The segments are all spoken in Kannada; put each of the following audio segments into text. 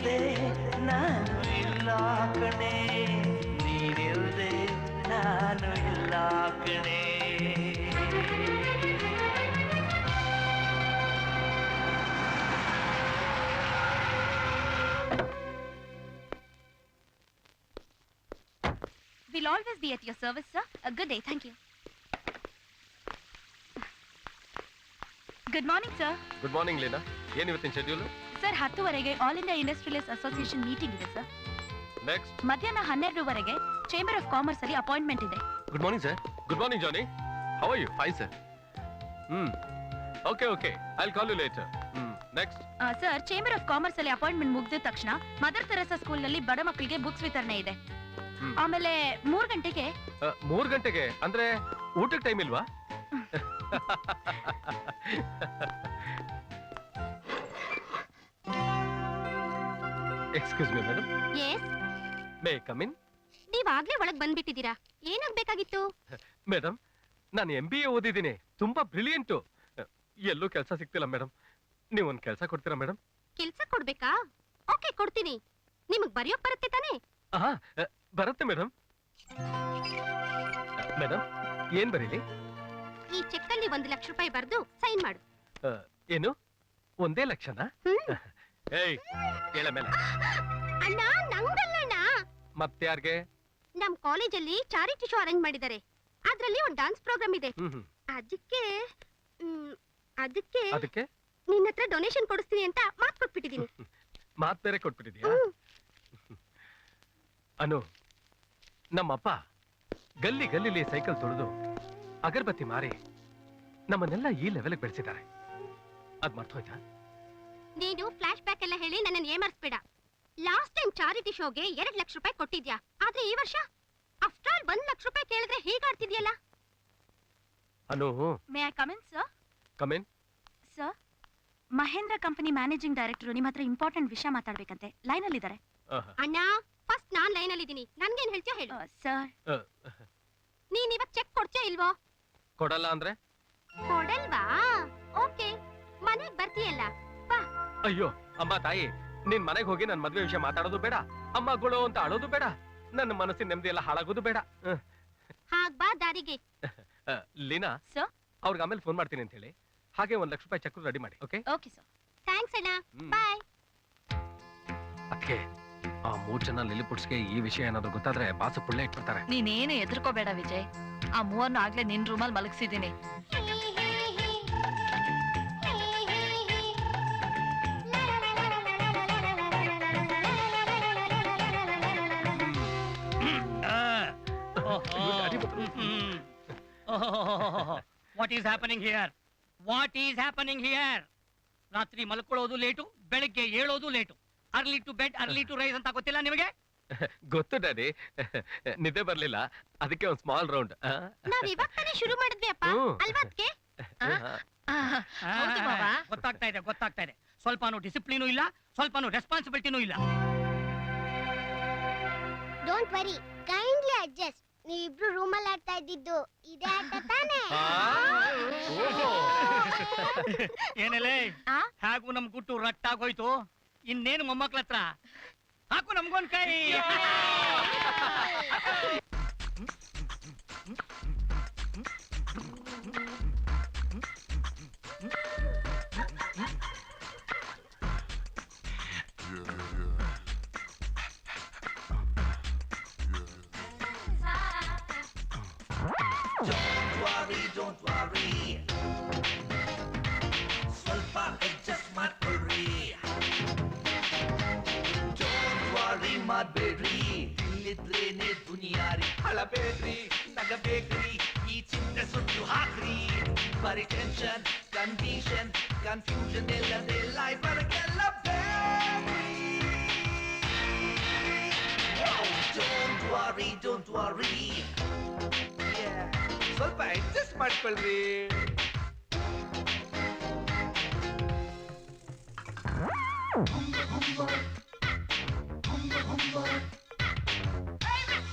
ನೀನಿಲ್ದೆ ನಾನು ಇಲ್ಲ ಕಣೆ, ನೀನಿಲ್ದೆ ನಾನು ಇಲ್ಲ ಕಣೆ. We'll always be at your service, sir. A good day, thank you. Good morning, sir. Good morning Leena. ಏನು ಇವತ್ತಿನ schedule? Sir 10 all India industrialist association meeting ಇದೆ ಸರ್. ನೆಕ್ಸ್ಟ್ ಮಧ್ಯಾಹ್ನ 12 ಚೇಂಬರ್ ಆಫ್ ಕಾಮರ್ಸ್ ಅಲ್ಲಿ ಅಪಾಯಿಂಟ್ಮೆಂಟ್ ಇದೆ. Good morning sir. Good morning Johnny. How are you? Fine sir. Okay I will call you later. Next sir, chamber of commerce ಅಲ್ಲಿ ಅಪಾಯಿಂಟ್ಮೆಂಟ್ ಮುಗಿದ ತಕ್ಷಣ ಮದರ್ ತೆರೇಸಾ ಸ್ಕೂಲ್ ನಲ್ಲಿ ಬಡ ಮಕ್ಕಳಿಗೆ ಬುಕ್ಸ್ ವಿತರಣೆ ಇದೆ. ಆಮೇಲೆ 3 ಗಂಟೆಗೆ 3 ಗಂಟೆಗೆ ಅಂದ್ರೆ ಊಟಕ್ಕೆ ಟೈಮ್ ಇಲ್ವಾ? Excuse me madam. Yes. May I come in? ನೀವಾಗ್ಲೇ ಒಳಗ್ ಬಂದ್ಬಿಟ್ಟಿದ್ದೀರಾ. ಏನಾಗ್ಬೇಕಾಗಿತ್ತು? ಮೇಡಮ್, ನಾನು MBA ಓದಿದ್ದೀನಿ. ತುಂಬಾ ಬ್ರಿಲಿಯಂಟು. ಎಲ್ಲೂ ಕೆಲಸ ಸಿಗ್ತಿಲ್ಲ ಮೇಡಮ್. ನೀವೊಂದು ಕೆಲಸ ಕೊಡ್ತೀರಾ ಮೇಡಮ್? ಕೆಲ್ಸ ಕೊಡ್ಬೇಕಾ? ಓಕೆ, ಕೊಡ್ತೀನಿ. ನಿಮಗ್ ಬರೆಯೋಕ್ ಬರುತ್ತೆ ತಾನೇ? ಬರುತ್ತೆ ಮೇಡಮ್. ಮೇಡಮ್, ಏನ್ ಬರೀಲಿ? ಈ ಚೆಕ್ ಅಲ್ಲಿ 1 ಲಕ್ಷ ರೂಪಾಯಿ ಬರೆದು ಸೈನ್ ಮಾಡು. ಏನು 1 ಲಕ್ಷನಾ? ಏಯ್, ಹೇಳ ಮೇಲೆ. ಅಣ್ಣ, ನಂಗಲ್ಲಣ್ಣ. ಮತ್ತೆ ಯಾರಿಗೆ? ನಮ್ ಕಾಲೇಜಲ್ಲಿ ಚಾರಿಟಿ ಶೋ ಅರೇಂಜ್ ಮಾಡಿದ್ದಾರೆ. ಅದ್ರಲ್ಲಿ ಒಂದು ಡಾನ್ಸ್ ಪ್ರೋಗ್ರಾಮ್ ಇದೆ. ಅದಕ್ಕೆ ಅದಕ್ಕೆ ನಿನ್ನ ಹತ್ರ ಡೊನೇಷನ್ ಕೊಡಿಸ್ತೀನಿ ಅಂತ ಮಾತು ಕೊಟ್ಬಿಟ್ಟಿದ್ದೀನಿ. ಮಾತು ಬೇರೆ ಕೊಟ್ಬಿಟ್ಟಿದ್ಯಾ? ಅನು, ನಮ್ಮಪ್ಪ ಗಲ್ಲಿಲಿ ಸೈಕಲ್ ತೊಳೆದು ಅಗರಬತ್ತಿ ಮಾರಿ ನಮ್ಮನ್ನೆಲ್ಲ ಈ ಲೆವೆಲ್ಗೆ ಬೆಳೆಸಿದ್ದಾರೆ. ಅದ್ ಮರ್ತೋಯ್ತಾ? ನೀನು ಫ್ಲಾಶ್ ಬ್ಯಾಕ್ ಎಲ್ಲ ಹೇಳಿ ನನ್ನನ್ನು ಏಮರ್ಸ್ಬೇಡ. ಲಾಸ್ಟ್ ಟೈಮ್ ಚಾರಿಟಿ ಶೋಗೆ 2 ಲಕ್ಷ ರೂಪಾಯಿ ಕೊಟ್ಟಿದ್ಯಾ. ಆದ್ರೆ ಈ ವರ್ಷ ಆಫ್ಟರ್ ಆಲ್ 1 ಲಕ್ಷ ರೂಪಾಯಿ ಕೇಳಿದ್ರೆ ಹೀಗಾಡ್ತಿದ್ಯಲ್ಲ. Anu, may I come in sir? Come in. Sir, Mahendra company managing director ನಿಮ್ಮ ಹತ್ರ ಇಂಪಾರ್ಟೆಂಟ್ ವಿಷಯ ಮಾತಾಡ್ಬೇಕಂತೆ. ಲೈನ್ ಅಲ್ಲಿ ಇದ್ದಾರೆ. ಅಣ್ಣ, ಫಸ್ಟ್ ನಾನ್ ಲೈನ್ ಅಲ್ಲಿ ಇದ್ದೀನಿ. ನನ್ಗೇನ್ ಹೇಳ್ತೀಯೋ ಹೇಳು. ಸರ್, ನೀನ್ ಇವತ್ತು ಚೆಕ್ ಕೊಡ್ತೀಯಾ ಇಲ್ವೋ? ಕೊಡಲ್ಲ ಅಂದ್ರೆ? ಕೊಡಲ್ವಾ? ಓಕೆ, ಮನೆಗ್ ಬರ್ತೀಯಲ್ಲ, ಬಾ. ಅಯ್ಯೋ ಅಮ್ಮ ತಾಯಿ, ನಿನ್ ಮನೆಗೆ ಹೋಗಿ ನನ್ ಮದ್ವೆ ವಿಷಯ ಮಾತಾಡೋದು ಬೇಡ. ಅಮ್ಮಗಳು ಅಂತ ಆಡೋದು ಬೇಡ. ನನ್ನ ಮನಸ್ಸಿನ ನೆಮ್ಮದಿ ಎಲ್ಲ ಹಾಳಾಗೋದು ಬೇಡ. ಹಾಗ್ ಬಾ ದಾರಿಗೆ. ಲೀನಾ, ಸರ್, ಅವ್ರಿಗೆ ಆಮೇಲೆ ಫೋನ್ ಮಾಡ್ತೀನಿ ಅಂತ ಹೇಳಿ. ಹಾಗೆ 1 ಲಕ್ಷ ರೂಪಾಯಿ ಚೆಕ್ ರೆಡಿ ಮಾಡಿ. ಓಕೆ? Okay sir. ಥ್ಯಾಂಕ್ಸ್ ಅಣ್ಣ. ಬಾಯ್. ಅದಕ್ಕೆ ಆ 3 ಜನ ಲಿಲಿಪುಟ್ಸ್ಗೆ ಈ ವಿಷಯ ಏನಾದ್ರು ಗೊತ್ತಾದ್ರೆ ಬಾಸು ಪುಳ್ಳೆ ಇಟ್ಬಿಡ್ತಾರೆ. ನೀನೇನು ಎದುರ್ಕೋಬೇಡ ವಿಜಯ್. ಆ 3 ಆಗ್ಲೇ ನಿನ್ ರೂಮಲ್ಲಿ ಮಲಗಿಸಿದ್ದೀನಿ. What is happening here? What is happening here? ರಾತ್ರಿ ಮಲ್ಕೊಳ್ಳೋದು ಲೇಟು, ಬೆಳಗ್ಗೆ ಏಳೋದು late. Early to bed early to rise ಅಂತ ಗೊತ್ತಿಲ್ಲ ನಿಮಗೆ? ಗೊತ್ತು ಡ್ಯಾಡಿ, ನಿದ್ದೆ ಬರ್ಲಿಲ್ಲ, ಅದಕ್ಕೆ ಒಂದು ಸ್ಮಾಲ್ ರೌಂಡ್. ನಾವ್ ಇವಾಗ್ತಾನೆ ಶುರು ಮಾಡಿದ್ವಿ ಅಪ್ಪ, ಅಲ್ವಾ ಅದ್ಕೆ? ಗೊತ್ತಾಗ್ತಾ ಇದೆ. ಸ್ವಲ್ಪನೂ ಡಿಸಿಪ್ಲಿನೂ ಇಲ್ಲ, ಸ್ವಲ್ಪನೂ ರೆಸ್ಪಾನ್ಸಿಬಿಲಿಟಿನೂ ಇಲ್ಲ. Don't worry, kindly adjust. ನೀವಿಬ್ರು ರೂಮಲ್ಲಿ ಆಡ್ತಾ ಇದ್ದಿದ್ದು ಇದೇ ಆಟ ತಾನೇ? ಏನೇಲೇ, ಹೇಗೂ ನಮ್ ಗುಟ್ಟು ರಟ್ಟಾಗೋಯ್ತು. ಇನ್ನೇನು ಮೊಮ್ಮಕ್ಳ ಹತ್ರ ಹಾಕು ನಮ್ಗೊಂದ್ ಕೈ. Don't worry, ಸ್ವಲ್ಪ adjust ಮಾಡ್ಕೊಳ್ರಿ. Don't worry ಮಾಡ್ಬೇಡ್ರಿ, ಇಲ್ಲಿದ್ರೇನೆ ದುನಿಯಾರಿ. ಅಳಬೇಡ್ರಿ, ನಗಬೇಡ್ರಿ, ಈ ಚಿಂತೆ ಸುಟ್ಟು ಹಾಕ್ರಿ. ಬರೀ ಟೆನ್ಷನ್, ಕಂಡೀಷನ್, ಕನ್ಫ್ಯೂಷನ್ ಎಲ್ಲದೆ ಲೈಫ್ ಅದಕ್ಕೆಲ್ಲ ಬೇಡ್ರಿ. Don't worry. ಸ್ವಲ್ಪ ಅಡ್ಜಸ್ಟ್ ಮಾಡ್ಕೊಳ್ರಿ.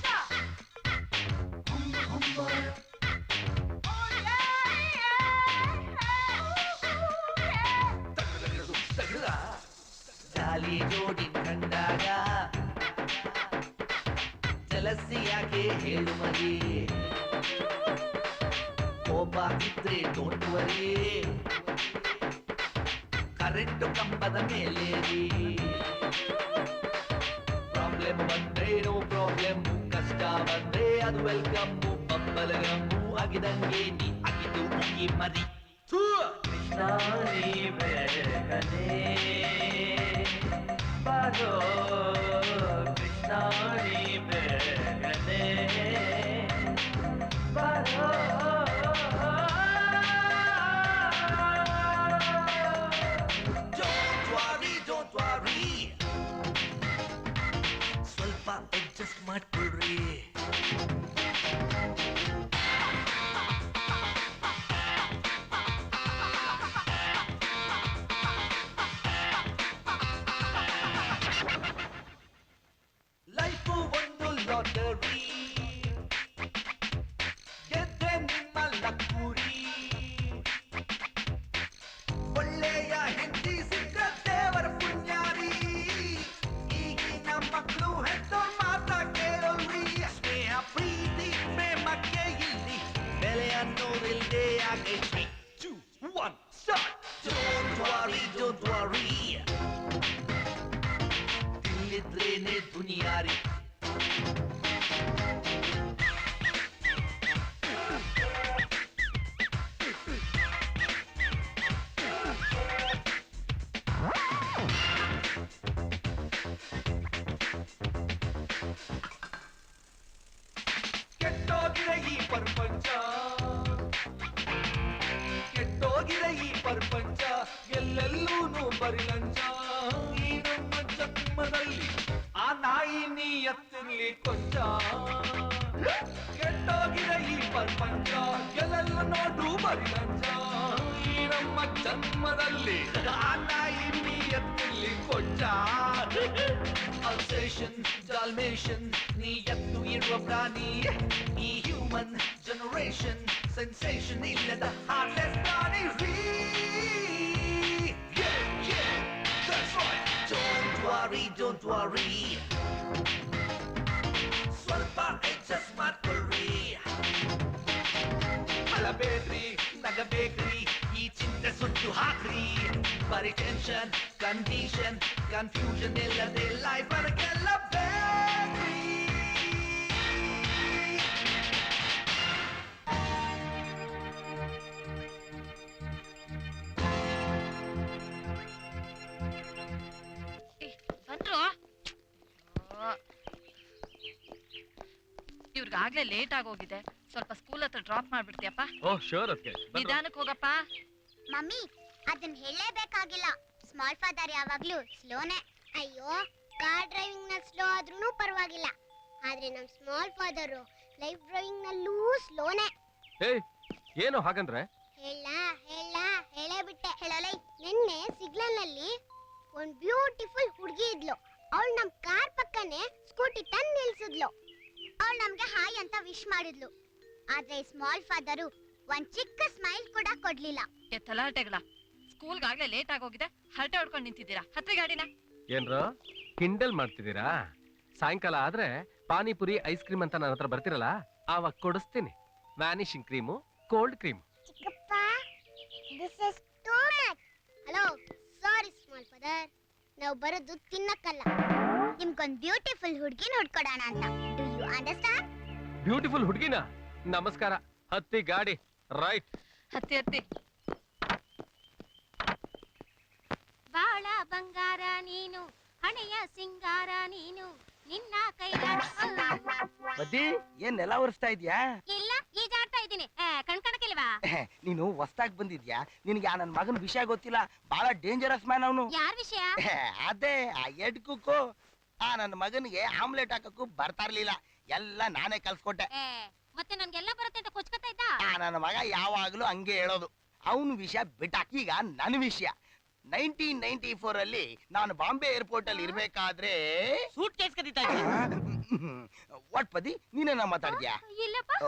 ಜಾಲಿ ಜೋಡಿ ಕಂಡ ಬಗ್ಗೆ ಹೇಳು ಮರಿ ಕೋಪ ಇದ್ರೆ ಡೋಂಟ್ ವರಿ ಕರೆಂಟು ಕಂಬದ ಮೇಲೆ ಪ್ರಾಬ್ಲಮ್ ಬಂದ್ರೆ ನೋ ಪ್ರಾಬ್ಲಮ್ ಕಷ್ಟ ಬಂದ್ರೆ ಅದು ವೆಲ್ಕಮ್ ಬಬ್ಬಲ ಗಮ್ಮು ಆಗಿದಂಗೆ ನೀ ಆಗಿದ್ದು ಮುಗಿ ಮರಿ ಕೃಷ್ಣ ನೀ ಬೇಗನೆ ಬಾರೋ ಕೃಷ್ಣ ನೀ ಬೇಗನೆ ಬಾರೋ Don't worry ಸ್ವಲ್ಪ ಅಡ್ಜಸ್ಟ್ ಮಾಡ್ಕೊಳ್ರಿ ಲೈಫು ಒಂದು ಲಾಟರಿ ಗೆದ್ದೆ ನಿಮ್ಮ ಲಕ್ಕುರಿ ಒಳ್ಳೆಯ ಹೆಂಡತಿ ಸಿಕ್ಕ ದೇವರ ಪುಣ್ಯಾರಿ ಈಗಿನ ಮಕ್ಕಳು ಹೆತ್ತೋರ್ ಮಾತಾ ಕೇಳೋಲ್ರಿ ಸ್ನೇಹ ಪ್ರೀತಿ ಪ್ರೇಮಕ್ಕೆ ಇಲ್ಲಿ ಬೆಲೆ ಅನ್ನೋದಿಲ್ದೇ ಆಗೈತ್ರಿ 2 1 start don't worry ತಿಳಿದ್ರೇನೆ ದುನಿಯಾರಿ ಕೆಟ್ಟೋಗಿದೆ ಈ ಪ್ರಪಂಚ ಕೆಟ್ಟೋಗಿದೆ ಈ ಪ್ರಪಂಚ ಎಲ್ಲೆಲ್ಲೂನು ಬರಿ ಲಂಚ ಈ ನಮ್ಮ ಜನ್ಮದಲ್ಲಿ ಆ ನಾಯಿ ನೀ ಎತ್ತಿರ್ಲಿ ಕೊಂಚ ಕೆಟ್ಟೋಗಿದೆ ಈ ಪ್ರಪಂಚ ಎಲ್ಲೆಲ್ಲ ನೋಡು ಬರಿ ಲಂಚ ಈ ನಮ್ಮ ಜನ್ಮದಲ್ಲಿ ಆ ನಾಯಿ ನೀ ಎತ್ತಿರ್ಲಿ ಕೊಂಚ ಅಲ್ಸೇಷನ್ ಡಾಲ್ಮೇಷನ್ ನೀ ಎತ್ತು ಇರುವ ಪ್ರಾಣಿ ಈ ಹ್ಯೂಮನ್ ಜನರೇಷನ್ ಸೆನ್ಸೇಷನ್ ಇಲ್ಲದ ಹಾರ್ಟ್ಲೆಸ್ ಪ್ರಾಣಿ don't worry ಸ್ವಲ್ಪ ಅಡ್ಜಸ್ಟ್ ಮಾಡ್ಕೊಳ್ರಿ ಅಳಬೇಡ್ರಿ ನಗಬೇಕ್ರಿ ಈ ಚಿಂತೆ ಸುಟ್ಟು ಹಾಕ್ರಿ ಬರೀ ಟೆನ್ಷನ್ ಕಂಡೀಷನ್ ಕನ್ಫ್ಯೂಷನ್ ಇಲ್ಲದೆ ಲೈಫ್ ಅದಕ್ಕೆಲ್ಲ ಬೇಕ್ರಿ ಬಂದ್ರು ಇವ್ರಿಗಾಗ್ಲೇ ಲೇಟ್ ಆಗೋಗಿದೆ ಸ್ವಲ್ಪ ಸ್ಕೂಲ್ ಹತ್ರ ಡ್ರಾಪ್ ಮಾಡ್ಬಿಡ್ತೀಯಪ್ಪ ಓಹ್ ಶೋರ್ ಅದಕ್ಕೆ ನಿಧಾನಕ್ಕೆ ಹೋಗಪ್ಪ ಮಮ್ಮಿ ಅದನ್ನ ಹೇಳಲೇಬೇಕಾಗಿಲ್ಲ ಸ್ಮಾಲ್ ಫಾದರ್ ಯಾವಾಗ್ಲೂ ಸ್ಲೋನೇ ಅಯ್ಯೋ ಕಾರ್ ಡ್ರೈವಿಂಗ್ ನಲ್ಲಿ ಸ್ಲೋ ಆದ್ರೂ ಪರವಾಗಿಲ್ಲ ಆದ್ರೆ ನಮ್ ಸ್ಮಾಲ್ ಫಾದರ್ ಲೈಫ್ ಡ್ರೈವಿಂಗ್ ನಲ್ಲೂ ಸ್ಲೋನೇ ಏಯ್ ಏನು ಹಾಗಂದ್ರೆ ಹೇಳೇ ಬಿಟ್ಟೆ ಹೇಳಲೈ ನಿನ್ನೆ ಸಿಗ್ನಲ್ ನಲ್ಲಿ ಒಂದ್ ಬ್ಯೂಟಿಫುಲ್ ಹುಡುಗಿ ಇದ್ಲು ಅವಳು ನಮ್ ಕಾರ್ ಪಕ್ಕನೆ ಸ್ಕೂಟಿ ತಂದು ನಿಲ್ಸಿದ್ಲು ಅವಳು ನಮ್ಗೆ ಹಾಯ್ ಅಂತ ವಿಶ್ ಮಾಡಿದ್ಲು ಆದ್ರೆ ಸ್ಮಾಲ್ ಫಾದರು ಒಂದ್ ಚಿಕ್ಕ ಸ್ಮೈಲ್ ಕೂಡ ಕೊಡ್ಲಿಲ್ಲ ತಲಾಟೆಗಳ ಸ್ಕೂಲ್ಗಾಗ್ಲೇ ಲೇಟ್ ಆಗೋಗಿದೆ ಹರಟೆ ಹೊಡ್ಕೊಂಡು ನಿಂತಿದ್ದೀರಾ ಹತ್ರಿ ಗಾಡಿನ ಏನ್ರ ಕಿಂಡಲ್ ಮಾಡ್ತಿದ್ದೀರಾ ಸಾಯಂಕಾಲ ಆದ್ರೆ ಪಾನಿಪುರಿ ಐಸ್ ಕ್ರೀಮ್ ಅಂತ ನನ್ನ ಹತ್ರ ಬರ್ತಿರಲ್ಲ ಆವಾಗ ಕೊಡಿಸ್ತೀನಿ ವ್ಯಾನಿಶಿಂಗ್ ಕ್ರೀಮು ಕೋಲ್ಡ್ ಕ್ರೀಮ್ ಚಿಕ್ಕಪ್ಪ this is too much hello sorry small father ನಾವು ಬರೋದು ತಿನ್ನಕ್ಕಲ್ಲ ನಿಮ್ಗೊಂದ್ ಬ್ಯೂಟಿಫುಲ್ ಹುಡುಗಿ ನೋಡ್ಕೊಡೋಣ ಅಂತ ಡು ಯು ಅಂಡರ್ಸ್ಟ್ಯಾಂಡ್ ಬ್ಯೂಟಿಫುಲ್ ಹುಡುಗಿನ ನಮಸ್ಕಾರ ಹತ್ತಿ ಗಾಡಿ ರೈಟ್ ಹತ್ತಿ ಹತ್ತಿ ಬಾಳ ಬಂಗಾರ ನೀನು ಹಣೆಯ ಸಿಂಗಾರ ನೀನು ನಿನ್ನ ಬದ್ದಿ ಏನ್ ನೆಲ ಒರೆಸ್ತಾ ಇದ್ಯಾ ಇಲ್ಲ ಈಗ ಆಡ್ತಾ ಇದ್ದೀನಿ ಕಣ್ಕಣಕ್ಕಿಲ್ವಾ ನೀನು ಹೊಸ್ದಾಗ್ ಬಂದಿದ್ಯಾ ನಿನ್ಗೆ ಆ ನನ್ ಮಗನ್ ವಿಷಯ ಗೊತ್ತಿಲ್ಲ ಬಹಳ ಡೇಂಜರಸ್ ಮ್ಯಾನ್ ಅವನು ಯಾರ್ ವಿಷಯ ಅದೇ ಆ ಎಡ್ ಕುಕ್ಕು ಆ ನನ್ನ ಮಗನಿಗೆ ಆಮ್ಲೆಟ್ ಹಾಕಕ್ಕೂ ಬರ್ತಾ ಇರ್ಲಿಲ್ಲ ಎಲ್ಲ ನಾನೇ ಕಲ್ಸ್ಕೊಟ್ಟೆ ಮತ್ತೆ ನನ್ಗೆಲ್ಲ ಬರುತ್ತೆ ಅಂತ ಕೊಚ್ಕೊತಾ ಇದ್ದ ಆ ನನ್ನ ಮಗ ಯಾವಾಗ್ಲೂ ಹಂಗೆ ಹೇಳೋದು ಅವನ ವಿಷಯ ಬಿಟ್ಟಾಕಿ ಈಗ ನನ್ನ ವಿಷಯ 1994 ಅಲ್ಲಿ ನಾನು ಬಾಂಬೆ ಏರ್ಪೋರ್ಟ್ ಅಲ್ಲಿ ಇರ್ಬೇಕಾದ್ರೆ ಸೂಟ್ ಕೇಸ್ ಕದೀತಾ ವಾಟ್ ಪದಿ ನೀನೇನ ಮಾತಾಡ್ದ್ಯಾ ಇಲ್ಲಪ್ಪ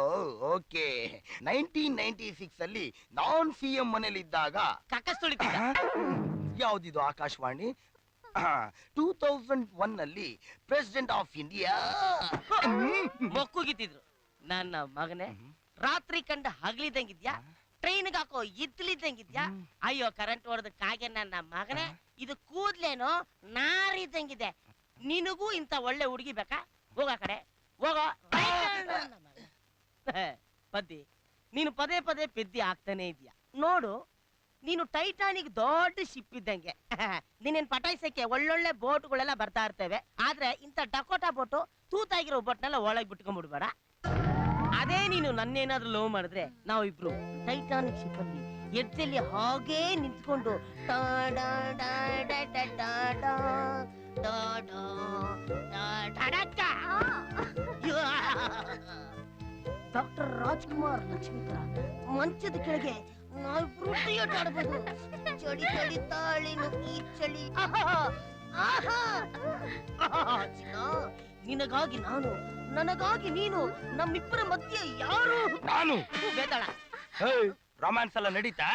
ಓಕೆ 1996 ಅಲ್ಲಿ ನಾನ್ CM ಮನೇಲಿ ಇದ್ದಾಗ ಕಕ್ಕಸ್ ತುಳಿತಿದ್ದ ಯಾವ್ದಿದು ಆಕಾಶವಾಣಿ 2001 ನಲ್ಲಿ ಪ್ರೆಸಿಡೆಂಟ್ ಆಫ್ ಇಂಡಿಯಾ. ಮೊಕ್ಕುಗಿತ್ತಿದ್ರು ನನ್ನ ಮಗನೇ. ರಾತ್ರಿ ಕಂಡ ಹಗಲಿದಂಗಿದ್ಯಾ, ಟ್ರೈನ್ಗೆ ಹಾಕೋ ಇದ್ಲಿದ್ದಂಗಿದ್ಯಾ. ಅಯ್ಯೋ ಕರೆಂಟ್ ಹೊಡೆದಕ್ಕಾಗೆ ನನ್ನ ಮಗನೇ, ಇದು ಕೂದ್ಲೇನೋ ನಾರಿದ್ದಂಗಿದೆ. ನಿನಗೂ ಇಂತ ಒಳ್ಳೆ ಹುಡುಗಿ ಬೇಕಾ? ಹೋಗ ಕಡೆ ಹೋಗೋ. ಪದ್ದಿ, ನೀನು ಪದೇ ಪದೇ ಪೆದ್ದಿ ಆಗ್ತಾನೆ ಇದೀಯ ನೋಡು. ನೀನು ಟೈಟಾನಿಕ್ ದೊಡ್ಡ ಶಿಪ್ ಇದ್ದಂಗೆ. ನೀನೇನ್ ಪಟಾಯಿಸಕ್ಕೆ ಒಳ್ಳೊಳ್ಳೆ ಬೋಟ್ಗಳೆಲ್ಲ ಬರ್ತಾ ಇರ್ತೇವೆ, ಆದ್ರೆ ಇಂಥ ಡಕೋಟಾ ಬೋಟು ತೂತಾಗಿರೋ ಬೋಟ್ನೆಲ್ಲ ಒಳಗೆ ಬಿಟ್ಕೊಂಡ್ಬಿಡ್ಬೇಡ. ಅದೇ ನೀನು ನನ್ನೇನಾದ್ರೂ ಲವ್ ಮಾಡಿದ್ರೆ ನಾವು ಇಬ್ರು ಟೈಟಾನಿಕ್ ಶಿಪ್ ಅಲ್ಲಿ ಎಡ್ಜಲ್ಲಿ ಹಾಗೇ ನಿಂತ್ಕೊಂಡು ಡಾಕ್ಟರ್ ರಾಜ್ಕುಮಾರ್ ಲಕ್ಷ್ಮೀಪುರ ಮಂಚದ ಕೆಳಗೆ ನಾವಿಬ್ರು ಆಡಬಹುದು. ಚಳಿ ಚಳಿ ತಾಳಿನ ಈ ಚಳಿ. ನಿನಗಾಗಿ ನಾನು, ನನಗಾಗಿ ನೀನು, ನಮ್ಮಿಬ್ಬರ ಮಧ್ಯೆ ಯಾರು? ನಾನು ಬೇತಾಳ ರೊಮ್ಯಾನ್ಸ್ ಎಲ್ಲ ನಡೀತಾ?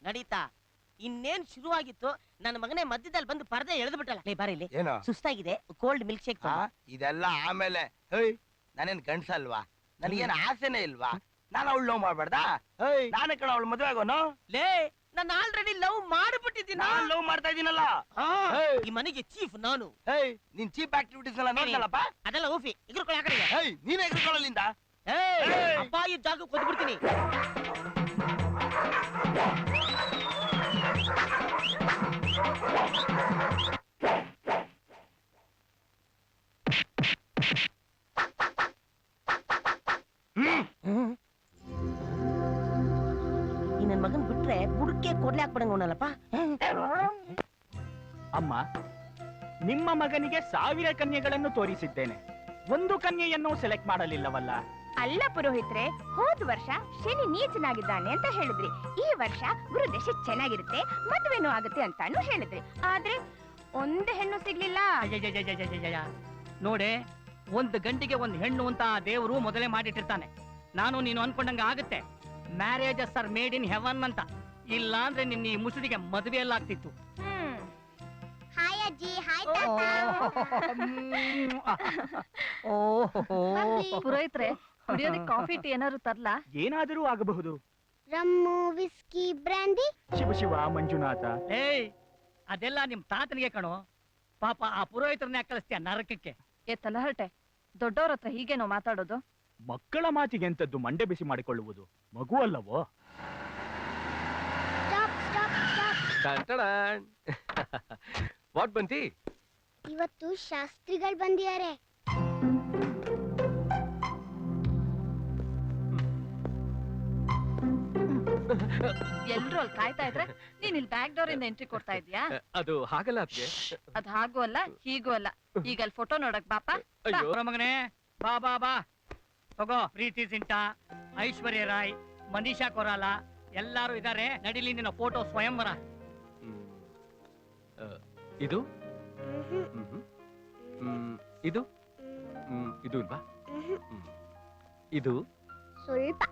ನಡೀತಾ. ಇನ್ನೇನ್ ಶುರುವಾಗಿತ್ತು, ನನ್ನ ಮಗನೇ ಮಧ್ಯದಲ್ಲಿ ಬಂದು ಪರದೆ ಎಳೆದು ಬಿಟ್ಟಲ್ಲ. ಲೇ ಬಾರಿಲಿ, ಏನೋ ಸುಸ್ತಾಗಿದೆ, ಕೋಲ್ಡ್ ಮಿಲ್ಕ್ ಶೇಕ್. ಇದೆಲ್ಲ ಆಮೇಲೆ. ಹೇಯ್, ನಾನೇನ್ ಗಂಡ್ಸಲ್ವಾ? ನನಗೇನು ಆಸೆನೇ ಇಲ್ವಾ? ನಾನು ಅವಳು ಲವ್ ಮಾಡ್ಬೇಡ್ದ? ನಾನೇ ಕಣ ಅವಳು ಮದುವೆ ಆಗೋನು. ಲೇ, ನಾನು ಆಲ್ರೆಡಿ ಲವ್ ಮಾಡ್ಬಿಟ್ಟಿದ್ದೀನಿ. ನಾನ್ ಲವ್ ಮಾಡ್ತಾ ಇದೀನಲ್ಲ. ಈ ಮನೆಗೆ ಚೀಫ್ ನಾನು. ನಿನ್ ಚೀಪ್ ಆಕ್ಟಿವಿಟೀಸ್ ಎಲ್ಲ ನೋಡ್ದಲ್ಲಪ್ಪ. ಅದೆಲ್ಲ ಊಫಿ ಇಗ್ರಕೊಳ್ಳಿ ಆ ಕಡೆಗೆ. ನೀನೇ ಎಗ್ರಿಕೊಳ್ಳಲಿಂದ ಅಪ್ಪ ಈ ಜಾಗಕ್ಕೆ ಕೊದ್ಬಿಡ್ತೀನಿ. ಈ ನನ್ ಮಗನ್ ಬಿಟ್ರೆ ಬುಡಕ್ಕೆ ಕೊಡ್ಲೆ ಹಾಕ್ಬಿಡಂಗ ಅವನಲ್ಲಪ್ಪ. ಅಮ್ಮ, ನಿಮ್ಮ ಮಗನಿಗೆ 1000 ಕನ್ಯೆಗಳನ್ನು ತೋರಿಸಿದ್ದೇನೆ, ಒಂದು ಕನ್ಯೆಯನ್ನು ಸೆಲೆಕ್ಟ್ ಮಾಡಲಿಲ್ಲವಲ್ಲ? ಅಲ್ಲ ಪುರೋಹಿತ್ರೆ, ಹೋದ ವರ್ಷ ಶನಿ ನೀಚನಾಗಿದ್ದಾನೆ ಅಂತ ಹೇಳಿದ್ರಿ, ಈ ವರ್ಷ ಗುರುದಶೆ ಚೆನ್ನಾಗಿರುತ್ತೆ, ಮದುವೆನೂ ಆಗುತ್ತೆ ಅಂತಾನು ಹೇಳಿದ್ರಿ. ಆದ್ರೆ ಒಂದು ಹೆಣ್ಣು ಸಿಗ್ಲಿಲ್ಲ. ನೋಡೆ, ಒಂದು ಗಂಟಿಗೆ ಒಂದು ಹೆಣ್ಣು ಅಂತ ದೇವರು ಮೊದಲೇ ಮಾಡಿಟ್ಟಿರ್ತಾನೆ. ನಾನು ನೀನು ಅನ್ಕೊಂಡಂಗ ಆಗುತ್ತೆ. Marriages are made in heaven ಅಂತ. ಇಲ್ಲ ಅಂದ್ರೆ ನಿನ್ನ ಈ ಮುಸುಡಿಗೆ ಮದುವೆ ಎಲ್ಲ ಆಗ್ತಿತ್ತು. ಹಾಯ್ ಅಜ್ಜಿ, ಹಾಯ್ ಪುರೋಹಿತ್ರೆ, ಕುಡಿಯೋದಕ್ಕೆ ಕಾಫಿ ಟೀ ಏನಾದ್ರು ತರ್ಲಾ? ಏನಾದರೂ ಆಗಬಹುದು. Rum, whisky, brandy. Shiva Shiva Manjunatha. ಏಯ್, ಅದೆಲ್ಲ ನಿಮ್ ತಾತನಿಗೆ ಕಣೋ. ಪಾಪ ಆ ಪುರೋಹಿತರನ್ನೇ ಕಳಿಸ್ತೀಯ ನರಕಕ್ಕೆ. ಏ ತಲಹರಟೆ, ದೊಡ್ಡವ್ರ ಹತ್ರ ಹೀಗೇನೋ ಮಾತಾಡೋದು? ಮಕ್ಕಳ ಮಾತಿಗೆ ಎಂತದ್ದು ಮಂಡೆ ಬಿಸಿ ಮಾಡಿಕೊಳ್ಳುವುದು? ಮಗು ಅಲ್ಲವೋ? Stop stop stop. ವಾಟ್ ಬಂತಿ? ಇವತ್ತು ಶಾಸ್ತ್ರಿಗಳು ಬಂದಿದ್ದಾರೆ. ಎಲ್ರು ಅಲ್ಲಿ ಕಾಯ್ತಾ ಇದ್ರೆ ನೀನ್ ಇಲ್ಲಿ ಬ್ಯಾಕ್ ಡೋರ್ ಇಂದ ಎಂಟ್ರಿ ಕೊಡ್ತಾ ಇದ್ಯಾ? ಅದು ಹಾಗಲ್ಲ ಅದ್ಕೆ. ಅದ್ ಹಾಗೂ ಅಲ್ಲ ಹೀಗೂ ಅಲ್ಲ. ಈಗ ಅಲ್ಲಿ ಫೋಟೋ ನೋಡಕ್ ಬಾಪ. ಅಯ್ಯೋ ಮಗನೇ, ಬಾ ಬಾ ಬಾ. ತಗೋ, ಪ್ರೀತಿ ಜಿಂಟಾ, ಐಶ್ವರ್ಯ ರಾಯ್, ಮನೀಷಾ ಕೊರಾಲ ಎಲ್ಲಾರು ಇದಾರೆ. ನಡಿಲಿ ನಿನ್ನ ಫೋಟೋ ಸ್ವಯಂವರ. ಇದು ಇದು ಇದು ಇಲ್ವಾ? ಇದು ಸ್ವಲ್ಪ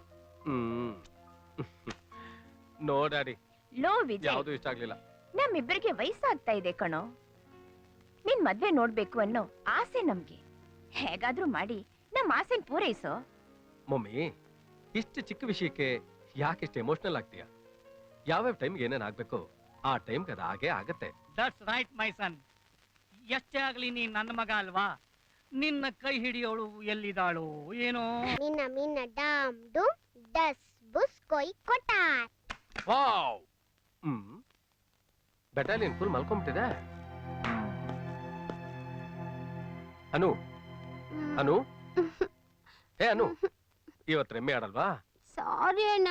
ನೋಡಾಡಿ, ಲೋ ವಿಜಯ್, ಯಾವ್ದು ಇಷ್ಟ ಆಗ್ಲಿಲ್ಲ. ನಮ್ಮಿಬ್ಬರಿಗೆ ವಯಸ್ಸಾಗ್ತಾ ಇದೆ ಕಣೋ. ನಿನ್ ಮದ್ವೆ ನೋಡ್ಬೇಕು ಅನ್ನೋ ಆಸೆ ನಮ್ಗೆ. ಹೇಗಾದ್ರೂ ಮಾಡಿ ನಮ್ಮ ಆಸೆನ್ ಪೂರೈಸೋ. ಮಮ್ಮಿ, ಇಷ್ಟು ಚಿಕ್ಕ ವಿಷಯಕ್ಕೆ ಯಾಕೆಷ್ಟು ಎಮೋಷನಲ್ ಆಗ್ತೀಯ? ಯಾವ್ಯಾವ ಟೈಮ್ಗೆ ಏನೇನ್ ಆಗ್ಬೇಕು ಆ ಟೈಮ್ಗೆ ಅದು ಹಾಗೆ ಆಗತ್ತೆ. ದಟ್ಸ್ ರೈಟ್ ಮೈ ಸನ್. ಎಷ್ಟೇ ಆಗ್ಲಿ ನೀನ್ ನನ್ನ ಮಗ ಅಲ್ವಾ? ನಿನ್ನ ಕೈ ಹಿಡಿಯೋಳು ಎಲ್ಲಿದ್ದಾಳು ಏನೋ. ನಿನ್ನ ಮಿನ್ನ ಡಾಮ್ ಡುಮ್ ಡಸ್ ಬುಸ್ ಕೊಯ್ ಕೊಟಾರ್. ವಾವ್! ಬೆಟಾಲಿಯನ್ ಫುಲ್ ಮಲ್ಕೊಂಬಿಟ್ಟಿದೆ. ಅನು, ಅನು, ಏ ಅನು, ಇವತ್ತು ರೆಮ್ಮೆ ಆಡಲ್ವಾ? ಸಾರಿ ಅಣ್ಣ,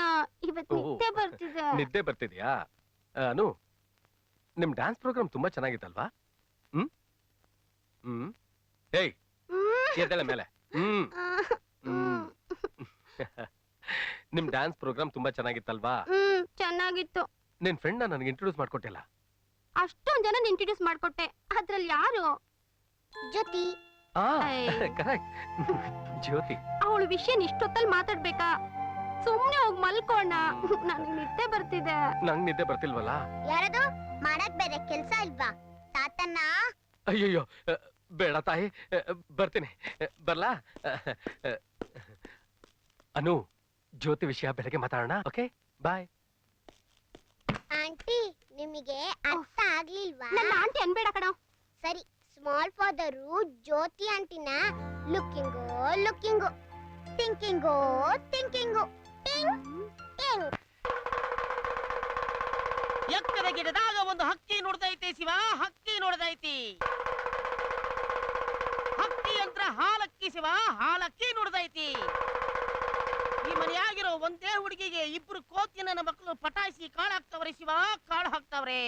ಇವತ್ತು ನಿದ್ದೆ ಬರ್ತಿದೆ. ನಿದ್ದೆ ಬರ್ತಿದ್ಯಾ? ಅನು, ನಿಮ್ ಡ್ಯಾನ್ಸ್ ಪ್ರೋಗ್ರಾಮ್ ತುಂಬಾ ಚೆನ್ನಾಗಿತ್ತಲ್ವಾ? ಏಯ್, ಎದ್ದೇಳ ಮೇಲೆ. ನಿಮ್ ಡ್ಯಾನ್ಸ್ ಪ್ರೋಗ್ರಾಮ್ ತುಂಬಾ ಚೆನ್ನಾಗಿತ್ತಲ್ವಾ? ಚೆನ್ನಾಗಿತ್ತು. ನಿನ್ ಫ್ರೆಂಡ್ ನನಗೆ ಇಂಟ್ರೊಡ್ಯೂಸ್ ಮಾಡ್ಕೊಟ್ಟಿಲ್ಲ. ಅಷ್ಟೊಂದ್ ಜನ ಇಂಟ್ರೊಡ್ಯೂಸ್ ಮಾಡ್ಕೊಟ್ಟೆ, ಅದ್ರಲ್ಲಿ ಯಾರು? ಜ್ಯೋತಿ. ಕರೆಕ್ಟ್, ಜ್ಯೋತಿ. ಅವಳ ವಿಷಯ ಇಷ್ಟೊತ್ತಲ್ಲಿ ಮಾತಾಡ್ಬೇಕಾ? ಸುಮ್ನೆ ಹೋಗ್ ಮಲ್ಕೋಣ, ನನಗೆ ನಿದ್ದೆ ಬರ್ತಿದೆ. ನಂಗ್ ನಿದ್ದೆ ಬರ್ತಿಲ್ವಲ್ಲ? ಯಾರದು? ಮಾಡಕ್ ಬೇರೆ ಕೆಲ್ಸ ಇಲ್ವಾ? ತಾತನ್ನ ಅಯ್ಯಯ್ಯೋ ಬೇಡ ತಾಯಿ ಬರ್ತೀನಿ ಬರ್ಲಾ ಅನು ಜ್ಯೋತಿ ವಿಷಯ ಬೆಳಗ್ಗೆ ಮಾತಾಡೋಣ ಓಕೆ ಬಾಯ್ ಆಂಟಿ ನಿಮಗೆ ಅರ್ಥ ಆಗ್ಲಿಲ್ವಾ ನನ್ನ ಆಂಟಿ ಅನ್ಬೇಡ ಕಣೋ. ಸರಿ ಸ್ಮಾಲ್ ಫಾದರು ಜ್ಯೋತಿ ಆಂಟಿನ ಲುಕ್ಕಿಂಗೋ ಥಿಂಕಿಂಗೋ ಟಿಂಗ್ ಎಕ್ಕದ ಗಿಡದಾಗ ಒಂದು ಹಕ್ಕಿ ನೋಡ್ದೈತಿ ಶಿವ, ಹಕ್ಕಿ ನೋಡ್ದೈತಿ. ಹಕ್ಕಿ ಅಂತ್ರ ಹಾಲಕ್ಕಿ ಶಿವ, ಹಾಲಕ್ಕಿ ನೋಡ್ದೈತಿ. ಈ ಮನೆಯಾಗಿರೋ ಒಂದೇ ಹುಡುಗಿಗೆ ಇಬ್ರು ಕೋತಿ ನನ್ನ ಮಕ್ಕಳು ಪಟಾಯಿಸಿ ಕಾಳು ಹಾಕ್ತವ್ರೆ ಶಿವ, ಕಾಳು ಹಾಕ್ತವ್ರೆ.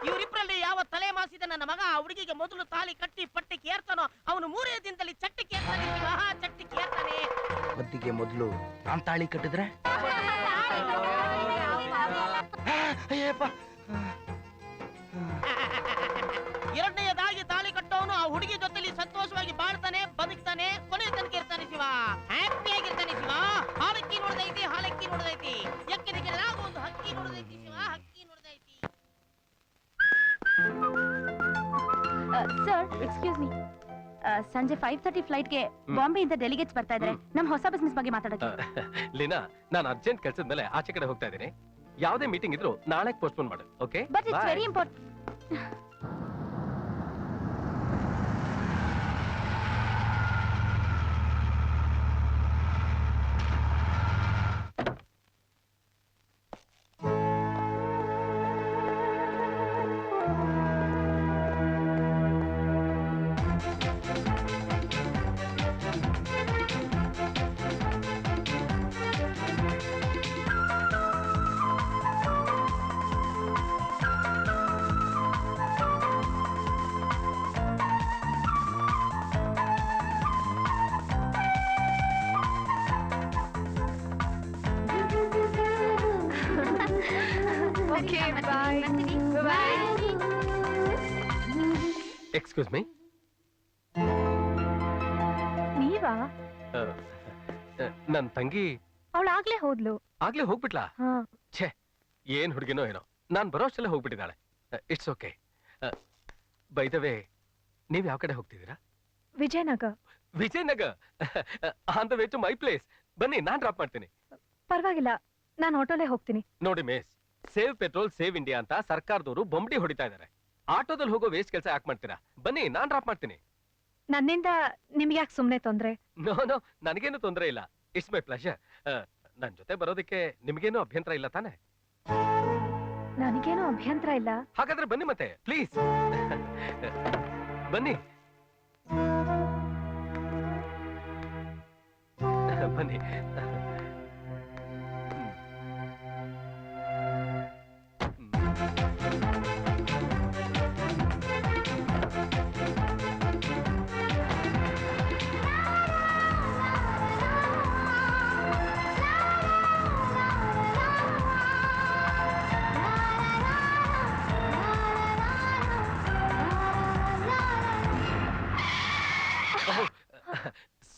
ಇವರಿಬ್ರಲ್ಲಿ ಯಾವ ತಲೆ ಮಾಸಿದ ನನ್ನ ಮಗ ಆ ಹುಡುಗಿಗೆ ಮೊದಲು ತಾಲಿ ಕಟ್ಟಿ ಪಟ್ಟಿಗೆ ಏರ್ತಾನೋ ಅವನು 3 ದಿನದಲ್ಲಿ ಚಟ್ಟಿಗೆ ಏರ್ತಾನೆ ಶಿವ, ಚಟ್ಟಿಗೆ ಏರ್ತಾನೆ. ಮದ್ದಿಗೆ ಮೊದಲು ನಾನ್ ತಾಳಿ ಕಟ್ಟಿದ್ರೆ ಅಯ್ಯಪ್ಪ. ಎರಡನೆಯದಾಗಿ ತಾಳಿ ಕಟ್ಟೋನು ಆ ಹುಡುಗಿ ಜೊತೆಲಿ ಸಂತೋಷವಾಗಿ ಬಾಳ್ತಾನೆ, ಬದುಕ್ತಾನೆ, ಕೊನೆ ತನಕ ಇರ್ತಾನೆ ಶಿವ, ಹ್ಯಾಪಿ ಆಗಿರ್ತಾನೆ ಶಿವ. ಹಾಲಕ್ಕಿ ನೋಡ್ದೈತಿ, ಹಾಲಕ್ಕಿ ನೋಡ್ದೈತಿ. ಎಕ್ಕಿದ ಗಿಡದಾಗ ಒಂದು ಹಕ್ಕಿ ನೋಡ್ದೈತಿ ಶಿವ, ಹಕ್ಕಿ ನೋಡ್ದೈತಿ. ಸರ್ ಎಕ್ಸ್ಕ್ಯೂಸ್ ಮೀ, ಸಂಜೆ 5:30 ಫ್ಲೈಟ್ಗೆ ಬಾಂಬೆಯಿಂದ ಡೆಲಿಗೇಟ್ಸ್ ಬರ್ತಾ ಇದ್ದಾರೆ. ನಮ್ಮ ಹೊಸ ಬಿಸ್ನೆಸ್ ಬಗ್ಗೆ ಮಾತಾಡೋಕೆ. ಲೀನಾ ನಾನು ಅರ್ಜೆಂಟ್ ಕೆಲಸದ ಮೇಲೆ ಆಚೆ ಕಡೆ ಹೋಗ್ತಾ ಇದ್ದೀನಿ. ಯಾವುದೇ ಮೀಟಿಂಗ್ ಇದ್ರು ನಾಳೆ ಪೋಸ್ಟ್ಪೋನ್ ಮಾಡು okay but it's very important. Excuse me, ನೀವಾ? ನನ್ ತಂಗಿ ಅವಳಾಗ್ಲೇ ಹೋದ್ಲು. ಆಗ್ಲೇ ಹೋಗ್ಬಿಟ್ಲಾ? ಛೇ ಏನ್ ಹುಡುಗಿನೋ ಏನೋ, ನಾನ್ ಬರೋಷ್ಟಲ್ಲೇ ಹೋಗ್ಬಿಟ್ಟಿದ್ದಾಳೆ. It's okay. By the way ನೀವ್ ಯಾವ ಕಡೆ ಹೋಗ್ತಿದ್ದೀರಾ? Vijayanagar. Vijayanagar on the way to my place. ಬನ್ನಿ ನಾನ್ ಡ್ರಾಪ್ ಮಾಡ್ತೀನಿ. ಪರವಾಗಿಲ್ಲ, ನಾನು ಆಟೋಲೇ ಹೋಗ್ತೀನಿ. ನೋಡಿ ಮೇಸ್, ಸೇವ್ ಪೆಟ್ರೋಲ್ ಸೇವ್ ಇಂಡಿಯಾ ಅಂತ ಸರ್ಕಾರದವರು ಬೊಂಬಡಿ ಹೊಡಿತಾ ಇದಾರೆ. ಆಟೋದಲ್ಲಿ ಹೋಗೋ ವೇಸ್ಟ್ ಕೆಲಸ ಯಾಕೆ ಮಾಡ್ತೀರಾ? ಬನ್ನಿ ನಾನ್ ಡ್ರಾಪ್ ಮಾಡ್ತೀನಿ. ನನ್ನಿಂದ ನಿಮ್ಗೆ ಯಾಕೆ ಸುಮ್ನೆ ತೊಂದ್ರೆ? ನೋ ನೋ, ನನಗೇನು ತೊಂದರೆ ಇಲ್ಲ. It's my pleasure. ನನ್ ಜೊತೆ ಬರೋದಕ್ಕೆ ನಿಮ್ಗೇನು ಅಭ್ಯಂತರ ಇಲ್ಲ ತಾನೆ? ನನಗೇನು ಅಭ್ಯಂತರ ಇಲ್ಲ. ಹಾಗಾದ್ರೆ ಬನ್ನಿ ಮತ್ತೆ ಪ್ಲೀಸ್. ಬನ್ನಿ ಬನ್ನಿ.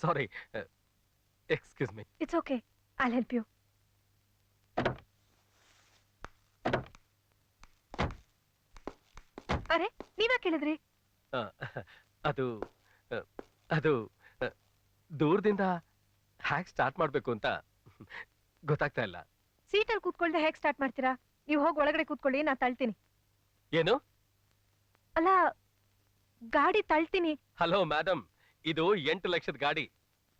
Sorry. Excuse me. It's okay. I'll help you. ಅರೆ ನೀವೇ ಕೇಳಿದ್ರಿ? ಅದು ಅದು ದೂರದಿಂದ ಹ್ಯಾಕ್ ಸ್ಟಾರ್ಟ್ ಮಾಡ್ಬೇಕು ಅಂತ ಗೊತ್ತಾಗ್ತಾ ಇಲ್ಲ. ಸೀಟಲ್ಲಿ ಕೂತ್ಕೊಳ್ದೆ ಹೇಗೆ ಸ್ಟಾರ್ಟ್ ಮಾಡ್ತೀರಾ? ನೀವು ಹೋಗಿ ಒಳಗಡೆ ಕೂತ್ಕೊಳ್ಳಿ, ನಾ ತಳ್ತೀನಿ. ಏನು? ಅಲ್ಲ, ಗಾಡಿ ತಳ್ತೀನಿ. ಹಲೋ ಮೇಡಮ್, ಇದು 8 ಲಕ್ಷದ ಗಾಡಿ,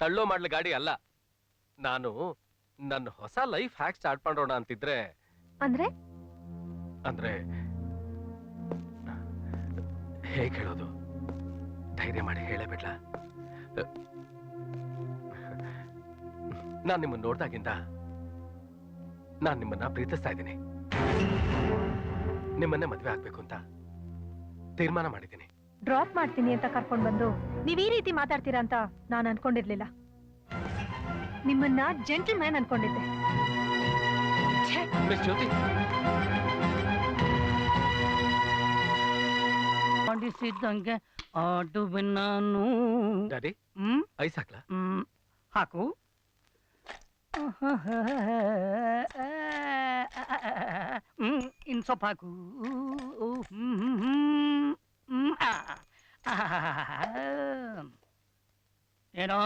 ತಳ್ಳೋ ಮಾಡ್ಲ ಗಾಡಿ ಅಲ್ಲ. ನಾನು ನನ್ನ ಹೊಸ ಲೈಫ್ ಹ್ಯಾಕ್ ಸ್ಟಾರ್ಟ್ ಮಾಡೋಣ ಅಂತಿದ್ರೆ. ಅಂದ್ರೆ ಅಂದ್ರೆ ಹೇಗೆ ಹೇಳೋದು? ಧೈರ್ಯ ಮಾಡಿ ಹೇಳೇ ಬಿಡ್ಲಾ? ನಾನ್ ನಿಮ್ಮನ್ನ ನೋಡ್ದಾಗಿಂದ ನಾನ್ ನಿಮ್ಮನ್ನ ಪ್ರೀತಿಸ್ತಾ ಇದ್ದೀನಿ. ನಿಮ್ಮನ್ನೇ ಮದ್ವೆ ಆಗ್ಬೇಕು ಅಂತ ತೀರ್ಮಾನ ಮಾಡಿದ್ದೀನಿ. ಡ್ರಾಪ್ ಮಾಡ್ತೀನಿ ಅಂತ ಕರ್ಕೊಂಡ್ ಬಂದು ನೀವ್ ಈ ರೀತಿ ಮಾತಾಡ್ತೀರಾ ಅಂತ ನಾನು ಅನ್ಕೊಂಡಿರ್ಲಿಲ್ಲ. ನಿಮ್ಮನ್ನ ಜೆಂಟಲ್ ಮ್ಯಾನ್ ಅನ್ಕೊಂಡಿದ್ದೆ. ಮಿಸ್ ಜ್ಯೋತಿ, ಮಾಡಿಸಿದಂಗೆ ಆಡುವೆ ನಾನು. ಡ್ಯಾಡಿ ಐಸ್ ಹಾಕ್ಲಾ? ಹಾಕು. ಇನ್ ಸ್ವಲ್ಪ ಹಾಕು. ಏನೋ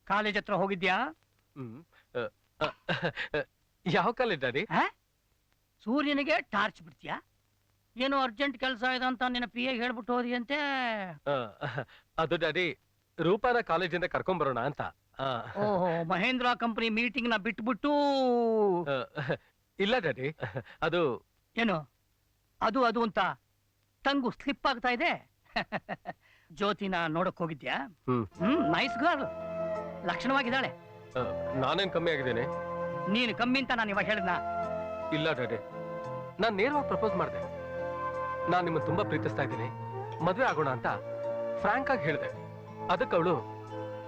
ಕಾಲೇಜ್ ಹತ್ರ ಹೋಗಿದ್ಯಾ? ಯಾವ ಕಾಲೇಜ್ ಡ್ಯಾಡಿ? ಸೂರ್ಯನಿಗೆ ಟಾರ್ಚ್ ಬಿಡ್ತೀಯಾ? ಏನೋ ಅರ್ಜೆಂಟ್ ಕೆಲಸ ಇದೆ ಅಂತ ನಿನ್ನ ಪಿ ಎ ಹೇಳ್ಬಿಟ್ಟು ಹೋದಿಯಂತೆ. ಅದು ಡ್ಯಾಡಿ ರೂಪಾನ ಕಾಲೇಜಿಂದ ಕರ್ಕೊಂಡ್ ಬರೋಣ ಅಂತ. ಓಹೋ, ಮಹೇಂದ್ರ ಕಂಪನಿ ಮೀಟಿಂಗ್ ನ ಬಿಟ್ಬಿಟ್ಟು? ಇಲ್ಲ ಡ್ಯಾಡಿ, ಅದು ಏನು ಅದು ಅದು ಅಂತ ತಂಗು ಸ್ಲಿಪ್ ಆಗ್ತಾ ಇದೆ. ಜ್ಯೋತಿನ ನೋಡಕ್ ಹೋಗಿದ್ಯಾ? ನೈಸ್ ಗರ್ಲ್, ಲಕ್ಷಣವಾಗಿದ್ದಾಳೆ. ನಾನೇನ್ ಕಮ್ಮಿ ಆಗಿದ್ದೇನೆ? ನೀನು ಕಮ್ಮಿ ಅಂತ ನಾನು ಇವಾಗ ಹೇಳಿದ್ನ? ಇಲ್ಲ ಡ್ಯಾಡಿ, ನಾನ್ ನೇರವಾಗಿ ಪ್ರಪೋಸ್ ಮಾಡಿದೆ. ನಾನ್ ನಿಮ್ಮನ್ನ ತುಂಬಾ ಪ್ರೀತಿಸ್ತಾ ಇದ್ದೀನಿ, ಮದ್ವೆ ಆಗೋಣ ಅಂತ ಫ್ರಾಂಕ್ ಆಗಿ ಹೇಳಿದೆ. ಅದಕ್ಕೆ ಅವಳು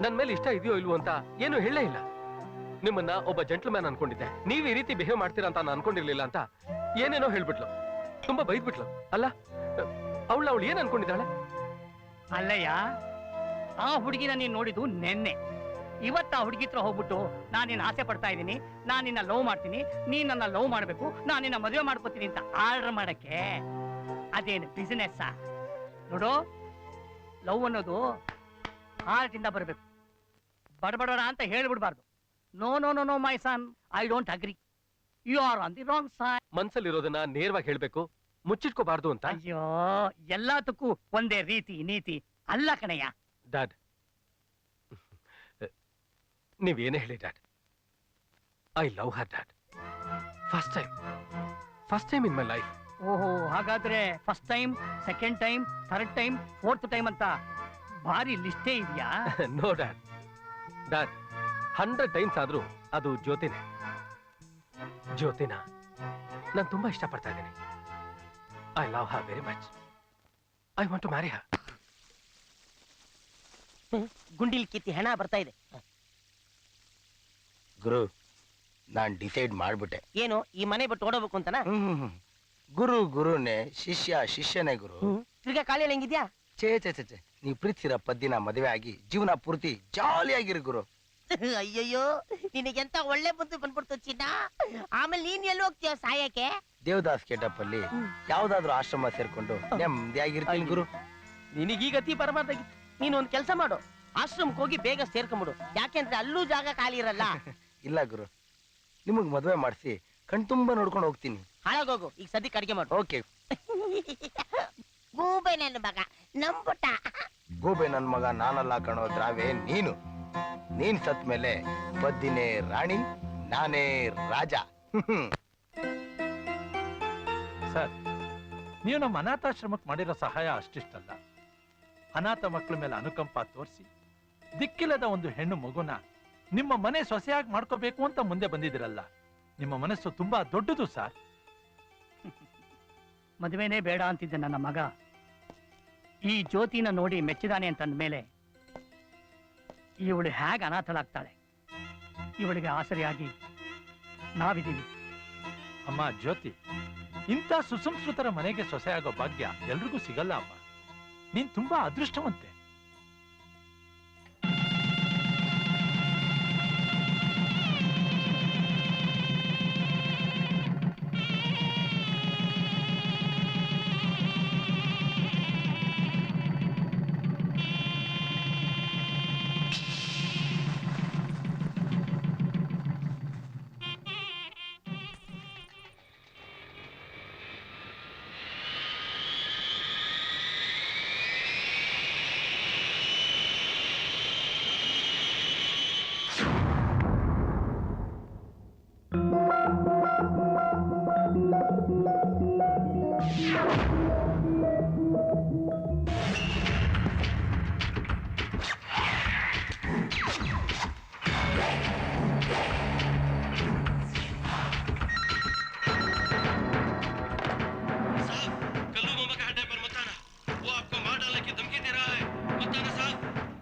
ನನ್ ಮೇಲೆ ಇಷ್ಟ ಇದೆಯೋ ಇಲ್ವೋ ಅಂತ ಏನು ಹೇಳೇ ಇಲ್ಲ. ನಿಮ್ಮನ್ನ ಒಬ್ಬ ಜೆಂಟ್ಲ್ಮ್ಯಾನ್ ಅನ್ಕೊಂಡಿದ್ದೆ, ನೀವ್ ಈ ರೀತಿ ಬಿಹೇವ್ ಮಾಡ್ತೀರಾ ಅಂತ ನಾನು ಅನ್ಕೊಂಡಿರ್ಲಿಲ್ಲ ಅಂತ ಏನೇನೋ ಹೇಳ್ಬಿಟ್ಲು, ತುಂಬಾ ಬೈದ್ಬಿಟ್ಲು. ಅಲ್ಲ ಅವಳು ಏನ್ ಅನ್ಕೊಂಡಿದ್ದಾಳೆ? ಅಲ್ಲಯ್ಯ, ಆ ಹುಡುಗಿನ ನೀನ್ ನೋಡಿದ್ದು ನೆನ್ನೆ. ಇವತ್ತ ಆ ಹುಡುಗಿ ಹತ್ರ ಹೋಗ್ಬಿಟ್ಟು ನಾನು ನಿನ್ನ ಆಸೆ ಪಡ್ತಾ ಇದ್ದೀನಿ, ನಾನು ನಿನ್ನ ಲವ್ ಮಾಡ್ತೀನಿ, ನೀನ್ ನನ್ನ ಲವ್ ಮಾಡ್ಬೇಕು, ನಾನು ನಿನ್ನ ಮದುವೆ ಮಾಡ್ಕೋತೀನಿ ಅಂತ ಆರ್ಡರ್ ಮಾಡಕ್ಕೆ ಅದೇನು ಬಿಸಿನೆಸ್? ನೋಡು, ಲವ್ ಅನ್ನೋದು ಹಾರ್ಟ್ ಇಂದ ಬರಬೇಕು, ಬಡಬಡೋಣ ಅಂತ ಹೇಳ್ಬಿಡ್ಬಾರ್ದು. No no no no my son, I don't agree, you are on the wrong side. ಮನ್ಸಲ್ಲಿರೋದನ್ನ ನೇರವಾಗಿ ಹೇಳ್ಬೇಕು, ಮುಚ್ಚಿಟ್ಕೋಬಾರ್ದು ಅಂತ. ಅಯ್ಯೋ, ಎಲ್ಲದಕ್ಕೂ ಒಂದೇ ರೀತಿ ನೀತಿ ಅಲ್ಲ ಕಣಯ್ಯ. ಡ್ಯಾಡ್, ನೀವೇನೇ ಹೇಳಿ dad, I love her dad. First time in my life. ಓಹೋ, ಹಾಗಾದ್ರೆ first time, second time, third time, fourth time ಅಂತ ಭಾರಿ ಲಿಸ್ಟೇ ಇದೆಯಾ? ನೋ ಡ್ಯಾಡ್, 100 ಟೈಮ್ಸ್ ಆದ್ರೂ ಅದು ಜ್ಯೋತಿನೇ. ಜ್ಯೋತಿನ ನಾನು ತುಂಬಾ ಇಷ್ಟಪಡ್ತಾ ಇದ್ದೀನಿ. I love her very much. I want to marry her. ಗುಂಡಿಲ್ ಕಿತ್ತಿ ಹೆಣ ಬರ್ತಾ ಇದೆ. ಗುರು, ನಾನ್ ಡಿಸೈಡ್ ಮಾಡ್ಬಿಟ್ಟೆ. ಏನು, ಈ ಮನೆ ಬಿಟ್ಟು ಓಡಬೇಕು ಅಂತನಾ? ಗುರು ಗುರುನೇ, ಶಿಷ್ಯ ಶಿಷ್ಯನೇ ಗುರು. ತಿರ್ಗಾ ಕಾಲಿಯಲ್ಲಿ ಹೆಂಗಿದ್ಯಾ? ಚೇ ಚೇ ಚೇ ಚೇ, ನೀವ್ ಪ್ರೀತಿಸಿರೋ ಪದ್ದಿನ ಮದುವೆ ಆಗಿ ಜೀವನ ಪೂರ್ತಿ ಜಾಲಿಯಾಗಿರಿ ಗುರು. ಅಯ್ಯಯ್ಯೋ, ನಿನಗೆಂತ ಒಳ್ಳೆ ಬುದ್ಧಿ ಬಂದ್ಬಿಡ್ತು ಚಿನ್ನ. ಆಮೇಲೆ ನೀನ್ ಎಲ್ಲಿ ಹೋಗ್ತೀಯ ಸಾಯಕ್ಕೆ? ದೇವದಾಸ್ ಕೆಟಪ್ ಅಲ್ಲಿ ಯಾವ್ದಾದ್ರು ಆಶ್ರಮ ಸೇರ್ಕೊಂಡು ನೆಮ್ಮದಿಯಾಗಿರ್ತೀನಿ ಗುರು. ನಿನಗೀ ಗತಿ ಬರಬಾರ್ದಾಗಿತ್ತು. ನೀನು ಒಂದ್ ಕೆಲಸ ಮಾಡು, ಆಶ್ರಮಕ್ಕೆ ಹೋಗಿ ಬೇಗ ಸೇರ್ಕೊಂಬಿಡು. ಯಾಕೆಂದ್ರೆ ಅಲ್ಲೂ ಜಾಗ ಖಾಲಿ ಇರಲ್ಲ. ಇಲ್ಲ ಗುರು, ನಿಮಗ್ ಮದ್ವೆ ಮಾಡಿಸಿ ಕಣ್ತುಂಬ ನೋಡ್ಕೊಂಡು ಹೋಗ್ತೀನಿ. ಹಾಳಾಗೋಗು, ಈಗ ಸದ್ಯಕ್ಕೆ ಅಡಿಗೆ ಮಾಡು. ಓಕೆ. ಗೂಬೆ ನನ್ನ ಮಗ ನಂಬುಟ. ಗೂಬೆ ನನ್ ಮಗ ನಾನಲ್ಲ ಕಣೋ ದ್ರಾವೆ, ನೀನ್ ಸತ್ ಮೇಲೆ ಪದ್ದಿನೇ ರಾಣಿ, ನಾನೇ ರಾಜ. ಸರ್, ನೀವು ನಮ್ಮ ಅನಾಥಾಶ್ರಮಕ್ಕೆ ಮಾಡಿರೋ ಸಹಾಯ ಅಷ್ಟಿಷ್ಟಲ್ಲ. ಅನಾಥ ಮಕ್ಕಳ ಮೇಲೆ ಅನುಕಂಪ ತೋರಿಸಿ ದಿಕ್ಕಿಲ್ಲದ ಒಂದು ಹೆಣ್ಣು ಮಗುನ ನಿಮ್ಮ ಮನೆ ಸೊಸೆಯಾಗಿ ಮಾಡ್ಕೋಬೇಕು ಅಂತ ಮುಂದೆ ಬಂದಿದಿರಲ್ಲ, ನಿಮ್ಮ ಮನಸ್ಸು ತುಂಬಾ ದೊಡ್ಡದು ಸರ್. ಮದುವೆನೇ ಬೇಡ ಅಂತಿದ್ದ ನನ್ನ ಮಗ ಈ ಜ್ಯೋತಿನ ನೋಡಿ ಮೆಚ್ಚಿದಾನೆ ಅಂತಂದ ಮೇಲೆ ಇವಳು ಹೇಗೆ ಅನಾಥಳಾಗ್ತಾಳೆ? ಇವಳಿಗೆ ಆಸರೆಯಾಗಿ ನಾವಿದ್ದೀವಿ. ಅಮ್ಮ ಜ್ಯೋತಿ, ಇಂಥ ಸುಸಂಸ್ಕೃತರ ಮನೆಗೆ ಸೊಸೆಯಾಗೋ ಭಾಗ್ಯ ಎಲ್ರಿಗೂ ಸಿಗಲ್ಲ ಅಮ್ಮ. ನೀನ್ ತುಂಬಾ ಅದೃಷ್ಟವಂತೆ.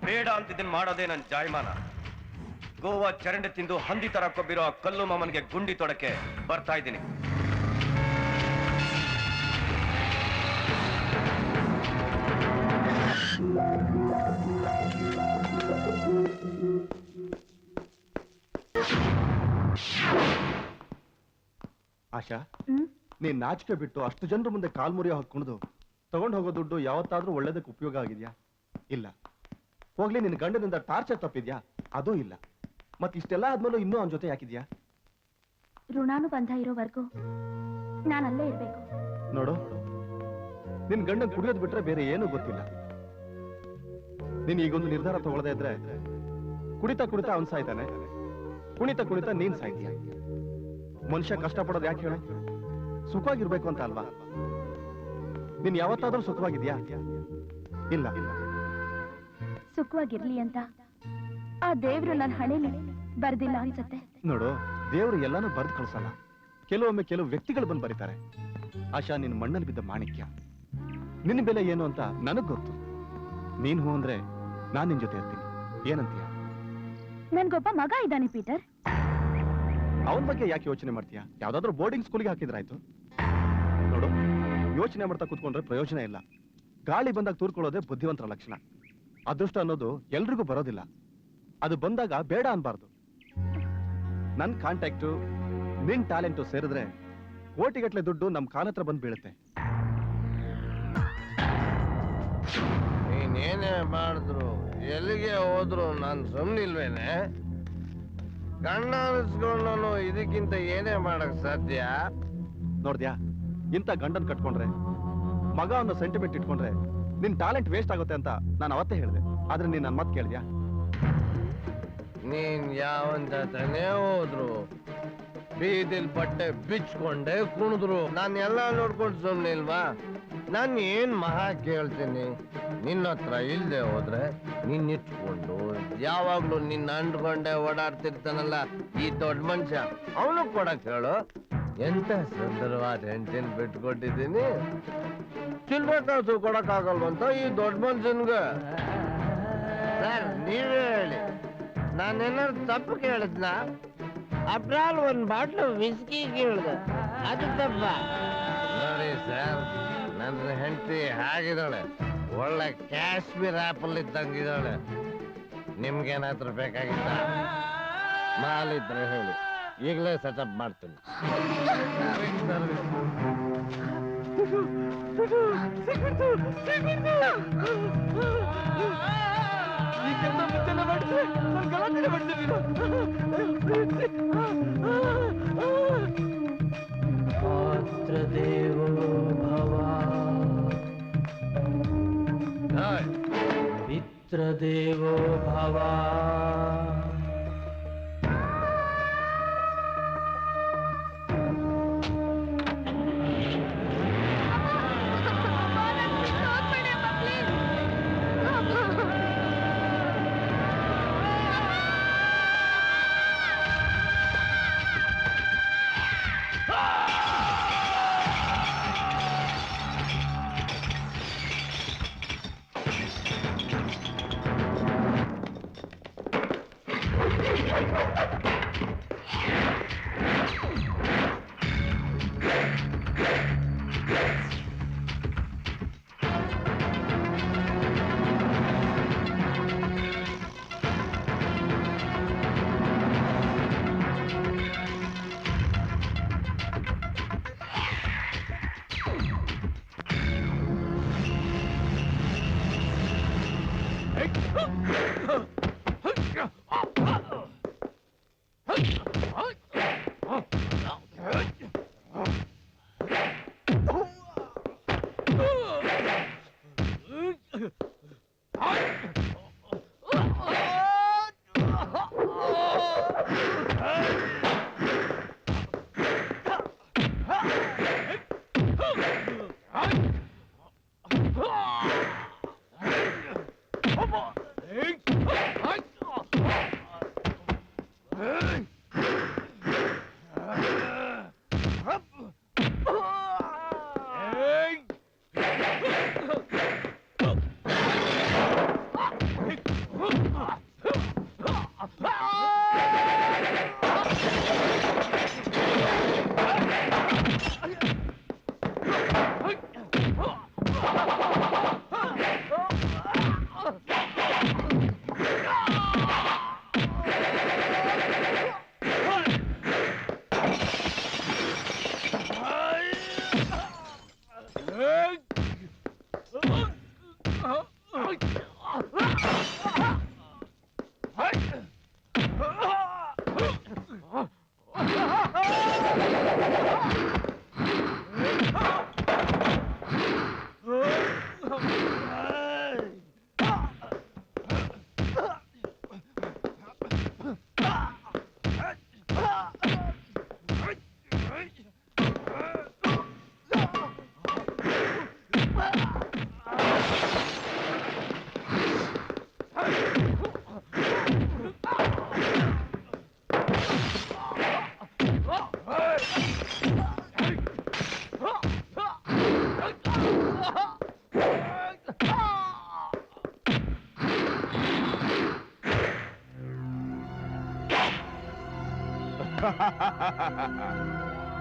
ಬೇಡ ಅಂತಿದ್ದನ್ ಮಾಡೋದೇ ನನ್ ಜಾಯಮಾನ. ಗೋವಾ ಚರಂಡಿ ತಿಂದು ಹಂದಿ ತರ ಕೊಬ್ಬಿರೋ ಕಲ್ಲು ಮಾಮನ್ಗೆ ಗುಂಡಿ ತೊಡಕ್ಕೆ ಬರ್ತಾ ಇದ್ದೀನಿ. ಆಶಾ, ನೀನ್ ನಾಚಿಕೆ ಬಿಟ್ಟು ಅಷ್ಟು ಜನರ ಮುಂದೆ ಕಾಲ್ಮುರಿಯ ಹಾಕೊಂಡು ತಗೊಂಡು ಹೋಗೋ ದುಡ್ಡು ಯಾವತ್ತಾದ್ರೂ ಒಳ್ಳೇದಕ್ಕೆ ಉಪಯೋಗ ಆಗಿದ್ಯಾ? ಇಲ್ಲ. ಹೋಗ್ಲಿ, ನಿನ್ ಗಂಡನಿಂದ ಟಾರ್ಚರ್ ತಪ್ಪಿದ್ಯಾ? ಅದೂ ಇಲ್ಲ. ಮತ್ ಇಷ್ಟೆಲ್ಲ ಆದ್ಮೇಲೆ ಇನ್ನೂ ಅವನ ಜೊತೆ ಯಾಕಿದ್ಯಾ? ಋಣಾನುಬಂಧ ಇರೋವರೆಗೂ ನಾನಲ್ಲೇ ಇರ್ಬೇಕು. ನೋಡು, ನಿನ್ ಗಂಡನ್ ಕುಡಿಯೋದ್ ಬಿಟ್ರೆ ಬೇರೆ ಏನೂ ಗೊತ್ತಿಲ್ಲ. ನೀನ್ ಈಗೊಂದು ನಿರ್ಧಾರ ತಗೊಳ್ಳದೇ ಇದ್ರೆ ಕುಡಿತಾ ಕುಡಿತಾ ಅವನ್ ಸಾಯ್ತಾನೆ, ಕುಣಿತಾ ಕುಣಿತಾ ನೀನ್ ಸಾಯ್ತೀಯ. ಮನುಷ್ಯ ಕಷ್ಟಪಡೋದು ಯಾಕೆ ಹೇಳ? ಸುಖವಾಗಿರ್ಬೇಕು ಅಂತ ಅಲ್ವಾ? ನೀನ್ ಯಾವತ್ತಾದ್ರೂ ಸುಖವಾಗಿದ್ಯಾ? ಇಲ್ಲ. ಸುಖವಾಗಿರ್ಲಿ ಅಂತ ಆ ದೇವ್ರು ನನ್ನ ಹಣೆಲಿ ಬರ್ದಿಲ್ಲ ಅನ್ಸತ್ತೆ. ನೋಡು, ದೇವ್ರು ಎಲ್ಲಾನು ಬರ್ದು ಕಳ್ಸಲ್ಲ. ಕೆಲವೊಮ್ಮೆ ಕೆಲವು ವ್ಯಕ್ತಿಗಳು ಬಂದು ಬರೀತಾರೆ. ಆಶಾ, ನಿನ್ ಮಣ್ಣಲ್ಲಿ ಬಿದ್ದ ಮಾಣಿಕ್ಯ. ನಿನ್ನ ಬೆಲೆ ಏನು ಅಂತ ನನಗ್ ಗೊತ್ತು. ನೀನ್ ಹೂ ಅಂದ್ರೆ ನಾನ್ ನಿನ್ ಜೊತೆ ಇರ್ತೀನಿ. ಏನಂತೀಯ? ನನ್ಗೊಬ್ಬ ಮಗ ಇದ್ದಾನೆ ಪೀಟರ್. ಅವನ ಬಗ್ಗೆ ಯಾಕೆ ಯೋಚನೆ ಮಾಡ್ತೀಯಾ? ಯಾವ್ದಾದ್ರು ಬೋರ್ಡಿಂಗ್ ಸ್ಕೂಲ್ಗೆ ಹಾಕಿದ್ರಾಯ್ತು. ನೋಡು, ಯೋಚನೆ ಮಾಡ್ತಾ ಕೂತ್ಕೊಂಡ್ರೆ ಪ್ರಯೋಜನ ಇಲ್ಲ. ಗಾಳಿ ಬಂದಾಗ ತೂರ್ಕೊಳ್ಳೋದೇ ಬುದ್ಧಿವಂತರ ಲಕ್ಷಣ. ಅದೃಷ್ಟ ಅನ್ನೋದು ಎಲ್ರಿಗೂ ಬರೋದಿಲ್ಲ. ಅದು ಬಂದಾಗ ಬೇಡ ಅನ್ಬಾರ್ದು. ನನ್ ಕಾಂಟ್ಯಾಕ್ಟು, ನಿನ್ ಟ್ಯಾಲೆಂಟು ಸೇರಿದ್ರೆ ಕೋಟಿಗಟ್ಲೆ ದುಡ್ಡು ನಮ್ ಕಾಲ ಹತ್ರ ಬಂದು ಬೀಳುತ್ತೆ. ನೀನೇನೇ ಮಾಡಿದ್ರು ಎಲ್ಲಿಗೆ ಹೋದ್ರು ನಾನು ಸುಮ್ಮನಿಲ್ವೇನೆ? ಗಂಡ ಅನಿಸ್ಕೊಂಡು ಇದಕ್ಕಿಂತ ಏನೇ ಮಾಡಕ್ ಸಾಧ್ಯ? ನೋಡ್ದ್ಯಾ, ಇಂಥ ಗಂಡನ್ ಕಟ್ಕೊಂಡ್ರೆ, ಮಗ ಅನ್ನೋ ಸೆಂಟಿಮೆಂಟ್ ಇಟ್ಕೊಂಡ್ರೆ ನಿನ್ ಟ್ಯಾಲೆಂಟ್ ವೇಸ್ಟ್ ಆಗುತ್ತೆ ಅಂತ ನಾನು ಅವತ್ತೇ ಹೇಳಿದೆ. ಆದ್ರೆ ನೀನ್ ನನ್ ಮಾತು ಕೇಳಿದ್ಯಾ? ನೀನ್ ಯಾವನ್ ಜೊತೆನೇ ಹೋದ್ರು, ಬೀದಿಲ್ ಬಟ್ಟೆ ಬಿಚ್ಕೊಂಡೆ ಕುಣಿದ್ರು, ನಾನು ಎಲ್ಲ ನೋಡ್ಕೊಂಡು ಸುಮ್ನೆ ಇಲ್ವಾ? ನಾನು ಏನ್ ಮಹಾ ಕೇಳ್ತೀನಿ? ನಿನ್ನ ಹತ್ರ ಇಲ್ದೆ ಹೋದ್ರೆ ನಿನ್ನ ಇಟ್ಕೊಂಡು ಯಾವಾಗ್ಲೂ ನಿನ್ನ ಅಂಡ್ಕೊಂಡೆ ಓಡಾಡ್ತಿರ್ತಾನಲ್ಲ ಈ ದೊಡ್ಡ ಮನುಷ್ಯ, ಅವನು ಕೊಡಕ್ ಹೇಳು. ಎಂತ ಸುಂದರವಾದ ಹೆಂಡತಿನ ಬಿಟ್ಕೊಟ್ಟಿದ್ದೀನಿ. ಚಿಲ್ಲರೆ ಕಾಸು ಕೊಡಕ್ ಆಗಲ್ವಂತ ಈ ದೊಡ್ಡ ಮನುಷ್ಯನ್ಗೆ? ಸರ್, ನೀವೇ ಹೇಳಿ, ನಾನೇನಾದ್ರು ತಪ್ಪು ಕೇಳಿದ್ನ? ಆಫ್ಟರ್ ಆಲ್ ಒಂದ್ ಬಾಟ್ಲು ವಿಸ್ಕಿ ಕೇಳಿದೆ, ಅದು ತಪ್ಪ? ನೋಡಿ ಸರ್, ನನ್ನ ಹೆಂಡತಿ ಹೇಗಿದ್ದಾಳೆ? ಒಳ್ಳೆ ಕಾಶ್ಮೀರ್ ಆಪಲ್ ಇದ್ದಂಗಿದ್ದಾಳೆ. ನಿಮ್ಗೇನಾದ್ರೂ ಬೇಕಾಗಿತ್ತ? ಮಾಲಿದ್ರೆ ಹೇಳಿ, ಈಗಲೇ ಸೆಟಪ್ ಮಾಡ್ತೀನಿ. ದೇವೋ ಭವ ಮಿತ್ರ ದೇವೋ ಭವ.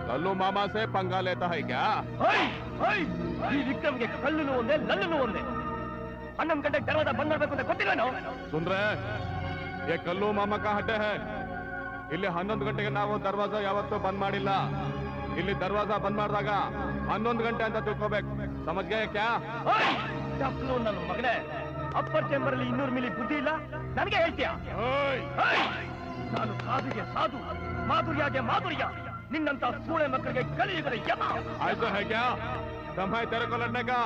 लल्लू मामा से पंगा लेता है क्या? ಈ ವಿಕ್ರಮ್ಗೆ ಕಲ್ಲುನು ಒಂದೇ ಲಲ್ಲುನು ಒಂದೇ 11 ಗಂಟೆಗೆ ದರ್ವಾಜ ಬಂದ್ ಮಾಡ್ಬೇಕು ಅಂತ ಗೊತ್ತಿಲ್ವೇನೋ? सुन रहे ये कल्लू मामा का अड्डे है ಇಲ್ಲಿ 11 ಗಂಟೆಗೆ ನಾವು ದರ್ವಾಜ ಯಾವತ್ತೂ ಬಂದ್ ಮಾಡಿಲ್ಲ ಇಲ್ಲಿ ದರ್ವಾಜ ಬಂದ್ ಮಾಡಿದಾಗ 11 ಗಂಟೆ ಅಂತ ತಿಳ್ಕೋಬೇಕು ಸಮಜ್ ಗಯೆ ಕ್ಯಾ? ಡಬ್ಲು ನನ್ನ ಮಗನೇ ಅಪ್ಪರ್ ಚೇಂಬರ್ ಅಲ್ಲಿ 200 ಮಿಲಿ ಬುದ್ಧಿ ಇಲ್ಲ ನನಗೆ ಹೇಳ್ತೀಯಾ? ನಾನು ಸಾಧುಗೆ ಸಾಧು ಮಾಧುರ್ಯಗೆ ಮಾಧುರ್ಯ ನಿನ್ನಂತ ಸೂಳೆ ಮಕ್ಕಳಿಗೆ ಕಲಿಯುಗದ ಯಮ. ऐसा है क्या? दम है तेरे को लड़ने का?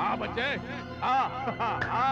आ बच्चे आ आ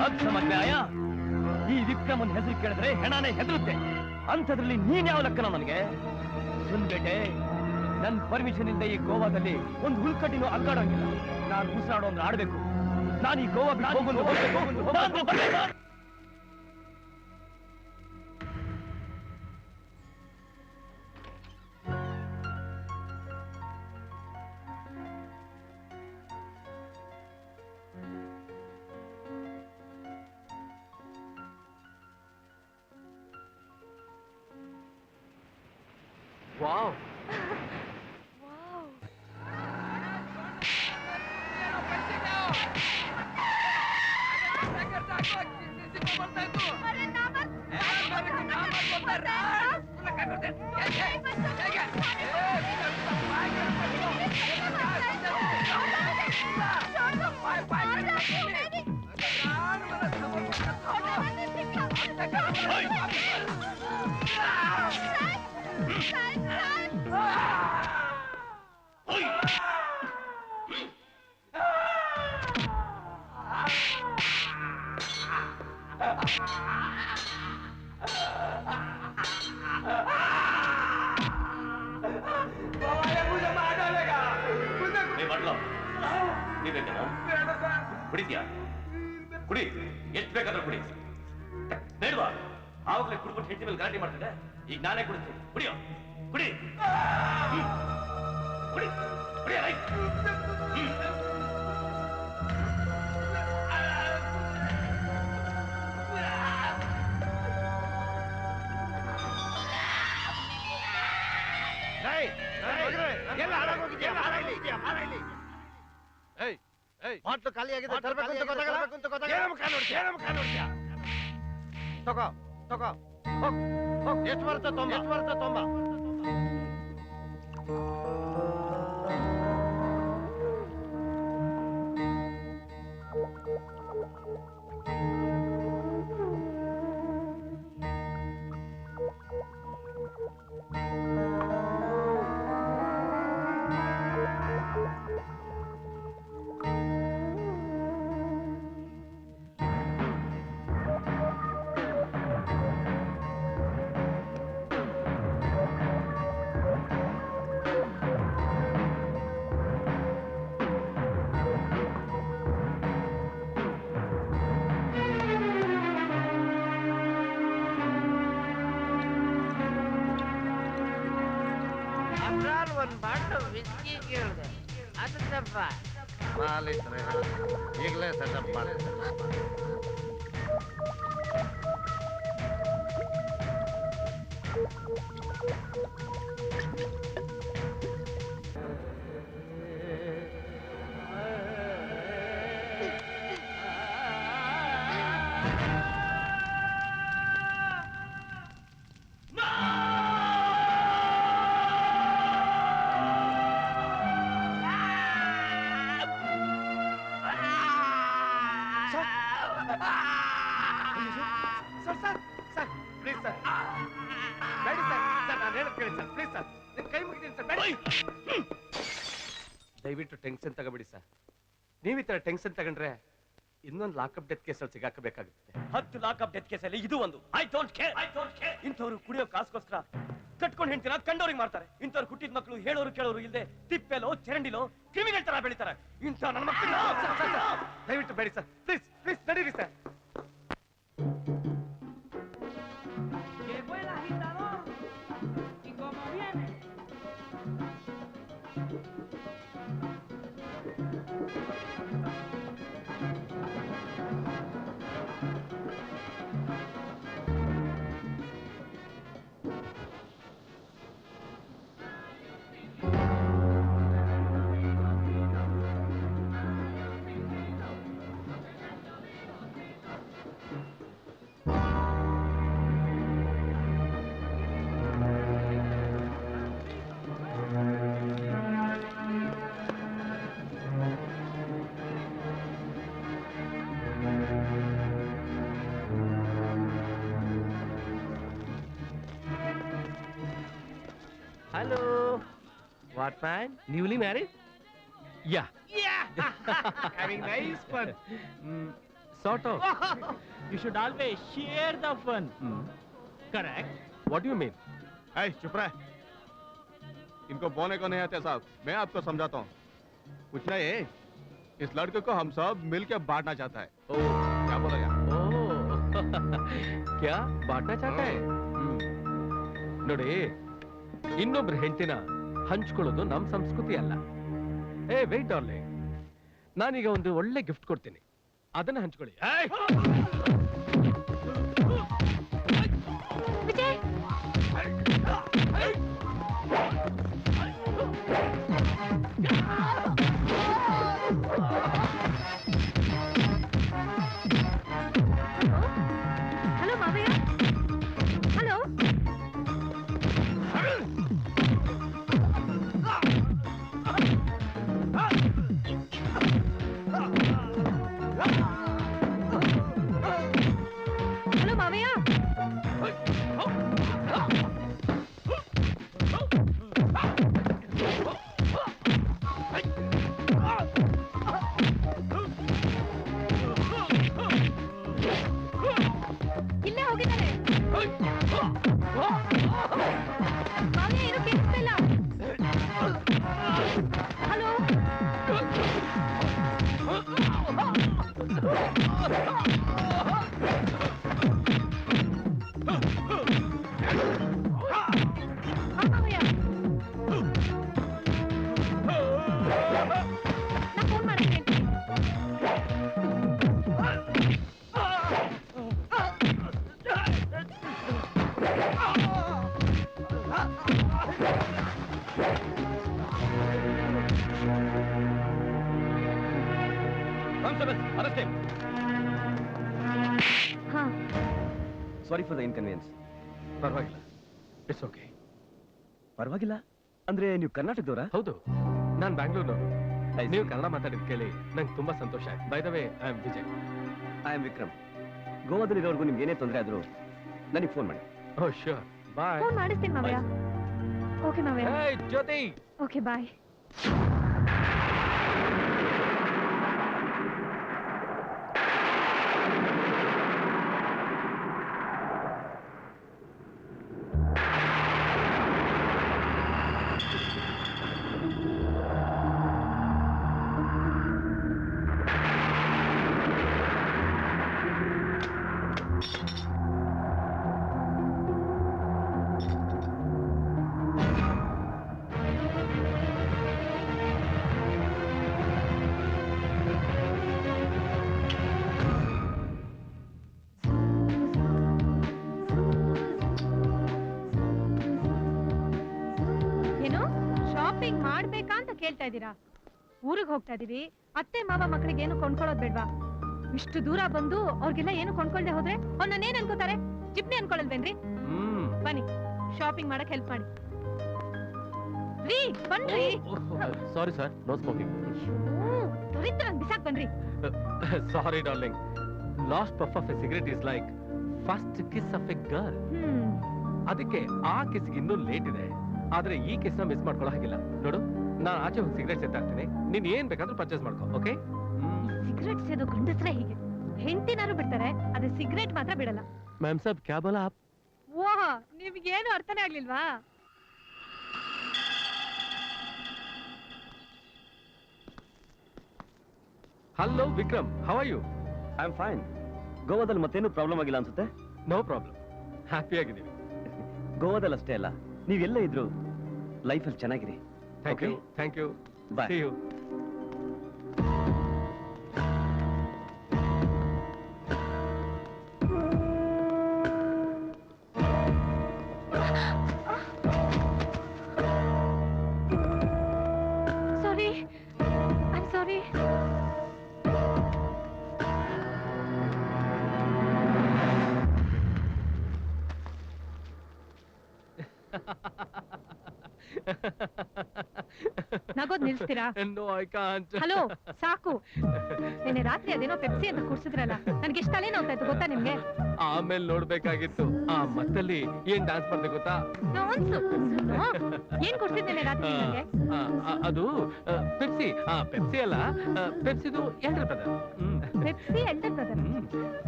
अब समझ में आया? ಈ ವಿಕ್ರಮನ್ ಹೆಸರು ಕೇಳಿದ್ರೆ ಹೆಣಾನೇ ಹೆದರುತ್ತೆ ಅಂಥದ್ರಲ್ಲಿ ನೀನ್ ಯಾವ ಲೆಕ್ಕನ ನನಗೆ? ಸುನ್ ಬೇಟೆ ನನ್ ಪರ್ಮಿಷನ್ ಇಂದ ಈ ಗೋವಾದಲ್ಲಿ ಒಂದು ಹುಲ್ಕಟ್ಟಿನೂ ಅಗ್ಗಾಡಂಗಿಲ್ಲ. ನಾನು ಉಸಿರಾಡೋ ಅಂದ್ರೆ ಆಡ್ಬೇಕು. ನಾನು ಈ ಗೋವಾ ಹೋಗ್ಬೇಕು. ವಾವ್ ಕುಡಿದ್ಯಾ? ಕುಡಿ, ಎಷ್ಟು ಬೇಕಾದ್ರೂ ಕುಡಿ. ಬೇಡವಾ? ಆವಾಗಲೇ ಕುಡ್ಬಿಟ್ಟು ಹೆಂಡತಿ ಮೇಲೆ ಗಲಾಟೆ ಮಾಡ್ತಿದ್ದೆ. ಈಗ ನಾನೇ ಕುಡಿಸ್ತೀನಿ. ಕುಡಿಯೋ, ಕುಡಿ. ಕುಡಿ, ಕುಡಿಯ. ಬಾಟ್ಲು ಖಾಲಿ ಆಗಿದೆ ತರಬೇಕು ಅಂತ ಗೊತ್ತಾಗಲ್ಲ ಏನು ಮುಖ ನೋಡ್ತೀಯ ತಗೋ ತಗೋ ಹೋಗ್ ಹೋಗ್ ಎಷ್ಟು ಬರುತ್ತೆ ತೊಂಬ ಒಂದ್ ಬಾಟ್ಲು ವಿಸ್ಕಿ ಕೇಳಿದೆ ಅದು ತಪ್ಪ ಮಾಲಿಕ್ರೆ ಈಗಲೇ ಸೆಟಪ್ ಮಾಡಿದ್ರೆ ದಯವಿಟ್ಟು ಟೆನ್ಷನ್ ತಗೋಬಿಡಿ ಸರ್. ನೀವು ಈ ತರ ಟೆನ್ಷನ್ ತಗೊಂಡ್ರೆ ಇನ್ನೊಂದು ಲಾಕಪ್ ಡೆತ್ ಕೇಸಲ್ಲಿ ಸಿಗಾಕಬೇಕಾಗುತ್ತೆ. 10 ಲಾಕಪ್ ಡೆತ್ ಕೇಸಲ್ಲಿ ಇದು ಒಂದು. I don't care. ಇಂಥವ್ರು ಕುಡಿಯೋ ಕಾಸ್ಗೋಸ್ಕರ ಕಟ್ಕೊಂಡು ಹೆಂಡ್ತಿನ ಕಂಡವ್ರಿಗೆ ಮಾಡ್ತಾರೆ. ಇಂಥವ್ರು ಹುಟ್ಟಿದ ಮಕ್ಕಳು ಹೇಳೋರು ಕೇಳೋರು ಇಲ್ಲದೆ ತಿಪ್ಪೆಲೋ ಚರಂಡಿಲೋ ಕ್ರಿಮಿನಲ್ ತರ ಬೆಳಿತಾರೆ. ಇಂಥ ನನ್ನ ಮಕ್ಕಳು ದಯವಿಟ್ಟು ಬೇಡಿ ಸರ್. ಪ್ಲೀಸ್ ಪ್ಲೀಸ್ ನಡೀರಿ sir. Hello. What man? Newly married? Yeah. Having nice fun. Sort of. You should always share the fun. Correct? What do you mean? ऐ चुप रहे, इनको बोलने को नहीं आते साहब, मैं आपको समझाता हूँ. कुछ नहीं, इस लड़के को हम सब मिलकर बांटना चाहता है. क्या बोला यार? क्या बांटना चाहता है? ನೋಡಿ, ಇನ್ನೊಬ್ರ ಹೆಂಡತಿನ ಹಂಚ್ಕೊಳ್ಳೋದು ನಮ್ ಸಂಸ್ಕೃತಿ ಅಲ್ಲ. ಏ ವೇಟ್ ಡಾರ್ಲಿಂಗ್, ನಾನೀಗ ಒಂದು ಒಳ್ಳೆ ಗಿಫ್ಟ್ ಕೊಡ್ತೀನಿ, ಅದನ್ನ ಹಂಚ್ಕೊಳ್ಳಿ. ವಿಜಯ್, ಹಲೋ ಮಾವಯ್ಯ. ಹಲೋ. ಹಲೋ ಮಾವಯ್ಯ. ಇಲ್ಲೇ ಹೋಗಿದ್ದಾರೆ. ಮಾವಯ್ಯ ಏನು ಕೇಳಿಸ್ತಿಲ್ಲ. ಹಲೋ. ಮಾವಯ್ಯ, ನಾ ಫೋನ್ ಮಾಡಕ್ಕೆ ಹೇಳ್ತೀನಿ. ಹಾ ಸಾರಿ ಫಾರ್ ದ ಇನ್ಕನ್ವೀನಿಯನ್ಸ್. ಪರವಾಗಿಲ್ಲ, ಇಟ್ಸ್ ಓಕೆ. ಪರವಾಗಿಲ್ಲ ಅಂದ್ರೆ ನೀವು ಕರ್ನಾಟಕದವರಾ? ಹೌದು, ನಾನು ಬ್ಯಾಂಗ್ಳೂರ್ನವರು. ನೀವು ಕನ್ನಡ ಮಾತಾಡಿದ್ ಕೇಳಿ ನಂಗೆ ತುಂಬಾ ಸಂತೋಷ ಆಯ್ತು. By the way, I am Vijay. I am Vikram. ಗೋವಾದಲ್ಲಿರೋರ್ಗು ನಿಮ್ಗೆ ಏನೇ ತೊಂದರೆ ಆದ್ರೂ ನನಗೆ ಫೋನ್ ಮಾಡಿ. ಓ ಶ್ಯೂರ್, ಬಾಯ್. ಫೋನ್ ಮಾಡಿಸ್ತೀನಿ ಮಾವಯ್ಯ. ಓಕೆ ಮಾವಯ್ಯ. ಹೇ ಜ್ಯೋತಿ. Okay bye. ಮಾಡ್ಬೇಕಾ ಅಂತ ಕೇಳ್ತಾ ಇದ್ದೀರಾ? ಊರಿಗೆ ಹೋಗ್ತಾ ಇದೀವಿ, ಅತ್ತೆ ಮಾವ ಮಕ್ಕಳಿಗೆ ಏನು ಕೊಂಡ್ಕೊಳ್ಳೋದ್ ಬೇಡ್ವಾ? ಇಷ್ಟು ದೂರ ಬಂದು ಅವ್ರಿಗೆಲ್ಲ ಏನು ಕೊಂಡ್ಕೊಳ್ದೆ ಹೋದ್ರೆ ಅವ್ರು ನಾನೇನ್ ಅನ್ಕೋತಾರೆ? ಜಿಪ್ನಿ ಅನ್ಕೊಳ್ಳಲ್ವೇನ್ರಿ? ಬನ್ನಿ ಶಾಪಿಂಗ್ ಮಾಡಕ್ ಹೆಲ್ಪ್ ಮಾಡಿ. ರೀ ಬನ್ರಿ. Sorry sir, no smoking. ದೊರಿದ್ರ ಬಿಸಾಕ್ ಬನ್ರಿ. Sorry darling, last puff of a cigarette is like first kiss of a girl. ಅದಕ್ಕೆ ಆ ಕಿಸ್ಗೆ ಇನ್ನೂ ಲೇಟ್ ಇದೆ. ಆದ್ರೆ ಈ ಕಿಸ್ನ ಮಿಸ್ ಮಾಡ್ಕೊಳ್ಳೋ ಹಾಗಿಲ್ಲ. ನೋಡು, ನಾನು ಆಚೆ ಹೋಗಿ ಸಿಗರೇಟ್ ಸೇತಾ ಇರ್ತೀನಿ, ನೀನ್ ಏನ್ ಬೇಕಾದ್ರೂ ಪರ್ಚೇಸ್ ಮಾಡ್ಕೋ. ಓಕೆ? ಸಿಗರೇಟ್ ಸೇದೋ ಗಂಡಸ್ರೆ ಹೀಗೆ, ಹೆಂಡತಿನಾರು ಬಿಡ್ತಾರೆ, ಆದ್ರೆ ಸಿಗರೇಟ್ ಮಾತ್ರ ಬಿಡಲ್ಲ. ಮ್ಯಾಮ್ ಸಾಬ್ ಕ್ಯಾ ಬೋಲಾ ಆಪ್? ಓಹ್, ನಿಮ್ಗೇನು ಅರ್ಥನೇ ಆಗ್ಲಿಲ್ವಾ? Hello Vikram, how are you? I am fine. ಗೋವಾದಲ್ಲಿ ಮತ್ತೇನು ಪ್ರಾಬ್ಲಮ್ ಆಗಿಲ್ಲ ಅನ್ಸುತ್ತೆ? ನೋ ಪ್ರಾಬ್ಲಮ್, ಹ್ಯಾಪಿ ಆಗಿದ್ದೀವಿ. ಗೋವಾದಲ್ಲಿ ಅಷ್ಟೇ ಅಲ್ಲ, ನೀವೆಲ್ಲ ಇದ್ರು ಲೈಫಲ್ಲಿ ಚೆನ್ನಾಗಿರಿ. Thank you, thank you. Bye. See you. Sorry, I'm sorry. ನಗೋದ್ ನಿಲ್ಸ್ತೀರಾ? No, I can't. ಹಲೋ, ಸಾಕು. ನಿನ್ನೆ ರಾತ್ರಿ ಅದೇನೋ ಪೆಪ್ಸಿ ಅಂತ ಕುಡ್ಸಿದ್ರಲ್ಲ, ನನ್ಗೆ ಎಷ್ಟು ತಲೆ ನೋವ್ತಾ ಇತ್ತು ಗೊತ್ತಾ ನಿಮ್ಗೆ? ಆಮೇಲೆ ನೋಡ್ಬೇಕಾಗಿತ್ತು. ಆ ಮತ್ತಲ್ಲಿ ಏನ್ ಡ್ಯಾನ್ಸ್ ಮಾಡ್ದೆ ಗೊತ್ತಾ? ಏನ್ ಕುಡ್ಸಿದ್ ನಿನ್ನೆ ರಾತ್ರಿ ನಿಮ್ಗೆ? ಅದು ಪೆಪ್ಸಿ. ಪೆಪ್ಸಿ ಅಲ್ಲ, ಪೆಪ್ಸಿದು elder brother. Pepsi elder brother?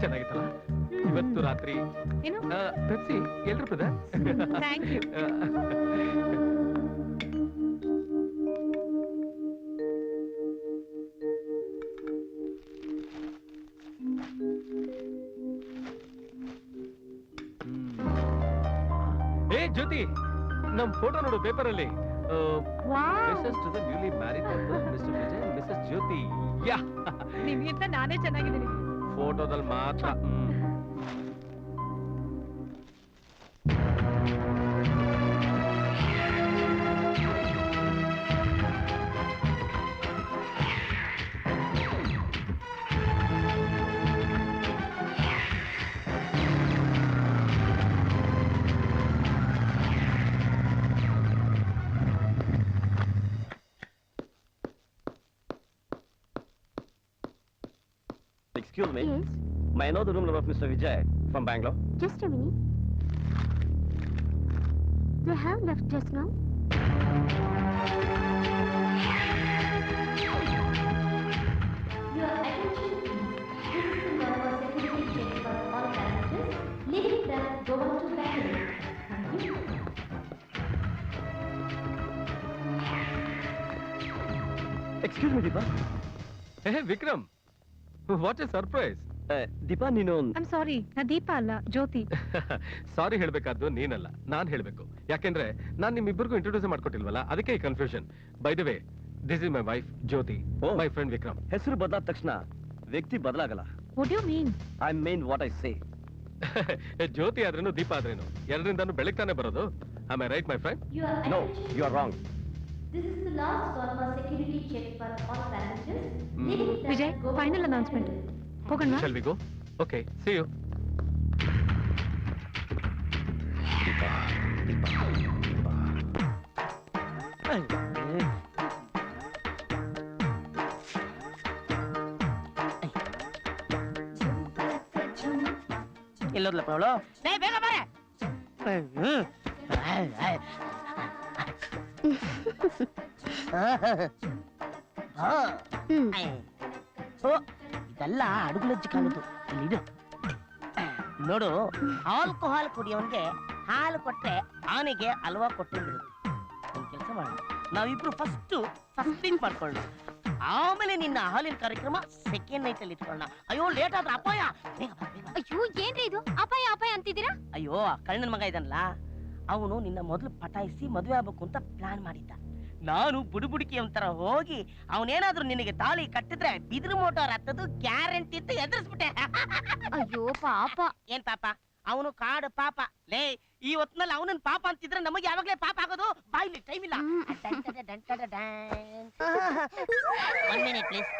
ಚೆನ್ನಾಗಿತ್ತಲ್ಲ? ಇವತ್ತು ರಾತ್ರಿ ಏನು Pepsi elder brother. Thank you. ಏ ಜ್ಯೋತಿ, ನಮ್ ಫೋಟೋ ನೋಡು ಪೇಪರ್ ಅಲ್ಲಿ. Wow, Mrs to the newly married couple mister Vijay and Mrs Jyoti. Yeah, ನಿಮ್ಗಿಂತ ನಾನೇ ಚೆನ್ನಾಗಿದ್ದೀನಿ. ಫೋಟೋದಲ್ಲಿ ಮಾತ್ರ. Excuse me. Yes, May I know the room number of Mr. Vijay from Bangalore? just a minute. They have left just now. Your attention please. This is the normal security check for all passengers leaving the Goa to Bangalore. Thank you. Excuse me, Deepa. Hey Vikram, what a surprise. Deepa, ನೀನು ಐಮ್ ಸಾರಿ, ನಾ ದೀಪ ಅಲ್ಲ, ಜ್ಯೋತಿ. ಸಾರಿ ಹೇಳ್ಬೇಕಾದ್ದು ನೀನಲ್ಲ, ನಾನ್ ಹೇಳ್ಬೇಕು. ಯಾಕೆಂದ್ರೆ ನಾನ್ ನಿಮ್ಮಿಬ್ಬರಿಗೂ ಇಂಟ್ರೊಡ್ಯೂಸ್ ಮಾಡ್ಕೊಟ್ಟಿಲ್ವಲ್ಲ, ಅದಕ್ಕೆ ಈ confusion. By the way, this is my wife Jyoti, my friend Vikram. ಹೆಸರು ಬದಲಾದ ತಕ್ಷಣ ವ್ಯಕ್ತಿ ಬದಲಾಗಲ್ಲ. What you mean? I mean what I say. Jyoti ಆದ್ರೇನು ದೀಪ ಆದ್ರೇನು ಎರಡರಿಂದಾನು ಬೆಳಗ್ತಾನೆ ಬರೋದು. Am I right my friend? No, you are wrong. This is the last call for security check for all passengers leaving the Vijay, final announcement. ಹೋಗೋಣ. Shall we go? Okay, see you. ಎಲ್ಲೋದ್ಲಪ್ಪ ಅವಳು? ಬೇಗ ಬಾರೆ. ಇದೆಲ್ಲ ಅಡುಗುಲಜ್ಜಿ ಕಾಣುದು. ಇಲ್ಲಿದು ನೋಡು, ಆಲ್ಕೋಹಾಲ್ ಕುಡಿಯೋನ್ಗೆ ಹಾಲು ಕೊಟ್ರೆ ಆನೆಗೆ ಹಲ್ವಾ ಕೊಟ್ಟಂಗಿರುತ್ತೆ. ಒಂದು ಕೆಲಸ ಮಾಡು, ನಾವಿಬ್ರು ಫಸ್ಟ್ ಡ್ರಿಂಕ್ ಮಾಡ್ಕೊಳ್ಳೋಣ, ಆಮೇಲೆ ನಿನ್ನ ಹಾಲಿನ ಕಾರ್ಯಕ್ರಮ ಸೆಕೆಂಡ್ ನೈಟ್ ಅಲ್ಲಿ ಇಟ್ಕೊಳ್ಳೋಣ. ಅಯ್ಯೋ ಲೇಟ್ ಆದ್ರೆ ಅಪಾಯ. ಬೇಗ ಬಾ, ಬೇಗ. ಅಯ್ಯೋ ಏನ್ರಿ ಇದು, ಅಪಾಯ ಅಪಾಯ ಅಂತಿದ್ದೀರಾ? ಅಯ್ಯೋ ಕಳ್ಳನ ಮಗ ಇದನ್ನಲ್ಲ, ಅವನು ನಿನ್ನ ಮೊದಲು ಪಟಾಯಿಸಿ ಮದುವೆ ಆಗ್ಬೇಕು ಅಂತ ಪ್ಲಾನ್ ಮಾಡಿದ್ದ. ನಾನು ಬುಡುಬುಡುಕಿ ಒಂಥರ ಹೋಗಿ ಅವನೇನಾದ್ರೂ ನಿನಗೆ ತಾಳಿ ಕಟ್ಟಿದ್ರೆ ಬಿದಿರು ಮೋಟಾರ್ ಹತ್ತದು ಗ್ಯಾರಂಟಿ ಅಂತ ಎದುರಿಸ್ಬಿಟ್ಟೆ. ಅಯ್ಯೋ ಪಾಪ. ಏನ್ ಪಾಪ? ಅವನು ಕಾಡು ಪಾಪ. ಲೇ, ಈ ಹೊತ್ನಲ್ಲಿ ಅವನನ್ನ ಪಾಪ ಅಂತಿದ್ರೆ ನಮಗೆ ಯಾವಾಗ್ಲೇ ಪಾಪ ಆಗೋದು? ಬಾಯ್ಲಿ ಟೈಮ್ ಇಲ್ಲ. 1 minute ಪ್ಲೀಸ್.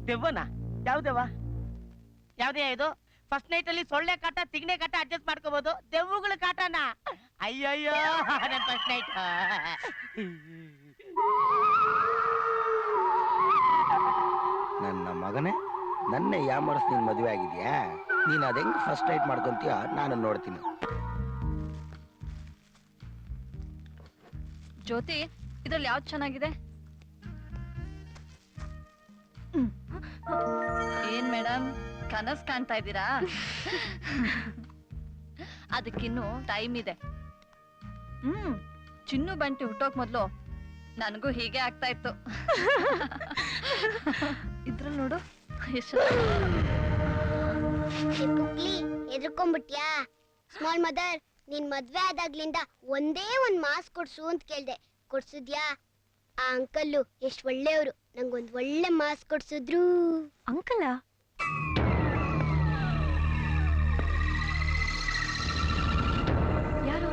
ದೆವ್ವನ? ಯಾವ ದೆವ್ವ? ಯಾವ್ದೇ ಇದು? ಫಸ್ಟ್ ನೈಟ್ ಅಲ್ಲಿ ಸೊಳ್ಳೆ ಕಾಟ ತಿಗಣೆ ಕಾಟ ಅಡ್ಜಸ್ಟ್ ಮಾಡ್ಕೋಬಹುದು, ದೆವ್ವಗಳ ಕಾಟನ? ಅಯ್ಯಯ್ಯೋ ನನ್ ಫಸ್ಟ್ ನೈಟ್. ನನ್ನ ಮಗನೇ, ನನ್ನೇ ಯಾಮರ್ಸ್ ನೀನ್ ಮದುವೆ ಆಗಿದ್ಯಾ? ನೀನ್ ಅದೆಂಗ್ ಫಸ್ಟ್ ನೈಟ್ ಮಾಡ್ಕೊಂತೀಯ ನಾನು ನೋಡ್ತೀನಿ. ಜ್ಯೋತಿ, ಇದ್ರಲ್ಲಿ ಯಾವ್ದು ಚೆನ್ನಾಗಿದೆ? ಏನ್ ಮೇಡಮ್, ಕನಸ್ ಕಾಣ್ತಾ ಇದ್ದೀರಾ? ಅದಕ್ಕಿನ್ನು ಟೈಮ್ ಇದೆ. ಚಿನ್ನು ಬಂಟಿ ಹುಟ್ಟೋಕ್ ಮೊದ್ಲು ನನಗೂ ಹೀಗೆ ಆಗ್ತಾ ಇತ್ತು. ಇದ್ರಲ್ಲಿ ನೋಡು ಎಷ್ಟು. ಎದ್ರಕೊಂಡ್ಬಿಟ್ಯಾ? ಸ್ಮಾಲ್ ಮದರ್, ನಿನ್ ಮದ್ವೆ ಆದಾಗ್ಲಿಂದ ಒಂದೇ ಒಂದ್ ಮಾಸ್ಕ್ ಕೊಡ್ಸು ಅಂತ ಕೇಳ್ದೆ, ಕೊಡ್ಸುದ್ಯಾ? ಆ ಅಂಕಲ್ಲು ಎಷ್ಟ್ ಒಳ್ಳೆಯವರು, ನಂಗೊಂದ್ ಒಳ್ಳೆ ಮಾಸ್ಕ್ ಕೊಡ್ಸಿದ್ರು. ಅಂಕಲ? ಯಾರು?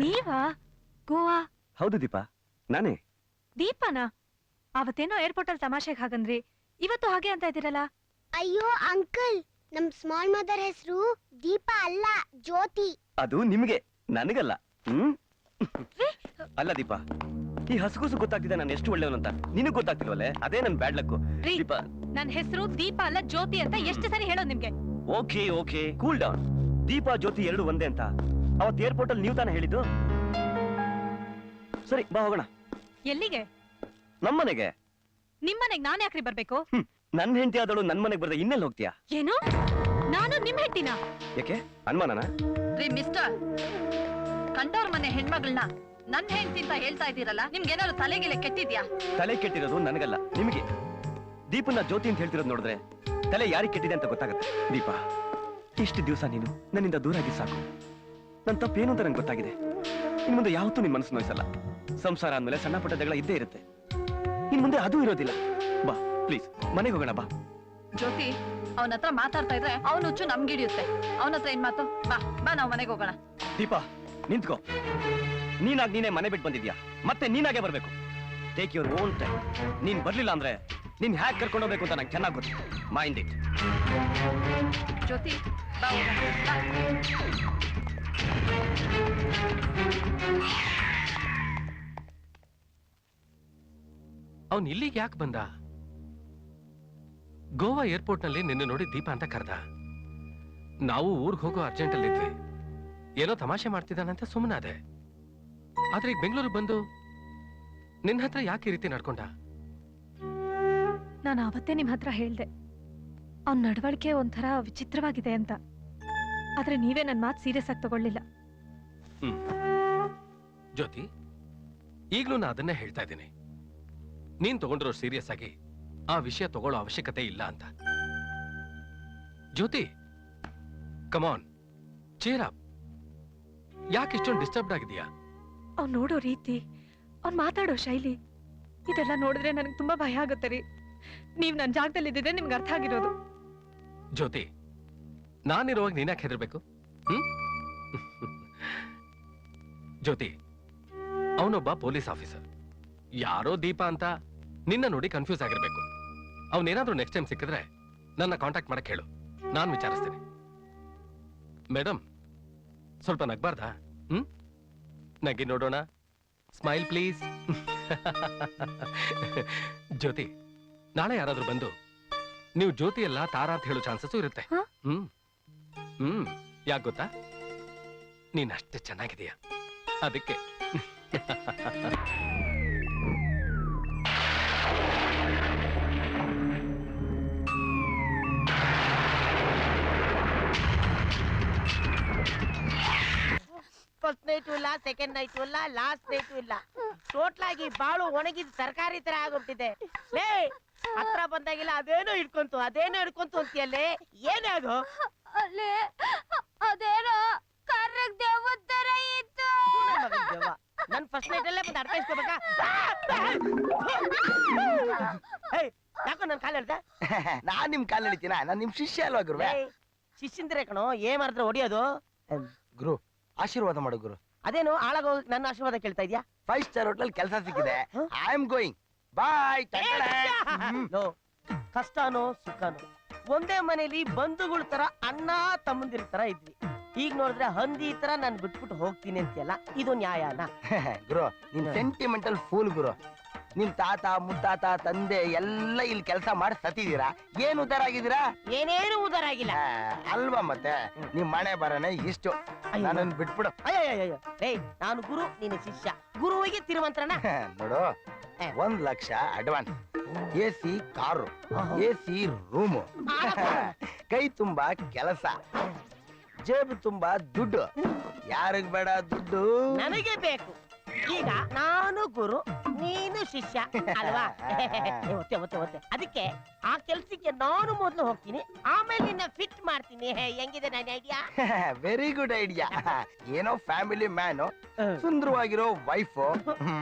ನೀವಾ? ಗೋವಾ? ಹೌದು ದೀಪಾ, ನಾನೇ. ದೀಪಾನಾ? ಅವತ್ತೇನೋ ಏರ್ಪೋರ್ಟ್ ಅಲ್ಲಿ ತಮಾಷೆಗೆ ಹಾಗಂದ್ರಿ, ಇವತ್ತು ಹಾಗೆ ಅಂತ ಇದ್ದೀರಲ್ಲ? ಅಯ್ಯೋ ಅಂಕಲ್, ನಮ್ ಸ್ಮಾಲ್ ಮದರ್ ಹೆಸರು ದೀಪಾ ಅಲ್ಲ, ಜ್ಯೋತಿ. ಅದು ನಿಮ್ಗೆ, ನನಗಲ್ಲ. ಅಲ್ಲ ದೀಪಾ, ಈ ಹಸುಗುಸು ಗೊತ್ತಾಗ್ತಿದೆ ನಾನು ಎಷ್ಟು ಒಳ್ಳೆಯವನಂತ. ನಿನಗ್ ಗೊತ್ತಾಗ್ತಿಲ್ವಲ್ಲೇ? ಅದೇ ನನ್ ಬ್ಯಾಡ್ ಲಕ್. ದೀಪಾ, ನನ್ ಹೆಸರು ದೀಪಾ ಅಲ್ಲ ಜ್ಯೋತಿ ಅಂತ ಎಷ್ಟು ಸರಿ ಹೇಳೋದು ನಿಮ್ಗೆ? Okay okay, cool down. Deepa Jyoti ಎರಡು ಒಂದೇ ಅಂತ ಅವತ್ತು ಏರ್ಪೋರ್ಟ್ ಅಲ್ಲಿ ನೀವು ತಾನೇ ಹೇಳಿದ್ದು. ಸರಿ ಬಾ ಹೋಗೋಣ. ಎಲ್ಲಿಗೆ? ನಮ್ಮನೆಗೆ. ನಿಮ್ಮನೆಗೆ ನಾನು ಯಾಕ್ರಿ ಬರ್ಬೇಕು? ನನ್ ಹೆಂಡತಿ ಆದಳು ನನ್ ಮನೆಗೆ ಬರ್ದೆ ಇನ್ನೆಲ್ಲಿ ಹೋಗ್ತೀಯಾ? ಏನು? ನಾನು ನಿಮ್ ಹೆಂಡತಿನಾ? ಯಾಕೆ, ಅನುಮಾನನಾ? ರೀ ಮಿಸ್ಟರ್, ಕಂಡೋರ್ ಮನೆ ಹೆಣ್ಮಗಳನ್ನ ನನ್ ಹೆಂಡ್ತಿ ಅಂತ ಹೇಳ್ತಾ ಇದ್ದೀರಲ್ಲ, ನಿಮ್ಗೇನಾದ್ರು ತಲೆಗಿಲೆ ಕೆಟ್ಟಿದ್ಯಾ? ತಲೆ ಕೆಟ್ಟಿರೋದು ನನಗಲ್ಲ, ನಿಮಗೆ. ದೀಪನ ಜ್ಯೋತಿ ಅಂತ ಹೇಳ್ತಿರೋದು ನೋಡಿದ್ರೆ ತಲೆ ಯಾರಿಗೆ ಕೆಟ್ಟಿದೆ ಅಂತ ಗೊತ್ತಾಗುತ್ತೆ. ದೀಪಾ, ಇಷ್ಟು ದಿವಸ ನೀನು ನನ್ನಿಂದ ದೂರ ಆಗಿ ಸಾಕು. ನನ್ ತಪ್ಪೇನು ಅಂತ ನಂಗೆ ಗೊತ್ತಾಗಿದೆ. ಇನ್ ಮುಂದೆ ಯಾವತ್ತೂ ನಿನ್ ಮನಸ್ಸು ನೋಯಿಸಲ್ಲ. ಸಂಸಾರ ಅಂದ್ಮೇಲೆ ಸಣ್ಣ ಪುಟ್ಟ ಜಗಳ ಇದ್ದೇ ಇರುತ್ತೆ. ಇನ್ ಮುಂದೆ ಅದು ಇರೋದಿಲ್ಲ. ಬಾ ಪ್ಲೀಸ್, ಮನೆಗೆ ಹೋಗೋಣ ಬಾ. ಜ್ಯೋತಿ, ಅವನ ಹತ್ರ ಮಾತಾಡ್ತಾ ಇದ್ರೆ ಅವನ ಹುಚ್ಚು ನಮ್ಗಿಡಿಯುತ್ತೆ. ಅವನ ಹತ್ರ ಏನ್ ಮಾತು? ಬಾ ಬಾ, ನಾವು ಮನೆಗೆ ಹೋಗೋಣ. ದೀಪಾ ನಿಂತ್ಕೋ. ನೀನಾಗ್ ನೀನೇ ಮನೆ ಬಿಟ್ಟು ಬಂದಿದ್ಯಾ, ಮತ್ತೆ ನೀನಾಗೆ ಬರ್ಬೇಕು. Take your own time. ನೀನ್ ಬರ್ಲಿಲ್ಲ ಅಂದ್ರೆ ನೀನ್ ಹ್ಯಾಕ್ ಕರ್ಕೊಂಡು ಹೋಗ್ಬೇಕು ಅಂತ ನಂಗೆ ಚೆನ್ನಾಗಿ ಗೊತ್ತು. Mind it. ಜ್ಯೋತಿ ಬಾ ಹೋಗೋಣ, ಬಾ. ಅವನ್ ಇಲ್ಲಿಗೆ ಯಾಕೆ ಬಂದ? ಗೋವಾ ಏರ್ಪೋರ್ಟ್ ನಲ್ಲಿ ನಿನ್ನೆ ನೋಡಿ ದೀಪಾ ಅಂತ ಕರೆದ. ನಾವು ಊರ್ಗ್ ಹೋಗೋ ಅರ್ಜೆಂಟ್ ಅಲ್ಲಿ ಇದ್ವಿ. ಏನೋ ತಮಾಷೆ ಮಾಡ್ತಿದ್ದಾನಂತ ಸುಮ್ಮನಾದೆ. ಆದ್ರೆ ಈಗ ಬೆಂಗಳೂರಿಗೆ ಬಂದು ನಿನ್ನ ಹತ್ರ ಯಾಕೆ ಈ ರೀತಿ ನಡ್ಕೊಂಡ? ನಾನು ಅವತ್ತೇ ನಿಮ್ ಹತ್ರ ಹೇಳ್ದೆ, ಅವ್ನ ನಡವಳಿಕೆ ಒಂಥರ ವಿಚಿತ್ರವಾಗಿದೆ ಅಂತ. ಆದ್ರೆ ನೀವೇ ನನ್ ಮಾತು ಸೀರಿಯಸ್ ಆಗಿ ತಗೊಳ್ಳಿಲ್ಲ. ಜ್ಯೋತಿ, ಈಗ್ಲೂ ನಾ ಅದನ್ನೇ ಹೇಳ್ತಾ ಇದ್ದೀನಿ. ನೀನ್ ತಗೊಂಡ್ರೋ ಸೀರಿಯಸ್ ಆಗಿ ಆ ವಿಷಯ ತಗೊಳ್ಳೋ ಅವಶ್ಯಕತೆ ಇಲ್ಲ ಅಂತ. ಜ್ಯೋತಿ, ಕಮಾನ್, ಚೇರ್ ಅಪ್. ಯಾಕೆ ಇಷ್ಟೊಂದು ಡಿಸ್ಟರ್ಬ್ಡ್ ಆಗಿದೆಯಾ? ಅವ್ನು ನೋಡೋ ರೀತಿ, ಅವ್ನು ಮಾತಾಡೋ ಶೈಲಿ, ಇದೆಲ್ಲ ನೋಡಿದ್ರೆ ನನಗೆ ತುಂಬಾ ಭಯ ಆಗುತ್ತೆ ರೀ. ನೀವ್ ನನ್ನ ಜಾಗದಲ್ಲಿ ಇದ್ದಿದ್ರೆ ನಿಮ್ಗೆ ಅರ್ಥ ಆಗಿರೋದು. ಜ್ಯೋತಿ, ನಾನಿರುವಾಗ ನೀನ್ಯಾಕೆ ಹೆದರ್ಬೇಕು? ಜ್ಯೋತಿ, ಅವನೊಬ್ಬ ಪೊಲೀಸ್ ಆಫೀಸರ್. ಯಾರೋ ದೀಪ ಅಂತ ನಿನ್ನ ನೋಡಿ ಕನ್ಫ್ಯೂಸ್ ಆಗಿರ್ಬೇಕು. ಅವನೇನಾದ್ರೂ ನೆಕ್ಸ್ಟ್ ಟೈಮ್ ಸಿಕ್ಕಿದ್ರೆ ನನ್ನ ಕಾಂಟ್ಯಾಕ್ಟ್ ಮಾಡಕ್ ಹೇಳು, ನಾನು ವಿಚಾರಿಸ್ತೀನಿ. ಮೇಡಮ್, ಸ್ವಲ್ಪ ನಗ್ಬಾರ್ದಾ? ನಗಿ ನೋಡೋಣ. Smile please. ಜ್ಯೋತಿ, ನಾಳೆ ಯಾರಾದ್ರೂ ಬಂದು ನೀವು ಜ್ಯೋತಿ ಎಲ್ಲ ತಾರಾ ಅಂತ ಹೇಳೋ ಚಾನ್ಸಸ್ ಇರುತ್ತೆ. ಯಾಕೆ ಗೊತ್ತಾ? ನೀನ್ ಅಷ್ಟೇ ಚೆನ್ನಾಗಿದೀಯ, ಅದಕ್ಕೆ. ಫಸ್ಟ್ ನೈಟು ಇಲ್ಲ, ಸೆಕೆಂಡ್ ನೈಟು ಇಲ್ಲ, ಲಾಸ್ಟ್ ನೈಟು ಇಲ್ಲ. ಟೋಟಲ್ ಆಗಿ ಬಾಳು ಒಣಗಿದ ತರಕಾರಿ ತರ ಆಗೋಗ್ಬಿಟ್ಟಿದೆ. ಲೇ, ಹತ್ರ ಬಂದಾಗಿಲ್ಲ ಅದೇನೋ ಹಿಡ್ಕೊಂತು ಅಂತೀಯಲ್ಲೇ, ಏನೇ ಅದು? ಅದೇನೋ ಕರ್ರಗ್ ದೇವದ ತರ ಇತ್ತು. ನನ್ ಫಸ್ಟ್ ನೈಟ್ ಅಲ್ಲೇ ಬಂದು ಅರ್ಥೈಸ್ಕೋಬೇಕಾ? ಯಾಕೋ ನನ್ ಕಾಲ ಹೇಳ್ದೆ? ನಾನ್ ನಿಮ್ ಕಾಲ ಎಳಿತೀನ? ನಾನ್ ನಿಮ್ ಶಿಷ್ಯ ಅಲ್ವಾ ಗುರುವೆ? ಶಿಷ್ಯಂದ್ರೆ ಕಣೋ, ಏನ್ ಮಾಡಿದ್ರೆ ಹೊಡಿಯೋದು? ಗುರು, ಆಶೀರ್ವಾದ ಮಾಡು ಗುರು. ಅದೇನು ಆಳಾಗೋ ನನ್ನ ಆಶೀರ್ವಾದ ಕೇಳ್ತಾ ಇದ್ಯಾ? 5 ಸ್ಟಾರ್ ಹೋಟೆಲ್ ಕೆಲಸ ಸಿಕ್ಕಿದೆ. I am going. ಬಾಯ್. ಕಷ್ಟನೋ ಸುಖನೋ ಒಂದೇ ಮನೇಲಿ ಬಂಧುಗಳ ತರ ಅಣ್ಣ ತಮ್ಮಂದಿರ ತರ ಇದ್ವಿ. ಈಗ ನೋಡಿದ್ರೆ ಹಂದಿ ತರ ನಾನು ಬಿಟ್ಬಿಟ್ಟು ಹೋಗ್ತೀನಿ ಅಂತೆಲ್ಲ, ಇದು ನ್ಯಾಯನಾ? ಗುರು, ನಿಮ್ ಸೆಂಟಿಮೆಂಟಲ್ ಫೂಲ್ ಗುರು. ನಿಮ್ ತಾತ ಮುತ್ತಾತ ತಂದೆ ಎಲ್ಲ ಇಲ್ಲಿ ಕೆಲಸ ಮಾಡಿ ಸತ್ತಿದೀರಾ. ಏನ್ ಉದ್ದಾರ ಆಗಿದ್ದೀರಾ? ಏನೇನು ಉದ್ದಾರ ಆಗಿಲ್ಲ ಅಲ್ವಾ? ಮತ್ತೆ ನಿಮ್ ಮನೆ ಬರನೆ ಇಷ್ಟು. ನನ್ನನ್ನು ಬಿಟ್ಬಿಡು. ಅಯ್ಯಯ್ಯಯ್ಯ, ನಾನು ಗುರು, ನೀನು ಶಿಷ್ಯ. ಗುರುವಿಗೆ ತಿರುಮಂತ್ರಣ. ನೋಡು, 1 lakh advance, AC car, AC room, ಕೈ ತುಂಬಾ ಕೆಲಸ, ಜೇಬು ತುಂಬಾ ದುಡ್ಡು. ಯಾರಿಗ್ ಬೇಡ ದುಡ್ಡು? ನನಗೆ ಬೇಕು. ಈಗ ನಾನು ಗುರು, ನೀನು ಶಿಷ್ಯ ಅಲ್ವಾ? ಒತ್ತೆ. ಅದಕ್ಕೆ ಆ ಕೆಲ್ಸಕ್ಕೆ ನಾನು ಮೊದಲು ಹೋಗ್ತೀನಿ, ಆಮೇಲೆ ನಿನ್ನ ಫಿಟ್ ಮಾಡ್ತೀನಿ. ಹೆಂಗಿದೆ ನನ್ನ ಐಡಿಯಾ? Very good idea. ಏನೋ ಫ್ಯಾಮಿಲಿ ಮ್ಯಾನು, ಸುಂದರವಾಗಿರೋ ವೈಫ್.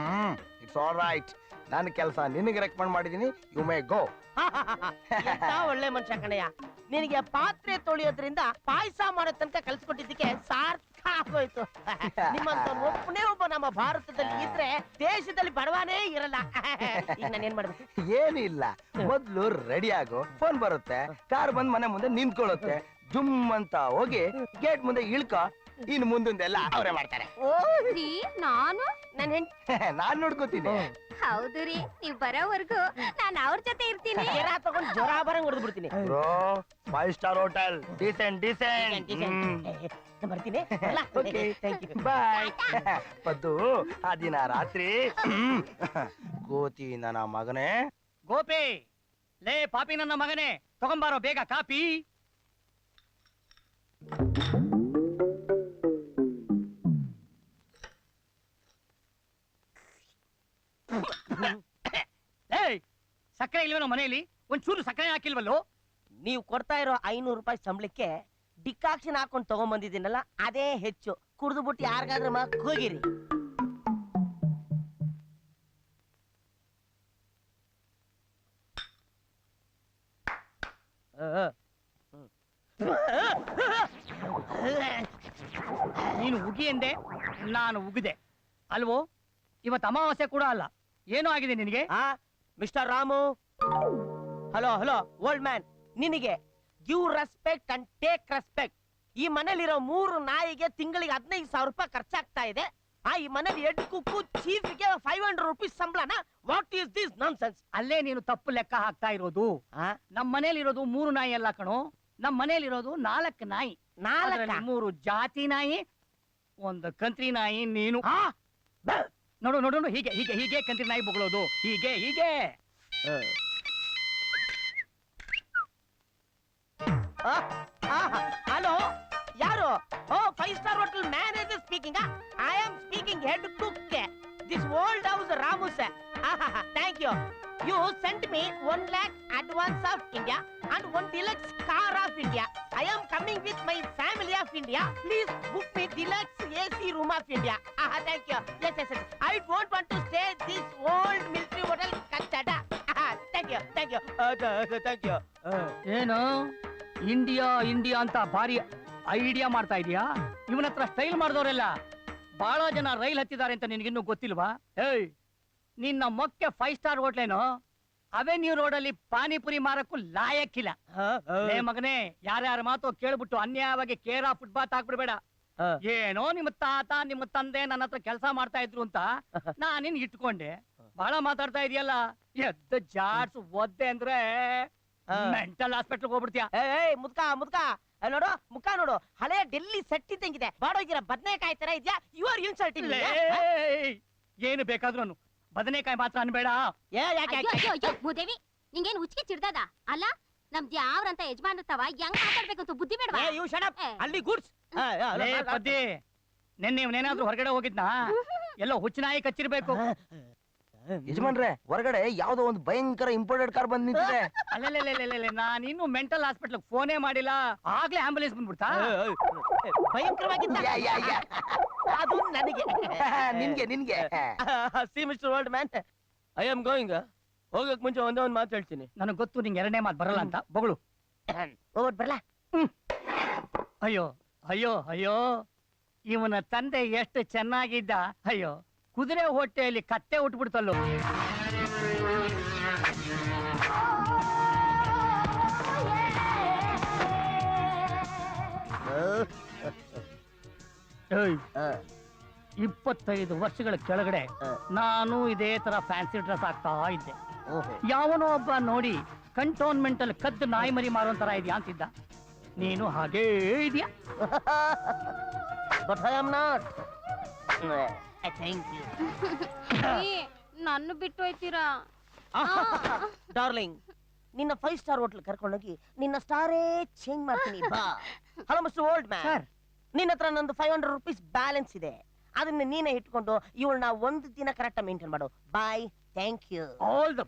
It's all right. ನನ್ನ ಕೆಲಸ ನಿನಗೆ ರೆಕಮೆಂಡ್ ಮಾಡಿದೀನಿ. You may go. ಒಳ್ಳೆ ಮನುಷ್ಯ ಕಣಯ್ಯ. ನಿನಗೆ ಪಾತ್ರೆ ತೊಳೆಯೋದ್ರಿಂದ ಪಾಯಸ ಮಾಡೋ ತನಕ ಕಲ್ಸ್ಕೊಟ್ಟಿದ್ದಕ್ಕೆ ಸಾರ್ಥಕ ಆಗೋಯ್ತು. ನಿಮ್ಮಂತ ಒಬ್ಬನೇ ಒಬ್ಬ ನಮ್ಮ ಭಾರತದಲ್ಲಿ ಇದ್ರೆ ದೇಶದಲ್ಲಿ ಬಡವಾನೇ ಇರಲ್ಲ. ಈಗ ನಾನು ಏನ್ ಮಾಡ್ಬೇಕು? ಏನಿಲ್ಲ, ಮೊದ್ಲು ರೆಡಿ ಆಗು. ಫೋನ್ ಬರುತ್ತೆ, ಕಾರ್ ಬಂದ್ ಮನೆ ಮುಂದೆ ನಿಂತ್ಕೊಳ್ಳುತ್ತೆ. ಜುಮ್ ಅಂತ ಹೋಗಿ ಗೇಟ್ ಮುಂದೆ ಇಳ್ಕೊ. ಇನ್ನು ಮುಂದೆಲ್ಲ ಅವರೇ ಮಾಡ್ತಾರೆ. ನಾನು ನನ್ನ ನಾನ್ ನೋಡ್ಕೋತೀನಿ. ಹೌದು ರೀ, ನೀವ್ ಬರೋವರೆಗೂ ನಾನು ಅವ್ರ ಜೊತೆ ಇರ್ತೀನಿ. ತಗೊಂಡು ಜ್ವರ ಬರಂಗ್ ಹೊಡೆದು ಬಿಡ್ತೀನಿ. 5 ಸ್ಟಾರ್ ಹೋಟೆಲ್, ಡಿಸೆಂಟ್. ಬರ್ತೀನಿ. ಬಾಯ್. ಪದ್ದು, ಆ ದಿನ ರಾತ್ರಿ ಕೋತಿ ನನ್ನ ಮಗನೇ. ಗೋಪಿ, ಲೇ ಪಾಪಿ ನನ್ನ ಮಗನೇ, ತಗೊಂಬಾರೋ ಬೇಗ ಕಾಪಿ. ಸಕ್ಕರೆ ಇಲ್ವೇನೋ ಮನೆಯಲ್ಲಿ? ಒಂಚೂರು ಸಕ್ಕರೆ ಹಾಕಿಲ್ವಲ್ಲೋ? ನೀವು ಕೊಡ್ತಾ ಇರೋ 500 ರೂಪಾಯಿ ಸಂಬಳಕ್ಕೆ ಡಿಕಾಕ್ಷನ್ ಹಾಕೊಂಡು ತಗೊಂಡ್ಬಂದಿದ್ದೀನಲ್ಲ, ಅದೇ ಹೆಚ್ಚು. ಕುಡಿದು ಬಿಟ್ಟು ಯಾರಿಗಾದ್ರೂ ಹೋಗಿರಿ. ನೀನು ಉಗಿ ಎಂದೆ, ನಾನು ಉಗಿದೆ ಅಲ್ವೋ? ಇವತ್ತು ಅಮಾವಾಸ್ಯೆ ಕೂಡ ಅಲ್ಲ. ಏನೋ ಆಗಿದೆ ನಿನಗೆ? Mister Ramu, hello old man, ನಿನಗೆ give respect and take respect. ಈ ಮನೇಲಿರೋ 3 ನಾಯಿಗೆ ತಿಂಗಳಿಗೆ 15,000 ರೂಪಾಯಿ ಖರ್ಚಾಗ್ತಾ ಇದೆ. ಈ ಮನೇಲಿ ಹೆಡ್ ಕುಕ್ಕು ಚೀಫ್ಗೆ 500 ರೂಪೀಸ್ ಸಂಬಳನ? What is this nonsense? ಅಲ್ಲೇ ನೀನು ತಪ್ಪು ಲೆಕ್ಕ ಹಾಕ್ತಾ ಇರೋದು. ನಮ್ಮ ಮನೇಲಿರೋದು 3 ನಾಯಿ ಅಲ್ಲ ಕಣೋ, ನಮ್ಮ ಮನೇಲಿರೋದು 4 ನಾಯಿ. 3 ಜಾತಿ ನಾಯಿ, 1 ಕಂತ್ರಿ ನಾಯಿ. ನೀನು ನೋಡು, ಹೀಗೆ ಕಂತ್ರಿ ನಾಯಿ ಬೊಗಳೋದು. ಹೀಗೆ ಹಲೋ, ಯಾರು? 5 star hotel manager speaking. I am speaking head cook. This old house Ramu sir. Thank you. You sent me 1 lakh advance of India and 1 deluxe car of India. I am coming with my family of India. Please book me deluxe AC room of India. Thank you. Yes. I don't want to stay this old military hotel, Calcutta. Thank you. Thank you. ಏನು ಇಂಡಿಯಾ ಅಂತ ಭಾರಿ ಐಡಿಯಾ ಮಾಡ್ತಾ ಇದೀಯಾ? ಇವನ ಹತ್ರ ಸ್ಟೈಲ್ ಮಾಡಿದವರೆಲ್ಲ ಬಹಳ ಜನ ರೈಲ್ ಹತ್ತಿದ್ದಾರೆ ಅಂತ ನಿನಗಿನ್ನೂ ಗೊತ್ತಿಲ್ವಾ? ಏಯ್, ನಿನ್ನ ಮೊಕ್ಕೆ 5 ಸ್ಟಾರ್ ಹೋಟ್ಲೇನೋ ಅವೆನ್ಯೂ ರೋಡಲ್ಲಿ ಪಾನಿಪುರಿ ಮಾರಕ್ಕೂ ಲಾಯಕ್ಕಿಲ್ಲ. ಏ ಮಗನೇ, ಯಾರ್ಯಾರ ಮಾತು ಕೇಳ್ಬಿಟ್ಟು ಅನ್ಯಾಯವಾಗಿ ಕೇರಾ ಫುಟ್ಪಾತ್ ಹಾಕ್ಬಿಡ್ಬೇಡ. ಏನೋ ನಿಮ್ಮ ತಾತ ನಿಮ್ಮ ತಂದೆ ನನ್ನ ಹತ್ರ ಕೆಲಸ ಮಾಡ್ತಾ ಇದ್ರು ಅಂತ ನಾನಿನ್ ಇಟ್ಕೊಂಡೆ. ಬಹಳ ಮಾತಾಡ್ತಾ ಇದೆಯಲ್ಲ, ಎದ್ದ ಜಾಡ್ಸ್ ಒದ್ದೆ ಅಂದ್ರೆ ಮೆಂಟಲ್ ಹಾಸ್ಪಿಟಲ್ ಹೋಗ್ಬಿಡ್ತೀಯ. ಮುದ್ಕ ನೋಡು, ಮುಖ ನೋಡು, ಹಳೆ ಡೆಲ್ಲಿ ಸೆಟ್ ಇದ್ದಂಗಿದೆ. ಬಾಡೋಗಿರ ಬದನೆಕಾಯಿ ತರ ಇದ್ಯಾ? You are insulting. ಏನು ಬೇಕಾದ್ರೂ ಬದನೆಕಾಯಿ ಮಾತ್ರ ಅನ್ಬೇಡ. ಭೂದೇವಿ, ನಿಂಗೇನು ಹುಚ್ಚಿಗೆ ಚಿಡ್ದದ ಅಲ್ಲ? ನಮ್ದು ಯಾವ್ರಂತ ಯಜಮಾನರ್ತವ ಹೆಂಗ್ ಮಾತಾಡ್ಬೇಕು ಅಂತ ಬುದ್ಧಿ ಬೇಡವಾ? ಅಲ್ಲಿ ಗುಡ್ಸ್ ಪದ್ದಿ, ನಿನ್ನೆ ಇವನೇನಾದ್ರೂ ಹೊರಗಡೆ ಹೋಗಿದ್ನಾ? ಎಲ್ಲೋ ಹುಚ್ಚನಾಯಿ ಕಚ್ಚಿರ್ಬೇಕು. ಯಜಮಾನ್ರೆ, ಹೊರಗಡೆ ಯಾವ್ದೋ ಒಂದು ಭಯಂಕರ ಇಂಪೋರ್ಟೆಡ್ ಕಾರ್ ಬಂದ್ ನಿಂತಿದೆ. ಅಲ್ಲೇ ನಾನಿನ್ನು ಮೆಂಟಲ್ ಹಾಸ್ಪಿಟಲ್ ಫೋನೇ ಮಾಡಿಲ್ಲ, ಆಗ್ಲೇ ಆಂಬುಲೆನ್ಸ್ ಬಂದ್ಬಿಡ್ತಾ? ಭಯಂಕರವಾಗಿದ್ದ ಅದು ನನಗೆ. ನಿನ್ಗೆ C mister old man, I am going. ಹೋಗಕ್ ಮುಂಚೆ ಒಂದೇ ಒಂದು ಮಾತು ಹೇಳ್ತೀನಿ. ನನಗೆ ಗೊತ್ತು ನಿಂಗೆ ಎರಡನೇ ಮಾತು ಬರಲ್ಲ ಅಂತ. ಬಗಳು ಬರಲ್ಲ. ಅಯ್ಯೋ, ಇವನ ತಂದೆ ಎಷ್ಟು ಚೆನ್ನಾಗಿದ್ದ. ಅಯ್ಯೋ, ಕುದುರೆ ಹೊಟ್ಟೆಯಲ್ಲಿ ಕತ್ತೆ ಉಟ್ಬಿಡ್ತಲ್ಲೋ. ಏಯ್, 25 ವರ್ಷಗಳ ಕೆಳಗಡೆ ನಾನು ಇದೇ ತರ ಫ್ಯಾನ್ಸಿ ಡ್ರೆಸ್ ಆಗ್ತಾ ಇದ್ದೆ. ಯಾವನೋ ಒಬ್ಬ ನೋಡಿ ಕಂಟೋನ್ಮೆಂಟ್ ಅಲ್ಲಿ ಕದ್ದು ನಾಯಿ ಮರಿ ಮಾರುವಂತರ ಇದೆಯಾ ಅಂತಿದ್ದ. ನೀನು ಹಾಗೇ ಇದೆಯಾ? But I am not. Thank you. ನನ್ನ ಬಿಟ್ಟು ಹೋಯ್ತೀರಾ? ಡಾರ್ಲಿಂಗ್, ನಿನ್ನ 5 ಸ್ಟಾರ್ ಹೋಟೆಲ್ ಕರ್ಕೊಂಡೋಗಿ ನಿನ್ನ ಸ್ಟಾರೇ ಚೇಂಜ್ ಮಾಡ್ತೀನಿ ಬಾ. ಹಲೋ ಮಿಸ್ಟರ್ ಓಲ್ಡ್ ಮ್ಯಾನ್, ನಿನ್ನ ಹತ್ರ ನಂದು 500 ರೂಪೀಸ್ ಬ್ಯಾಲೆನ್ಸ್ ಇದೆ. ಅದನ್ನ ನೀನೇ ಇಟ್ಕೊಂಡು ಇವಳನ್ನ 1 ದಿನ ಕರೆಕ್ಟ್ ಮೇಂಟೈನ್ ಮಾಡು. Bye. Thank you. All the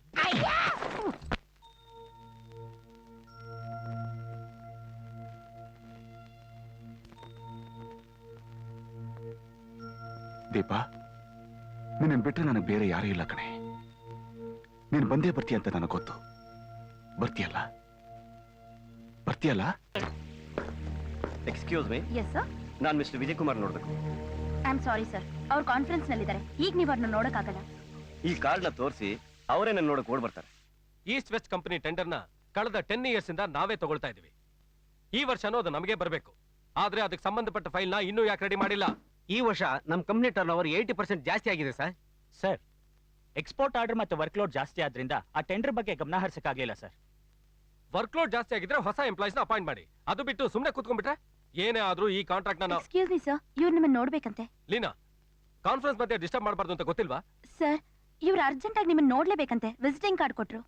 Deepa, ನಿನ್ನ ಬಿಟ್ರೆ ನನಗೆ ಬೇರೆ ಯಾರೂ ಇಲ್ಲ ಕಣೆ. ನೀನು ಬಂದೇ ಬರ್ತೀಯ ಅಂತ ನನಗೆ ಗೊತ್ತು. ಬರ್ತೀಯಲ್ಲ? Excuse me. Yes sir. ನಾನು ಮಿಸ್ಟರ್ ವಿಜಯ್ ಕುಮಾರ್ ನೋಡ್ಬೇಕು. ಐ ಆಮ್ ಸಾರಿ ಸರ್, ಅವ್ರು ಕಾನ್ಫರೆನ್ಸ್ ನಲ್ಲಿದ್ದಾರೆ. ಈಗ ನೀವು ಅವ್ರನ್ನ ನೋಡಕ್ಕಾಗಲ್ಲ. ಈ ಕಾರ್ಡ್ನ ತೋರಿಸಿ ಅವರೇ ನನ್ನ ನೋಡಕ್ ಓಡ್ ಬರ್ತಾರೆ. ಈಸ್ಟ್ ವೆಸ್ಟ್ ಕಂಪನಿ ಟೆಂಡರ್ನ ಕಳೆದ 10 ಇಯರ್ಸ್ ಇಂದ ನಾವೇ ತಗೊಳ್ತಾ ಇದೀವಿ. ಈ ವರ್ಷನೂ ಅದು ನಮಗೆ ಬರಬೇಕು. ಆದ್ರೆ ಅದಕ್ಕೆ ಸಂಬಂಧಪಟ್ಟ ಫೈಲ್ನ ಇನ್ನೂ ಯಾಕೆ ರೆಡಿ ಮಾಡಿಲ್ಲ? ಈ ವರ್ಷ ನಮ್ಮ ಕಂಪನಿ ಟರ್ನ್ ಓವರ್ 80% ಜಾಸ್ತಿ ಆಗಿದೆ ಸರ್. ಸರ್, ಎಕ್ಸ್ಪೋರ್ಟ್ ಆರ್ಡರ್ ಮತ್ತು ವರ್ಕ್ಲೋಡ್ ಜಾಸ್ತಿ ಆದ್ರಿಂದ ಆ ಟೆಂಡರ್ ಬಗ್ಗೆ ಗಮನ ಹರಿಸಕ್ಕಾಗಲಿಲ್ಲ ಸರ್. ವರ್ಕ್ಲೋಡ್ ಜಾಸ್ತಿ ಆಗಿದ್ರೆ ಹೊಸ ಎಂಪ್ಲಾಯ್ಸ್ ನ ಅಪಾಯಿಂಟ್ ಮಾಡಿ. ಅದು ಬಿಟ್ಟು ಸುಮ್ಮನೆ ಕೂತ್ಕೊಂಡ್ಬಿಟ್ರೆ ಏನೇ ಆದ್ರೂ ಈ ಕಾಂಟ್ರಾಕ್ಟ್ ನ. ಎಕ್ಸ್ಕ್ಯೂಸ್ ಮೀ ಸರ್, ಇವ್ರು ನಿಮ್ಮನ್ನ ನೋಡ್ಬೇಕಂತೆ. ಲೀನಾ, ಕಾನ್ಫರೆನ್ಸ್ ಮಧ್ಯೆ ಡಿಸ್ಟರ್ಬ್ ಮಾಡಬಾರ್ದು ಅಂತ ಗೊತ್ತಿಲ್ವಾ? ಸರ್, ಇವ್ರು ಅರ್ಜೆಂಟ್ ಆಗಿ ನಿಮ್ಮನ್ನ ನೋಡ್ಲೇಬೇಕಂತೆ. ವಿಸಿಟಿಂಗ್ ಕಾರ್ಡ್ ಕೊಟ್ರು.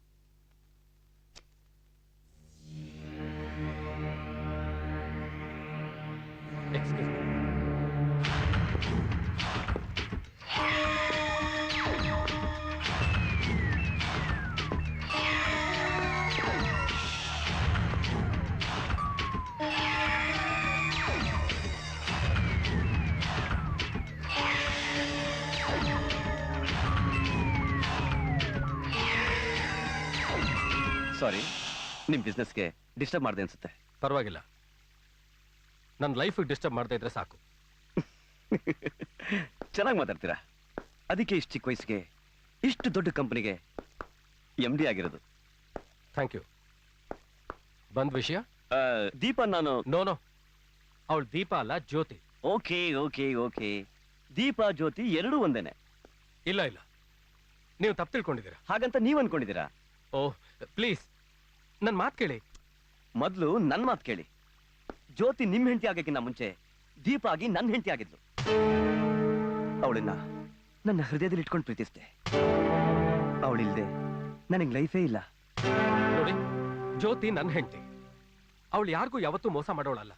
Excuse me. ಸಾರಿ, ನಿಮ್ ಬಿಸ್ನೆಸ್ಗೆ ಡಿಸ್ಟರ್ಬ್ ಮಾಡಿದೆ ಅನ್ಸುತ್ತೆ. ಪರವಾಗಿಲ್ಲ, ನನ್ನ ಲೈಫಿಗೆ ಡಿಸ್ಟರ್ಬ್ ಮಾಡ್ತಾ ಇದ್ರೆ ಸಾಕು. ಚೆನ್ನಾಗಿ ಮಾತಾಡ್ತೀರಾ. ಅದಕ್ಕೆ ಇಷ್ಟು ಚಿಕ್ಕ ವಯಸ್ಸಿಗೆ ಇಷ್ಟು ದೊಡ್ಡ ಕಂಪನಿಗೆ MD ಆಗಿರೋದು. Thank you. ಬಂದ್ ವಿಷಯ? ದೀಪಾ ನಾನು ನೋ, ಅವಳು ದೀಪಾ ಅಲ್ಲ, ಜ್ಯೋತಿ. ಓಕೆ. ದೀಪಾ ಜ್ಯೋತಿ ಎರಡೂ ಒಂದೇನೆ. ಇಲ್ಲ, ನೀವು ತಪ್ಪು ತಿಳ್ಕೊಂಡಿದ್ದೀರಾ. ಹಾಗಂತ ನೀವ್ ಅನ್ಕೊಂಡಿದ್ದೀರಾ? ಓಹ್ ಪ್ಲೀಸ್, ನನ್ನ ಮಾತು ಕೇಳಿ. ಮೊದಲು ನನ್ನ ಮಾತು ಕೇಳಿ. ಜ್ಯೋತಿ ನಿಮ್ ಹೆಂಡತಿ ಆಗಕ್ಕಿಂತ ಮುಂಚೆ ದೀಪಾ ಆಗಿ ನನ್ನ ಹೆಂಡತಿ ಆಗಿದ್ಲು. ಅವಳನ್ನ ನನ್ನ ಹೃದಯದಲ್ಲಿ ಇಟ್ಕೊಂಡು ಪ್ರೀತಿಸಿದೆ. ಅವಳಿಲ್ದೆ ನನಗೆ ಲೈಫೇ ಇಲ್ಲ. ನೋಡಿ, ಜ್ಯೋತಿ ನನ್ನ ಹೆಂಡತಿ. ಅವಳು ಯಾರಿಗೂ ಯಾವತ್ತೂ ಮೋಸ ಮಾಡೋಳಲ್ಲ.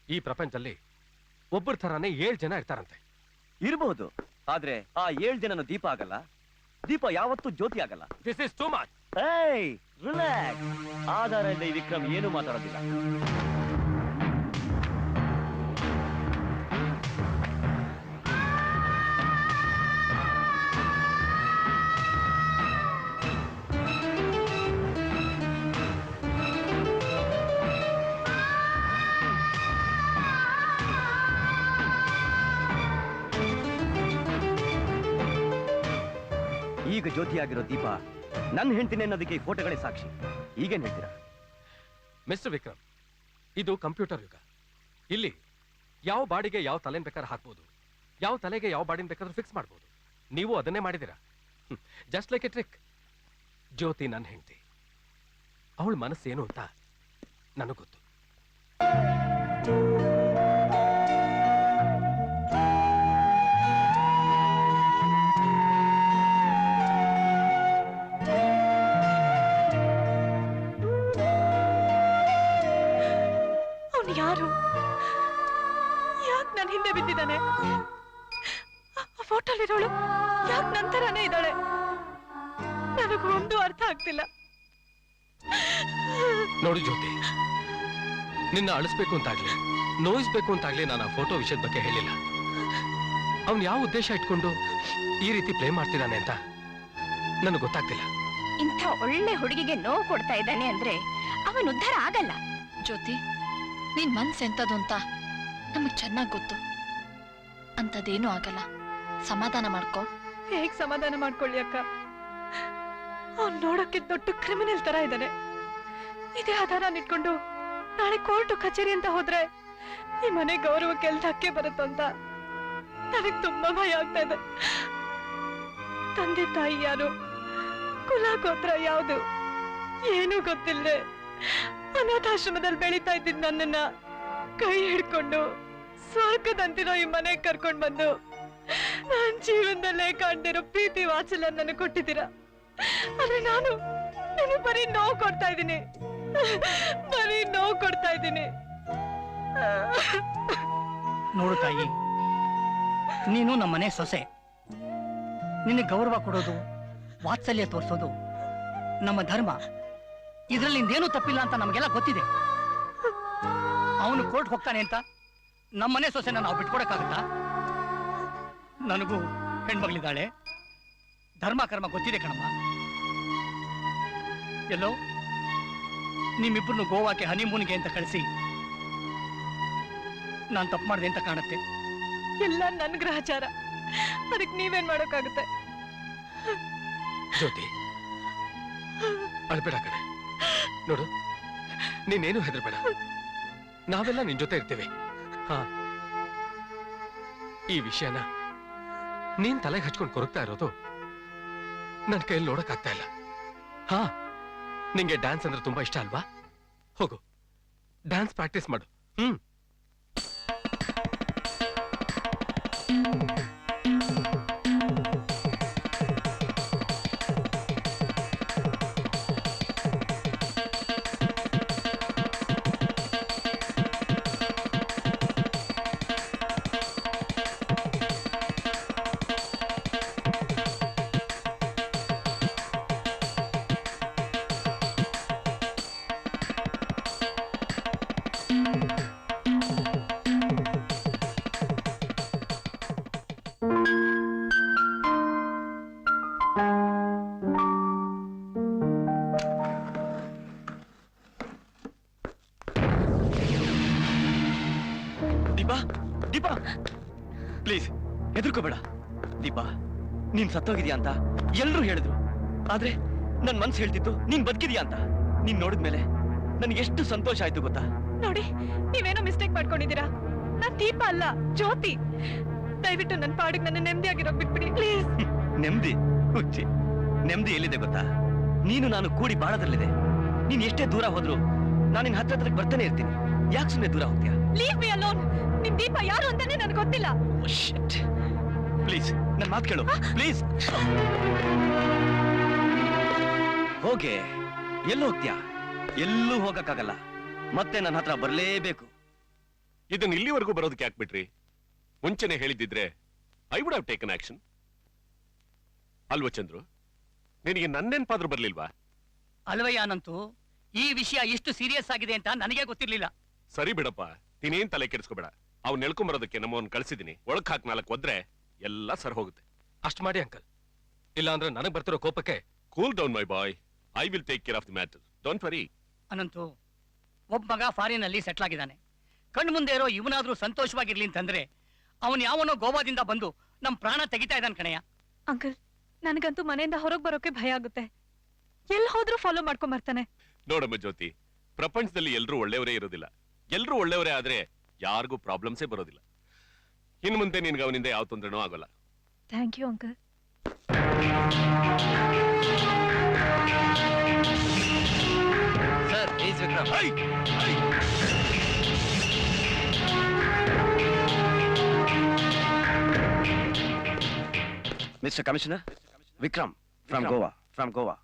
ಈ ಪ್ರಪಂಚದಲ್ಲಿ ಒಬ್ಬರ ಥರಾನೇ 7 ಜನ ಇರ್ತಾರಂತೆ. ಇರಬಹುದು, ಆದ್ರೆ ಆ 7 ಜನನು ದೀಪ ಆಗಲ್ಲ. ದೀಪ ಯಾವತ್ತೂ ಜ್ಯೋತಿ ಆಗಲ್ಲ. This is too much. ಏಯ್ ರಿಲ್ಯಾಕ್ಸ್. ಆಧಾರ ಇಲ್ಲದೆ ಈ ವಿಕ್ರಮ್ ಏನು ಮಾತಾಡೋದಿಲ್ಲ. ಈಗ ಜ್ಯೋತಿ ಆಗಿರೋ ದೀಪ ನನ್ನ ಹೆಂಡತಿನೇ ಅನ್ನೋದಕ್ಕೆ ಈ ಫೋಟೋಗಳೇ ಸಾಕ್ಷಿ. ಈಗೇನ್ ಹೇಳ್ತೀರಾ? ಮಿಸ್ಟರ್ ವಿಕ್ರಮ್, ಇದು ಕಂಪ್ಯೂಟರ್ ಯುಗ. ಇಲ್ಲಿ ಯಾವ ಬಾಡಿಗೆ ಯಾವ ತಲೆನ್ ಬೇಕಾದ್ರೆ ಹಾಕ್ಬೋದು, ಯಾವ ತಲೆಗೆ ಯಾವ ಬಾಡಿನ ಬೇಕಾದ್ರೂ ಫಿಕ್ಸ್ ಮಾಡ್ಬೋದು. ನೀವು ಅದನ್ನೇ ಮಾಡಿದಿರಾ. Just like a trick. Jyoti ನನ್ನ ಹೆಂಡತಿ. ಅವಳ ಮನಸ್ಸೇನು ಅಂತ ನನಗೆ ಗೊತ್ತು. ಯಾರು? ಯಾಕೆ ನನ್ನ ಹಿಂದೆ ಬಿದ್ದಿದ್ದಾನೆ? ಫೋಟೋಲಿರೋಳು ಯಾಕೆ ನಂತರನೇ ಇದ್ದಾಳೆ? ನನಗೂ ಒಂದು ಅರ್ಥ ಆಗ್ತಿಲ್ಲ. ನೋಡಿ ಜ್ಯೋತಿ, ನಿನ್ನ ಅಳಿಸ್ಬೇಕು ಅಂತಾಗ್ಲಿ ನೋಯಿಸ್ಬೇಕು ಅಂತಾಗ್ಲಿ ನಾನು ಆ ಫೋಟೋ ವಿಷಯದ ಬಗ್ಗೆ ಹೇಳಿಲ್ಲ. ಅವನು ಯಾವ ಉದ್ದೇಶ ಇಟ್ಕೊಂಡು ಈ ರೀತಿ ಪ್ಲೇ ಮಾಡ್ತಿದ್ದಾನೆ ಅಂತ ನನಗೆ ಗೊತ್ತಾಗ್ತಿಲ್ಲ. ಇಂಥ ಒಳ್ಳೆ ಹುಡುಗಿಗೆ ನೋವು ಕೊಡ್ತಾ ಇದ್ದಾನೆ ಅಂದ್ರೆ ಅವನು ಉದ್ಧಾರ ಆಗಲ್ಲ. ಜ್ಯೋತಿ, ನಿನ್ ಮನ್ಸು ಎಂತದು ಅಂತ ನಮಗ್ ಚೆನ್ನಾಗ್ ಗೊತ್ತು. ಅಂತದೇನೂ ಆಗಲ್ಲ, ಸಮಾಧಾನ ಮಾಡ್ಕೊ. ಹೇಗ್ ಸಮಾಧಾನ ಮಾಡ್ಕೊಳ್ಳಿ ಅಕ್ಕ? ಅವ್ನು ನೋಡೋಕೆ ದೊಡ್ಡ ಕ್ರಿಮಿನಲ್ ತರ ಇದ್ದಾನೆ. ಇದೇ ಆಧಾರ ಇಟ್ಕೊಂಡು ನಾಳೆ ಕೋರ್ಟು ಕಚೇರಿ ಅಂತ ಹೋದ್ರೆ ಈ ಮನೆ ಗೌರವಕ್ಕೆ ಧಕ್ಕೆ ಬರುತ್ತಂತ ನನಗ್ ತುಂಬಾ ಭಯ ಆಗ್ತಾ ಇದೆ. ತಂದೆ ತಾಯಿ ಯಾರು, ಕುಲ ಗೋತ್ರ ಯಾವುದು ಏನೂ ಗೊತ್ತಿಲ್ಲದೆ ಅನಾಥಾಶ್ರಮದಲ್ಲಿ ಬೆಳೀತಾ ಇದ್ದಿದ್ ನನ್ನನ್ನ ಕೈ ಹಿಡ್ಕೊಂಡು ಸ್ವರ್ಗದಂತಿರೋ ಈ ಮನೆಗೆ ಕರ್ಕೊಂಡ್ ಬಂದು ನಾನ್ ಜೀವನದಲ್ಲೇ ಕಾಣ್ದಿರೋ ಪ್ರೀತಿ ವಾತ್ಸಲ್ಯ ನನಗೆ ಕೊಟ್ಟಿದ್ದೀರಾ. ಆದ್ರೆ ನಾನು ನಿಮಗೆ ಬರೀ ನೋವು ಕೊಡ್ತಾ ಇದ್ದೀನಿ, ಬರೀ ನೋವು ಕೊಡ್ತಾ ಇದ್ದೀನಿ. ನೋಡು ತಾಯಿ, ನೀನು ನಮ್ಮನೆ ಸೊಸೆ. ನಿನಗೆ ಗೌರವ ಕೊಡೋದು, ವಾತ್ಸಲ್ಯ ತೋರಿಸೋದು ನಮ್ಮ ಧರ್ಮ. ಇದರಲ್ಲಿ ಇಂದೇನೂ ತಪ್ಪಿಲ್ಲ ಅಂತ ನಮಗೆಲ್ಲ ಗೊತ್ತಿದೆ. ಅವನು ಕೋರ್ಟ್ ಹೋಗ್ತಾನೆ ಅಂತ ನಮ್ಮನೆ ಸೊಸೆನ ನಾವು ಬಿಟ್ಕೊಡಕ್ಕಾಗತ್ತಾ? ನನಗೂ ಹೆಣ್ಮಗಳಿದ್ದಾಳೆ, ಧರ್ಮ ಕರ್ಮ ಗೊತ್ತಿದೆ ಕಣಮ್ಮ. ಎಲ್ಲೋ ನಿಮ್ಮಿಬ್ಬರನ್ನು ಗೋವಾಕ್ಕೆ ಹನಿಮೂನ್ಗೆ ಅಂತ ಕಳಿಸಿ ನಾನು ತಪ್ಪು ಮಾಡಿದೆ ಅಂತ ಕಾಣುತ್ತೆ. ಎಲ್ಲ ನನ್ ಗ್ರಹಚಾರ, ಅದಕ್ಕೆ ನೀವೇನ್ ಮಾಡೋಕ್ಕಾಗುತ್ತೆ? ಜ್ಯೋತಿ, ಅಳ್ಬೇಡ ಕಣೆ. ನೋಡು, ನೀನೇನು ಹೆದರ್ಬೇಡ, ನಾವೆಲ್ಲ ನಿನ್ ಜೊತೆ ಇರ್ತೇವೆ. ಹಾ, ಈ ವಿಷಯನ ನೀನ್ ತಲೆಗೆ ಹಚ್ಕೊಂಡು ಕೊರಗ್ತಾ ಇರೋದು ನನ್ ಕೈಯಲ್ಲಿ ನೋಡಕ್ಕಾಗ್ತಾ ಇಲ್ಲ. ಹಾ, ನಿಂಗೆ ಡ್ಯಾನ್ಸ್ ಅಂದ್ರೆ ತುಂಬಾ ಇಷ್ಟ ಅಲ್ವಾ? ಹೋಗು, ಡ್ಯಾನ್ಸ್ ಪ್ರಾಕ್ಟೀಸ್ ಮಾಡು. ದೀಪಾ, ಪ್ಲೀಸ್ ಹೆದರ್ಕೋಬೇಡ. ದೀಪಾ, ನೀನ್ ಸತ್ತೋಗಿದ್ಯಾ ಅಂತ ಎಲ್ರೂ ಹೇಳಿದ್ರು. ಆದ್ರೆ ನನ್ ಮನ್ಸು ಹೇಳ್ತಿತ್ತು ನೀನ್ ಬದುಕಿದ್ಯಾ ಅಂತ. ನೀನ್ ನೋಡಿದ್ಮೇಲೆ ನನ್ಗೆ ಎಷ್ಟು ಸಂತೋಷ ಆಯ್ತು ಗೊತ್ತಾ? ನೋಡಿ, ನೀವೇನೋ ಮಿಸ್ಟೇಕ್ ಮಾಡ್ಕೊಂಡಿದ್ದೀರಾ. ನಾನ್ ದೀಪ ಅಲ್ಲ, ಜ್ಯೋತಿ. ದಯವಿಟ್ಟು ನನ್ನ ಪಾಡಿಗೆ ನನ್ನ ನೆಮ್ಮದಿಯಾಗಿರೋ ಬಿಟ್ಬಿಡಿ ಪ್ಲೀಸ್. ನೆಮ್ಮದಿ ಹುಚ್ಚಿ, ನೆಮ್ಮದಿ ಎಲ್ಲಿದೆ ಗೊತ್ತಾ? ನೀನು ನಾನು ಕೂಡಿ ಬಾಳದಲ್ಲಿದೆ. ನೀನ್ ಎಷ್ಟೇ ದೂರ ಹೋದ್ರು ನಾನು ನಿನ್ ಹತ್ರಕ್ಕೆ ಬರ್ತಾನೆ ಇರ್ತೀನಿ. ಯಾಕೆ ಸುಮ್ಮನೆ ದೂರ ಹೋಗ್ತೀಯಾ? Leave me alone. ನಿಮ್ ದೀಪ ಯಾರು ಅಂತಾನೆ ನನಗೆ ಗೊತ್ತಿಲ್ಲ. ಪ್ಲೀಸ್ ನನ್ ಮಾತು ಕೇಳು ಪ್ಲೀಸ್. ಹೋಗೆ, ಎಲ್ಲೂ ಹೋಗ್ತೀಯಾ? ಎಲ್ಲೂ ಹೋಗಕ್ಕಾಗಲ್ಲ. ಮತ್ತೆ ನನ್ನ ಹತ್ರ ಬರ್ಲೇಬೇಕು. ಇದನ್ನ ಇಲ್ಲಿವರೆಗೂ ಬರೋದಕ್ಕೆ ಯಾಕೆ ಬಿಟ್ರಿ? ಮುಂಚೆನೆ ಹೇಳಿದ್ದಿದ್ರೆ I would have taken action. ಅಲ್ವ ಚಂದ್ರು, ನಿನಗೆ ನನ್ನೆನ್ಪಾದ್ರೂ ಬರ್ಲಿಲ್ವಾ? ಅಲ್ವಯ್ಯ ಅನಂತು, ಈ ವಿಷಯ ಇಷ್ಟು ಸೀರಿಯಸ್ ಆಗಿದೆ ಅಂತ ನನಗೆ ಗೊತ್ತಿರ್ಲಿಲ್ಲ. ಸರಿ ಬಿಡಪ್ಪ, ನೀನೇನ್ ತಲೆ ಕೆಡಿಸ್ಕೋಬೇಡ. ಅವ್ನು ನೆಳ್ಕೊಂಬರೋದಕ್ಕೆ ನಮ್ಮವನ್ ಕಳ್ಸಿದೀನಿ. ಒಳಕ್ ಹಾಕ್ 4 ಒದ್ರೆ ಎಲ್ಲ ಸರ್ ಹೋಗುತ್ತೆ. ಅಷ್ಟ್ ಮಾಡಿ ಅಂಕಲ್, ಇಲ್ಲ ಅಂದ್ರೆ ನನಗ್ ಬರ್ತಿರೋ ಕೋಪಕ್ಕೆ. Cool down my boy, I will take care of the matter, don't worry. Ananthu, ಒಬ್ಬ ಮಗ ಫಾರಿನ್ ಅಲ್ಲಿ ಸೆಟ್ಲ್ ಆಗಿದ್ದಾನೆ. ಕಣ್ಣು ಮುಂದೆ ಇರೋ ಇವನಾದ್ರೂ ಸಂತೋಷವಾಗಿರ್ಲಿ ಅಂತಂದ್ರೆ ಅವನ್ ಯಾವನೋ ಗೋವಾದಿಂದ ಬಂದು ನಮ್ ಪ್ರಾಣ ತೆಗಿತಾ ಇದ್ದಾನ ಕಣಯ್ಯ. ಅಂಕಲ್, ನನಗಂತೂ ಮನೆಯಿಂದ ಹೊರಗೆ ಬರೋಕೆ ಭಯ ಆಗುತ್ತೆ. ಎಲ್ಲಿ ಹೋದ್ರೂ ಫಾಲೋ ಮಾಡ್ಕೊಂಡ್ ಬರ್ತಾನೆ. ನೋಡಮ್ಮ ಜ್ಯೋತಿ, ಪ್ರಪಂಚದಲ್ಲಿ ಎಲ್ರೂ ಒಳ್ಳೆಯವರೇ ಇರೋದಿಲ್ಲ. ಎಲ್ರೂ ಒಳ್ಳೆಯವರೇ ಆದ್ರೆ ಯಾರಿಗೂ ಪ್ರಾಬ್ಲಮ್ಸೇ ಬರೋದಿಲ್ಲ. ಇನ್ ಮುಂದೆ ನಿನ್ಗೆ ಅವನಿಂದ ಯಾವ ತೊಂದರೆನೂ ಆಗೋಲ್ಲ. Thank you uncle. Sir, please Vikram. Mister commissioner, Vikram from Goa.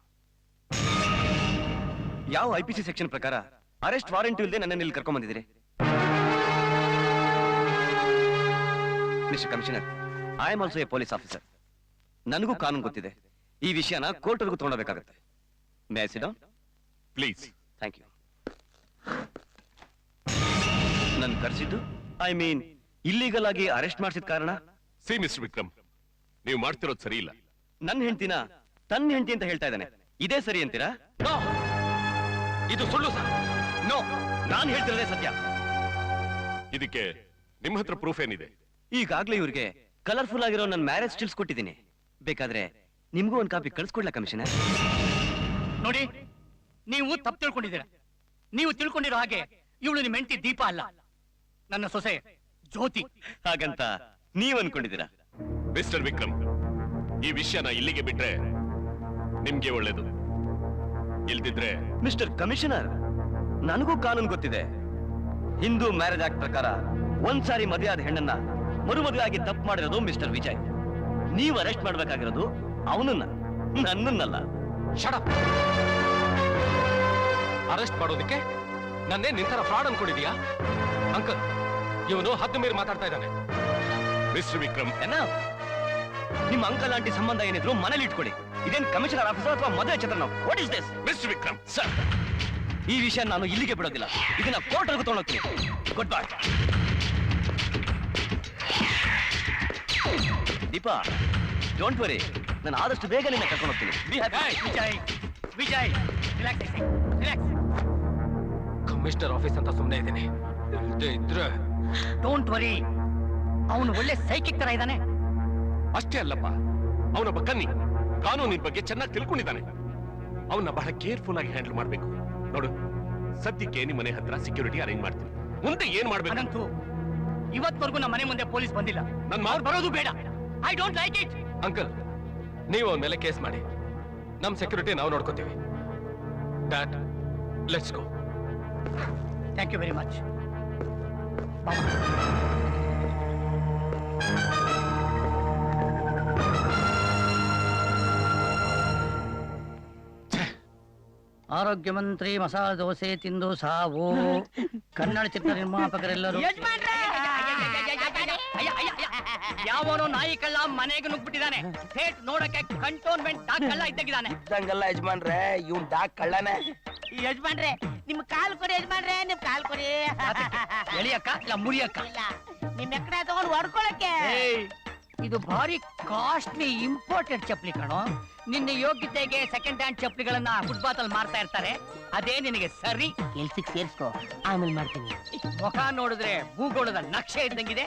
ಯಾವ IPC ಸೆಕ್ಷನ್ ಪ್ರಕಾರ ಅರೆಸ್ಟ್ ವಾರೆಂಟ್ ಇಲ್ಲದೆ ನನ್ನನ್ನು ಇಲ್ಲಿ ಕರ್ಕೊಂಡ್ ಬಂದಿದ್ದೀರಿ? Mister commissioner, I am also a police officer. ನನಗೂ ಕಾನೂನು ಗೊತ್ತಿದೆ. ಈ ವಿಷಯನ ಕೋರ್ಟ್ವರೆಗೂ ತಗೊಂಡೋಗ್ಬೇಕಾಗತ್ತೆ. May I sit down please? Thank you. ನನ್ನ ಕರೆಸಿದ್ದು, ಐ ಮೀನ್ ಇಲ್ಲೀಗಲ್ ಆಗಿ ಅರೆಸ್ಟ್ ಮಾಡಿಸಿದ ಕಾರಣ? ಸಿ ಮಿಸ್ಟರ್ ವಿಕ್ರಮ್, ನೀವು ಮಾಡ್ತಿರೋದು ಸರಿ ಇಲ್ಲ. ನನ್ನ ಹೆಂಡತಿನ ತನ್ನ ಹೆಂಡತಿ ಅಂತ ಹೇಳ್ತಾ ಇದ್ದಾನೆ. ಇದೇ ಸರಿ ಅಂತೀರಾ? ಇದು ಸುಳ್ಳು ಸರ್. ನೋ, ನಾನು ಹೇಳ್ತಿರೋದೇ ಸತ್ಯ. ಇದಕ್ಕೆ ನಿಮ್ಮ ಹತ್ರ ಪ್ರೂಫ್ ಏನಿದೆ? ಈಗಾಗ್ಲೇ ಇವ್ರಿಗೆ ಕಲರ್ಫುಲ್ ಆಗಿರೋ ನನ್ನ ಮ್ಯಾರೇಜ್ ಸ್ಟಿಲ್ಸ್ ಕೊಟ್ಟಿದ್ದೀನಿ. ಬೇಕಾದ್ರೆ ನಿಮ್ಗೂ ಒಂದು ಕಾಪಿ ಕಳ್ಸ್ಕೊಡ್ಲಾ ಕಮಿಷನರ್? ನೋಡಿ, ನೀವು ತಪ್ಪು ತಿಳ್ಕೊಂಡಿದ್ದೀರಾ. ನೀವು ತಿಳ್ಕೊಂಡಿರೋ ಹಾಗೆ ಇವಳು ನಿಮ್ಮ ಹೆಂಡತಿ ದೀಪ ಅಲ್ಲ, ನನ್ನ ಸೊಸೆ ಜ್ಯೋತಿ. ಹಾಗಂತ ನೀವ್ ಅನ್ಕೊಂಡಿದ್ದೀರಾ? ಮಿಸ್ಟರ್ ವಿಕ್ರಮ್, ಈ ವಿಷಯನ ಇಲ್ಲಿಗೆ ಬಿಟ್ರೆ ನಿಮ್ಗೆ ಒಳ್ಳೇದು. ಇಲ್ದಿದ್ರೆ ಮಿಸ್ಟರ್ ಕಮಿಷನರ್, ನನಗೂ ಕಾನೂನು ಗೊತ್ತಿದೆ. ಹಿಂದೂ ಮ್ಯಾರೇಜ್ ಆಕ್ಟ್ ಪ್ರಕಾರ ಒಂದ್ಸಾರಿ ಮದುವೆ ಆದ ಹೆಣ್ಣನ್ನ ಮರುಮದುವೆ ಆಗಿ ತಪ್ಪು ಮಾಡಿರೋದು ಮಿಸ್ಟರ್ ವಿಜಯ್. ನೀವು ಅರೆಸ್ಟ್ ಮಾಡ್ಬೇಕಾಗಿರೋದು ಅವನನ್ನ, ನನ್ನನ್ನಲ್ಲ. ಶಟ್ ಅರೆಸ್ಟ್ ಮಾಡೋದಕ್ಕೆ ನನ್ನೇ ನಿಂತರ ಫ್ರಾಡ್ ಅನ್ಕೊಂಡಿದ್ಯಾ? ಅಂಕಲ್, ಇವನು ಹದ್ದು ಮೀರಿ ಮಾತಾಡ್ತಾ ಇದ್ದಾನೆ. ಮಿಸ್ಟರ್ ವಿಕ್ರಮ್, ನಿಮ್ಮ ಅಂಕಲ್ ಆಂಟಿ ಸಂಬಂಧ ಏನಿದ್ರು ಮನೇಲಿ ಇಟ್ಕೊಳ್ಳಿ. ಇದೇನ್ ಕಮಿಷನರ್ ಆಫೀಸರ್ ಅಥವಾ ಮದುವೆ ಚಿತ್ರ? ನಾವು what is this? Mister Vikram sir, ಈ ವಿಷಯ ನಾನು ಇಲ್ಲಿಗೆ ಬಿಡೋದಿಲ್ಲ. ಇದನ್ನ ಕೋರ್ಟ್ವರೆಗೂ ತಗೊಂಡೋಗ್ತೀನಿ. Good bye. Deepa, don't worry, ನಾನು ಆದಷ್ಟು ಬೇಗ ನಿನ್ನ ಕರ್ಕೊಂಡು ಹೋಗ್ತೀನಿ. ವಿಜಯ್, ರಿಲ್ಯಾಕ್ಸ್. ಕಮಿಷನರ್ ಆಫೀಸ್ ಅಂತ ಸುಮ್ಮನೆ ಇದ್ದೀನಿ. ಇಲ್ದೇ ಇದ್ರೆ ಡೋಂಟ್ ವರಿ, ಅವನು ಒಳ್ಳೆ ಸೈಕಿಕ್ ತರ ಇದ್ದಾನೆ. ಅಷ್ಟೇ ಅಲ್ಲಪ್ಪ, ಅವನೊಬ್ಬ ಕನ್ನಿ, ಕಾನೂನಿನ ಬಗ್ಗೆ ಚೆನ್ನಾಗಿ ತಿಳ್ಕೊಂಡಿದ್ದಾನೆ. ಅವನ್ನ ಬಹಳ ಕೇರ್ಫುಲ್ ಆಗಿ ಹ್ಯಾಂಡಲ್ ಮಾಡ್ಬೇಕು. ನೋಡು, ಸದ್ಯಕ್ಕೆ ನಿಮ್ಮ ಮನೆ ಹತ್ರ ಸೆಕ್ಯೂರಿಟಿ ಅರೇಂಜ್ ಮಾಡ್ತೀನಿ. ಮುಂದೆ ಏನ್ ಮಾಡ್ಬೇಕು? ಅನಂತು, ಇವತ್ವರೆಗೂ ನಮ್ಮ ಮನೆ ಮುಂದೆ ಪೊಲೀಸ್ ಬಂದಿಲ್ಲ. ನನ್ನ ಅವ್ರು ಬರೋದು ಬೇಡ. I don't like it. Uncle, ನೀವು ಅವನ ಮೇಲೆ ಕೇಸ್ ಮಾಡಿ, ನಮ್ ಸೆಕ್ಯೂರಿಟಿ ನಾವು ನೋಡ್ಕೋತೀವಿ. Dad, let's go. Thank you very much. ಆರೋಗ್ಯ ಮಂತ್ರಿ ಮಸಾಲೆ ದೋಸೆ ತಿಂದು ಸಾವು. ಕನ್ನಡ ಚಿತ್ರ ನಿರ್ಮಾಪಕರೆಲ್ಲರೂ ಯಾವನೋ ನಾಯಿ ಕಳ್ಳ ಮನೆಗೆ ನುಗ್ಬಿಟ್ಟಿದ್ದಾನೆ. ಥೇಟ್ ನೋಡಕ್ಕೆ ಕಂಟೋನ್ಮೆಂಟ್ ಡಾಕ್ ಕಳ್ಳ ಇದ್ದಾಗಿದ್ದಾನೆ. ಇದ್ದಂಗಲ್ಲ ಯಜಮಾನ್ರೆ, ಇವ್ನ್ ಡಾಕ್ ಕಳ್ಳನೆ. ಯಜಮಾನ್ರೆ, ನಿಮ್ ಕಾಲ್ ಕೊಡಿ ಯಜಮಾನ್ರೆ, ನಿಮ್ ಕಾಲ್ ಕೊಡಿ. ಎಳಿಯಕ್ಕ ಇಲ್ಲ ಮುರಿಯಕ್ಕ? ನಿಮ್ ಎಕಡೆ ತಗೊಂಡು ಹೊಡ್ಕೊಳಕ್ಕೆ. ಇದು ಭಾರಿ ಕಾಸ್ಟ್ಲಿ ಇಂಪೋರ್ಟೆಡ್ ಚಪ್ಪಲಿ ಕಣೋ. ನಿನ್ನ ಯೋಗ್ಯತೆಗೆ ಸೆಕೆಂಡ್ ಹ್ಯಾಂಡ್ ಚಪ್ಪಲಿಗಳನ್ನ ಫುಟ್ಪಾತ್ ಅಲ್ಲಿ ಮಾರ್ತಾ ಇರ್ತಾರೆ. ಅದೇ ನಿನಗೆ ಸರಿ. ಕೆಲ್ಸಕ್ಕೆ ಸೇರ್ಸ್ಕೋ, ಆಮೇಲೆ ಮಾಡ್ತೀನಿ. ಮುಖ ನೋಡಿದ್ರೆ ಭೂಗೋಳದ ನಕ್ಷೆ ಇದ್ದಂಗಿದೆ.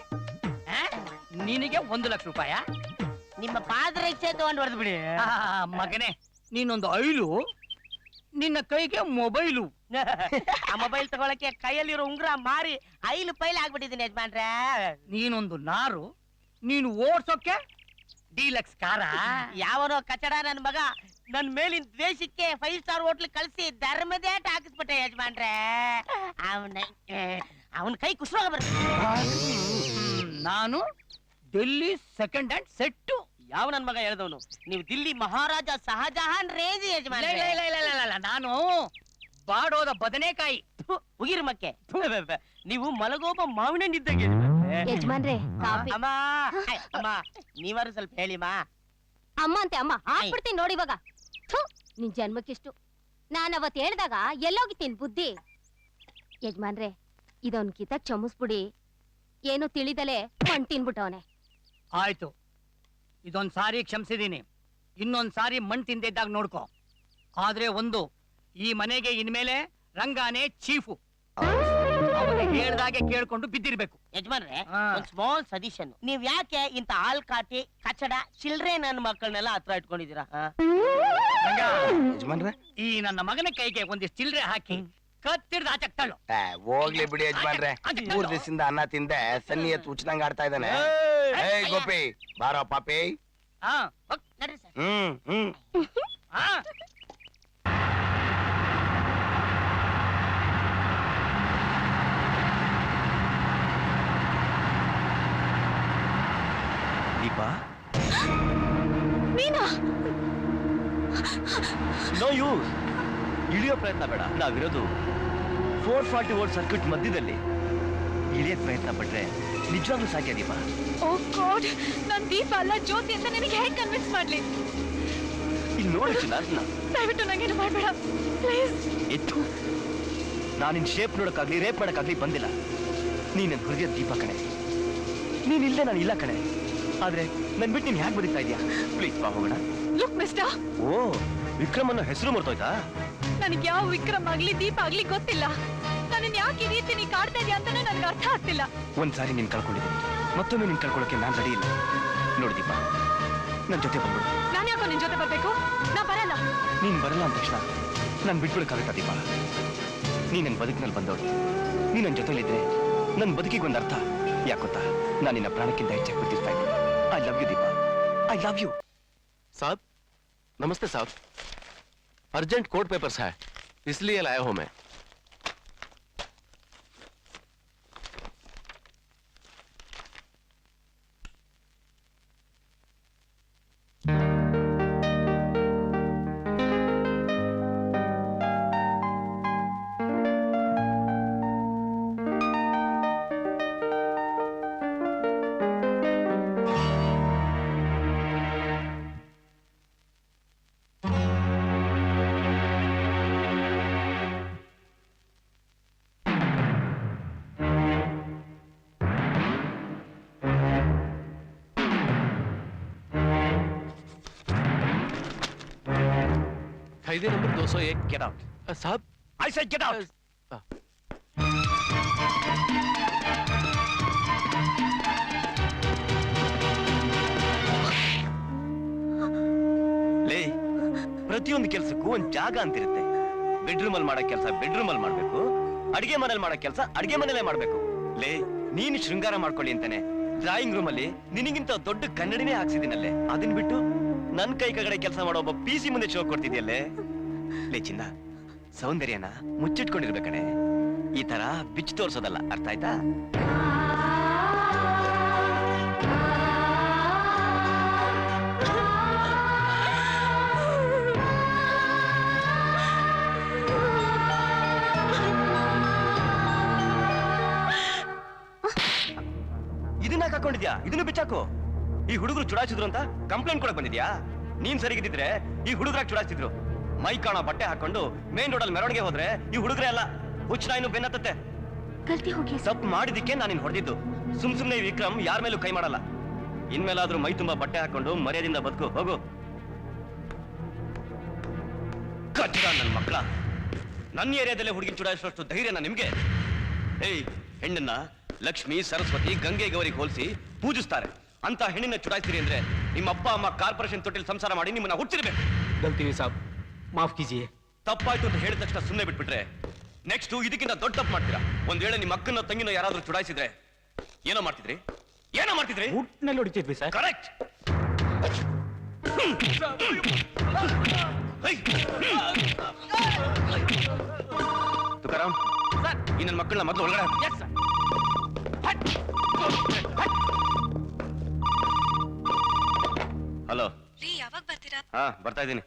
ನಿನಗೆ 1 ಲಕ್ಷ ರೂಪಾಯ? ನಿಮ್ಮ ಪಾದರಕ್ಷೆ ತಗೊಂಡು ಹೊಡೆದು ಬಿಡಿ. ಮಗನೇ, ನೀನೊಂದು ಐಲು, ನಿನ್ನ ಕೈಗೆ ಮೊಬೈಲು. ಆ ಮೊಬೈಲ್ ತಗೊಳಕ್ಕೆ ಕೈಯಲ್ಲಿರೋ ಉಂಗುರ ಮಾರಿ ಐಲು ಪೈಲ್ ಆಗ್ಬಿಟ್ಟಿದ್ದೀನಿ ಯಜಮಾನ್ರೆ. ನೀನೊಂದು ನಾರು, ನೀನು ಓಡ್ಸೋಕೆ ಡೀಲಕ್ಸ್ ಕಾರ. ಯಾವನೋ ಕಚಡ ನನ್ ಮಗ ನನ್ ಮೇಲಿನ ದ್ವೇಷಕ್ಕೆ 5 ಸ್ಟಾರ್ ಹೋಟ್ಲ್ ಕಳಿಸಿ ಧರ್ಮದೇಟ ಹಾಕಿಸ್ಬಿಟ್ಟೆ ಯಜಮಾನ್ರೆ. ಅವನ ಕೈ ಕುಶ್ರೋಗ ಬರ್ತದೆ. ನಾನು ಡೆಲ್ಲಿ ಸೆಕೆಂಡ್ ಹ್ಯಾಂಡ್ ಸೆಟ್ಟು. ಯಾವ ನನ್ ಮಗ ಹೇಳ್ದವನು? ನೀವು ದಿಲ್ಲಿ ಮಹಾರಾಜ ಶಹಜಹಾನ್ ರೇಜಿ ಯಜಮಾನ್ರೆ. ನಾನು ಬಾಡೋದ ಬದನೆಕಾಯಿ. ಉಗಿರ್ ಮಕ್ಕೆ. ನೀವು ಮಲಗೋಬ ಮಾವಿನ ನಿದ್ದಂಗೆ ಯಜಮಾನ್ರೆ, ಅಮ್ಮ. ಅಮ್ಮ, ನೀವಾರು ಸ್ವಲ್ಪ ಹೇಳಿಮಾ. ಅಮ್ಮ ಅಂತೆ ಅಮ್ಮ ಹಾಕ್ಬಿಡ್ತೀನಿ ನೋಡಿ ಇವಾಗ. ಥು, ನಿನ್ ಜನ್ಮಕ್ಕಿಷ್ಟು. ನಾನು ಅವತ್ ಹೇಳ್ದಾಗ ಎಲ್ಲೋಗಿತ್ತೀನಿ ಬುದ್ಧಿ. ಯಜಮಾನ್ರೆ, ಇದೊಂದ್ ಕಿತಕ್ ಚಮಸ್ಬಿಡಿ. ಏನು ತಿಳಿದಲೆ ಮಣ್ ತಿನ್ಬಿಟ್ಟವನೆ. ಆಯ್ತು, ಇದೊಂದ್ ಸಾರಿ ಕ್ಷಮಿಸಿದೀನಿ. ಇನ್ನೊಂದ್ ಸಾರಿ ಮಣ್ ತಿಂದಿದ್ದಾಗ ನೋಡ್ಕೊ. ಆದ್ರೆ ಒಂದು, ಈ ಮನೆಗೆ ಇನ್ಮೇಲೆ ರಂಗಾನೇ ಚೀಫು. ಹೇಳ್ದಾಗೆ ಕೇಳ್ಕೊಂಡು ಬಿದ್ದಿರ್ಬೇಕು. ಯಜಮಾನ್ರೆ, ಒಂದ್ ಸ್ಮಾಲ್ ಸಜೆಷನ್. ನೀವ್ ಯಾಕೆ ಇಂತ ಆಲ್ಕಾಟಿ ಕಚಡ ಚಿಲ್ಡ್ರೆ ನನ್ನ ಮಕ್ಕಳನ್ನೆಲ್ಲ ಹತ್ರ ಇಟ್ಕೊಂಡಿದ್ದೀರಾ? ಯಜಮಾನ್ರೆ, ಈ ನನ್ನ ಮಗನ ಕೈಗೆ ಒಂದಿಷ್ಟು ಚಿಲ್ಡ್ರೆ ಹಾಕಿ ಕತ್ತಿಡ್ದು ಆಚಕ್ತಾಳು. ಹೋಗ್ಲಿ ಬಿಡಿ ಯಜಮಾನ್ರೆ. 3 ದಿವಸದಿಂದ ಅನ್ನ ತಿಂದೆ ಸನ್ನಿ ಎತ್ತು ಉಚ್ಚದಂಗ ಆಡ್ತಾ ಇದ್ದಾನೆ. ಏಯ್ ಗೋಪಿ, ಬಾರೋ ಪಾಪಿ. ನಡ್ರಿ ಸರ್. ದೀಪಾ, ನೀನಾ? No use. ಇಳಿಯೋ ಪ್ರಯತ್ನ ಬೇಡ. ನಾವಿರೋದು 440 ವೋಲ್ಟ್ ಸರ್ಕ್ಯೂಟ್ ಮಧ್ಯದಲ್ಲಿ. ಇಳಿಯೋ ಪ್ರಯತ್ನ ಪಟ್ರೆ ನಿಜವಾಗ್ಲೂ ಸಾಧ್ಯ ದೀಪಾ? ಓ ಗಾಡ್, ನಾನ್ ದೀಪ ಅಲ್ಲ ಜ್ಯೋತಿ ಅಂತ ನಿನಗೆ ಹೇಗೆ ಕನ್ವಿನ್ಸ್ ಮಾಡ್ಲಿ? ಇಲ್ಲಿ ನೋಡಿச்சு ನನ್ನ ದಯವಿಟ್ಟು ನಂಗೇನು ಮಾಡಬೇಡ ಪ್ಲೀಸ್. ಎತ್ತು, ನಾನಿನ್ ಶೇಪ್ ನೋಡಕ್ಕಾಗ್ಲಿ ರೇಪ್ ಮಾಡಕ್ಕಾಗ್ಲಿ ಬಂದಿಲ್ಲ. ನೀನ್ ನನ್ ಹೃದಯ ದೀಪ ಕಣೆ. ನೀನ್ ಇಲ್ಲದೆ ನಾನು ಇಲ್ಲ ಕಣೆ. ಆದ್ರೆ ನನ್ ಬಿಟ್ಟು ನೀನ್ ಹ್ಯಾಕ್ ಬದುಕ್ತಾ ಇದೀಯಾ? ಪ್ಲೀಸ್ ಬಾ ಹೋಗೋಣ. ಲುಕ್ ಮಿಸ್ಟರ್, ಓ, ವಿಕ್ರಮ್ ಅನ್ನೋ ಹೆಸರು ಮರ್ತೋಯ್ತಾ? ನನಗೆ ಯಾವ ವಿಕ್ರಮ್ ಆಗ್ಲಿ ದೀಪ ಆಗ್ಲಿ ಗೊತ್ತಿಲ್ಲ. ನನ್ನ ಯಾಕೆ ಈ ರೀತಿ ನೀ ಕಾಡ್ತಾ ಇದೀಯ ಅಂತಾನೆ ನನ್ಗೆ ಅರ್ಥ ಆಗ್ತಿಲ್ಲ. ಒಂದ್ಸಾರಿ ನೀನ್ ಕಳ್ಕೊಂಡಿದ್ದೀನಿ, ಮತ್ತೊಮ್ಮೆ ನೀನ್ ಕಳ್ಕೊಳ್ಳೋಕೆ ನಾನ್ ರೆಡಿ ಇಲ್ಲ. ನೋಡಿ ದೀಪ, ನನ್ ಜೊತೆ ಬಂದ್ಬಿಡು. ನಾನು ಯಾಕೋ ನಿನ್ ಜೊತೆ ಬರ್ಬೇಕು? ನಾ ಬರಲ್ಲ. ನೀನ್ ಬರಲ್ಲ ಅಂದ ತಕ್ಷಣ ನಾನ್ ಬಿಟ್ಬಿಡಕ್ಕಾಗತ್ತಾ ದೀಪ? ನೀ ನನ್ ಬದುಕಿನಲ್ಲಿ ಬಂದವಳು. ನೀ ನನ್ ಜೊತೆಲಿದ್ರೆ ನನ್ ಬದುಕಿಗೆ ಒಂದ್ ಅರ್ಥ. ಯಾಕೊತ್ತಾ, ನಾನು ನಿನ್ನ ಪ್ರಾಣಕ್ಕಿಂತ ಹೆಚ್ಚಾಗಿ ಪ್ರೀತಿಸ್ತಾ ಇದ್ದೀನಿ. I love you Deepa, I love you. साहब नमस्ते साहब, अर्जेंट कोर्ट पेपर्स है इसलिए लाया हूं मैं. कैदी नंबर 201 गेट आउट. साहब आई सेड गेट आउट. ಲೇ, ಪ್ರತಿಯೊಂದು ಕೆಲಸಕ್ಕೂ ಒಂದ್ ಜಾಗ ಅಂತಿರುತ್ತೆ. ಬೆಡ್ರೂಮ್ ಅಲ್ಲಿ ಮಾಡೋ ಕೆಲಸ ಬೆಡ್ರೂಮ್ ಅಲ್ಲಿ ಮಾಡ್ಬೇಕು, ಅಡಿಗೆ ಮನೇಲಿ ಮಾಡೋ ಕೆಲಸ ಅಡಿಗೆ ಮನೇಲೆ ಮಾಡ್ಬೇಕು. ಲೇ, ನೀನು ಶೃಂಗಾರ ಮಾಡ್ಕೊಳ್ಳಿ ಅಂತಾನೆ ಡ್ರಾಯಿಂಗ್ ರೂಮ್ ಅಲ್ಲಿ ನಿನಗಿಂತ ದೊಡ್ಡ ಕನ್ನಡಿನೇ ಹಾಕ್ಸಿದ್ದೀನಲ್ಲೇ. ಅದನ್ ಬಿಟ್ಟು ನನ್ ಕೈ ಕಗಡೆ ಕೆಲಸ ಮಾಡೋ ಒಬ್ಬ PC ಮುಂದೆ ಶೋ ಕೊಡ್ತಿದ್ಯಲ್ಲೇ. ಲೇ ಚಿನ್ನ, ಸೌಂದರ್ಯನ ಮುಚ್ಚಿಟ್ಕೊಂಡಿರ್ಬೇಕಣೆ. ಈ ತರ ಬಿಚ್ಚು ತೋರ್ಸೋದಲ್ಲ, ಅರ್ಥ ಆಯ್ತಾ? ಇದನ್ನ ಹಾಕೊಂಡಿದ್ಯಾ? ಇದನ್ನು ಬಿಚ್ಚಾಕು. ಈ ಹುಡುಗರು ಚುಡಾಯಿಸಿದ್ರು ಅಂತ ಕಂಪ್ಲೇಂಟ್ ಕೊಡಕ್ ಬಂದಿದ್ಯಾ? ನೀನ್ ಸರಿಗಿದ್ದಿದ್ರೆ ಈ ಹುಡುಗರಾಗ ಚುಡಾಯಿಸ್ತಿದ್ರು. ಮೈ ಕಾಣೋ ಬಟ್ಟೆ ಹಾಕೊಂಡು ಮೇನ್ ರೋಡ್ ಅಲ್ಲಿ ಮೆರವಣಿಗೆ ಹೋದ್ರೆ ಈ ಹುಡುಗರೇ ಅಲ್ಲ, ಹುಚ್ಚ ಇನ್ನು ಬೆನ್ನತ್ತತ್ತೆ. ತಪ್ಪು ಮಾಡಿದಿಕ್ಕೆ ನಾನು ಹೊಡೆದಿದ್ದು. ಸುಮ್ನೆ ವಿಕ್ರಮ್ ಯಾರ ಮೇಲೂ ಕೈ ಮಾಡಲ್ಲ. ಇನ್ಮೇಲಾದ್ರೂ ಮೈ ತುಂಬಾ ಬಟ್ಟೆ ಹಾಕೊಂಡು ಮರ್ಯಾದಿಂದ ಬದುಕು. ಹೋಗು. ಕಚ್ಚಡ ನನ್ನ ಮಕ್ಕಳ, ನನ್ನ ಏರಿಯಾದಲ್ಲೇ ಹುಡುಗಿ ಚುಡಾಯಿಸೋಷ್ಟು ಧೈರ್ಯನ ನಿಮ್ಗೆ? ಏಯ್, ಹೆಣ್ಣನ್ನ ಲಕ್ಷ್ಮಿ, ಸರಸ್ವತಿ, ಗಂಗೆ, ಗೌರಿಗೆ ಹೋಲಿಸಿ ಪೂಜಿಸ್ತಾರೆ. ಅಂತ ಹೆಣ್ಣಿನ ಚುಡಾಯಿಸ್ತೀರಿ ಅಂದ್ರೆ ನಿಮ್ಮ ಅಪ್ಪ ಅಮ್ಮ ಕಾರ್ಪೊರೇಷನ್ ತೊಟ್ಟಿಲ್ ಸಂಸಾರ ಮಾಡಿ ನಿಮ್ಮನ್ನ ಹುಟ್ಟಿರ್ಬೇಕು. ಗಲ್ತಿ ಸಾಬ್, ಮಾಫ್ ಕೀಜಿಯೇ. ತಪ್ಪಾಯ್ತು ಅಂತ ಹೇಳಿದ ತಕ್ಷಣ ಸುಮ್ಮನೆ ಬಿಟ್ಬಿಟ್ರೆ ನೆಕ್ಸ್ಟ್ ಇದಕ್ಕಿಂತ ದೊಡ್ಡ ತಪ್ಪು ಮಾಡ್ತೀರಾ. ಒಂದ್ ವೇಳೆ ನಿಮ್ಮ ಅಕ್ಕನ ತಂಗಿನ ಯಾರಾದ್ರೂ ಚುಡಾಯಿಸಿದ್ರೆ ಏನೋ ಮಾಡ್ತಿದ್ರಿ? ಏನೋ ಮಾಡ್ತಿದ್ರಿ? ಊಟ್ನಲ್ಲಿ ಹೊಡಿತಿದ್ವಿ ಸರ್. ಕರೆಕ್ಟ್. ತುಕಾರಾಮ್, ಈ ನನ್ನ ಮಕ್ಕಳನ್ನ ಮೊದಲು ಒಳಗಡೆ. ಹಲೋ, ಯಾವಾಗ ಬರ್ತೀರಾ? ಹಾ, ಬರ್ತಾ ಇದ್ದೀನಿ.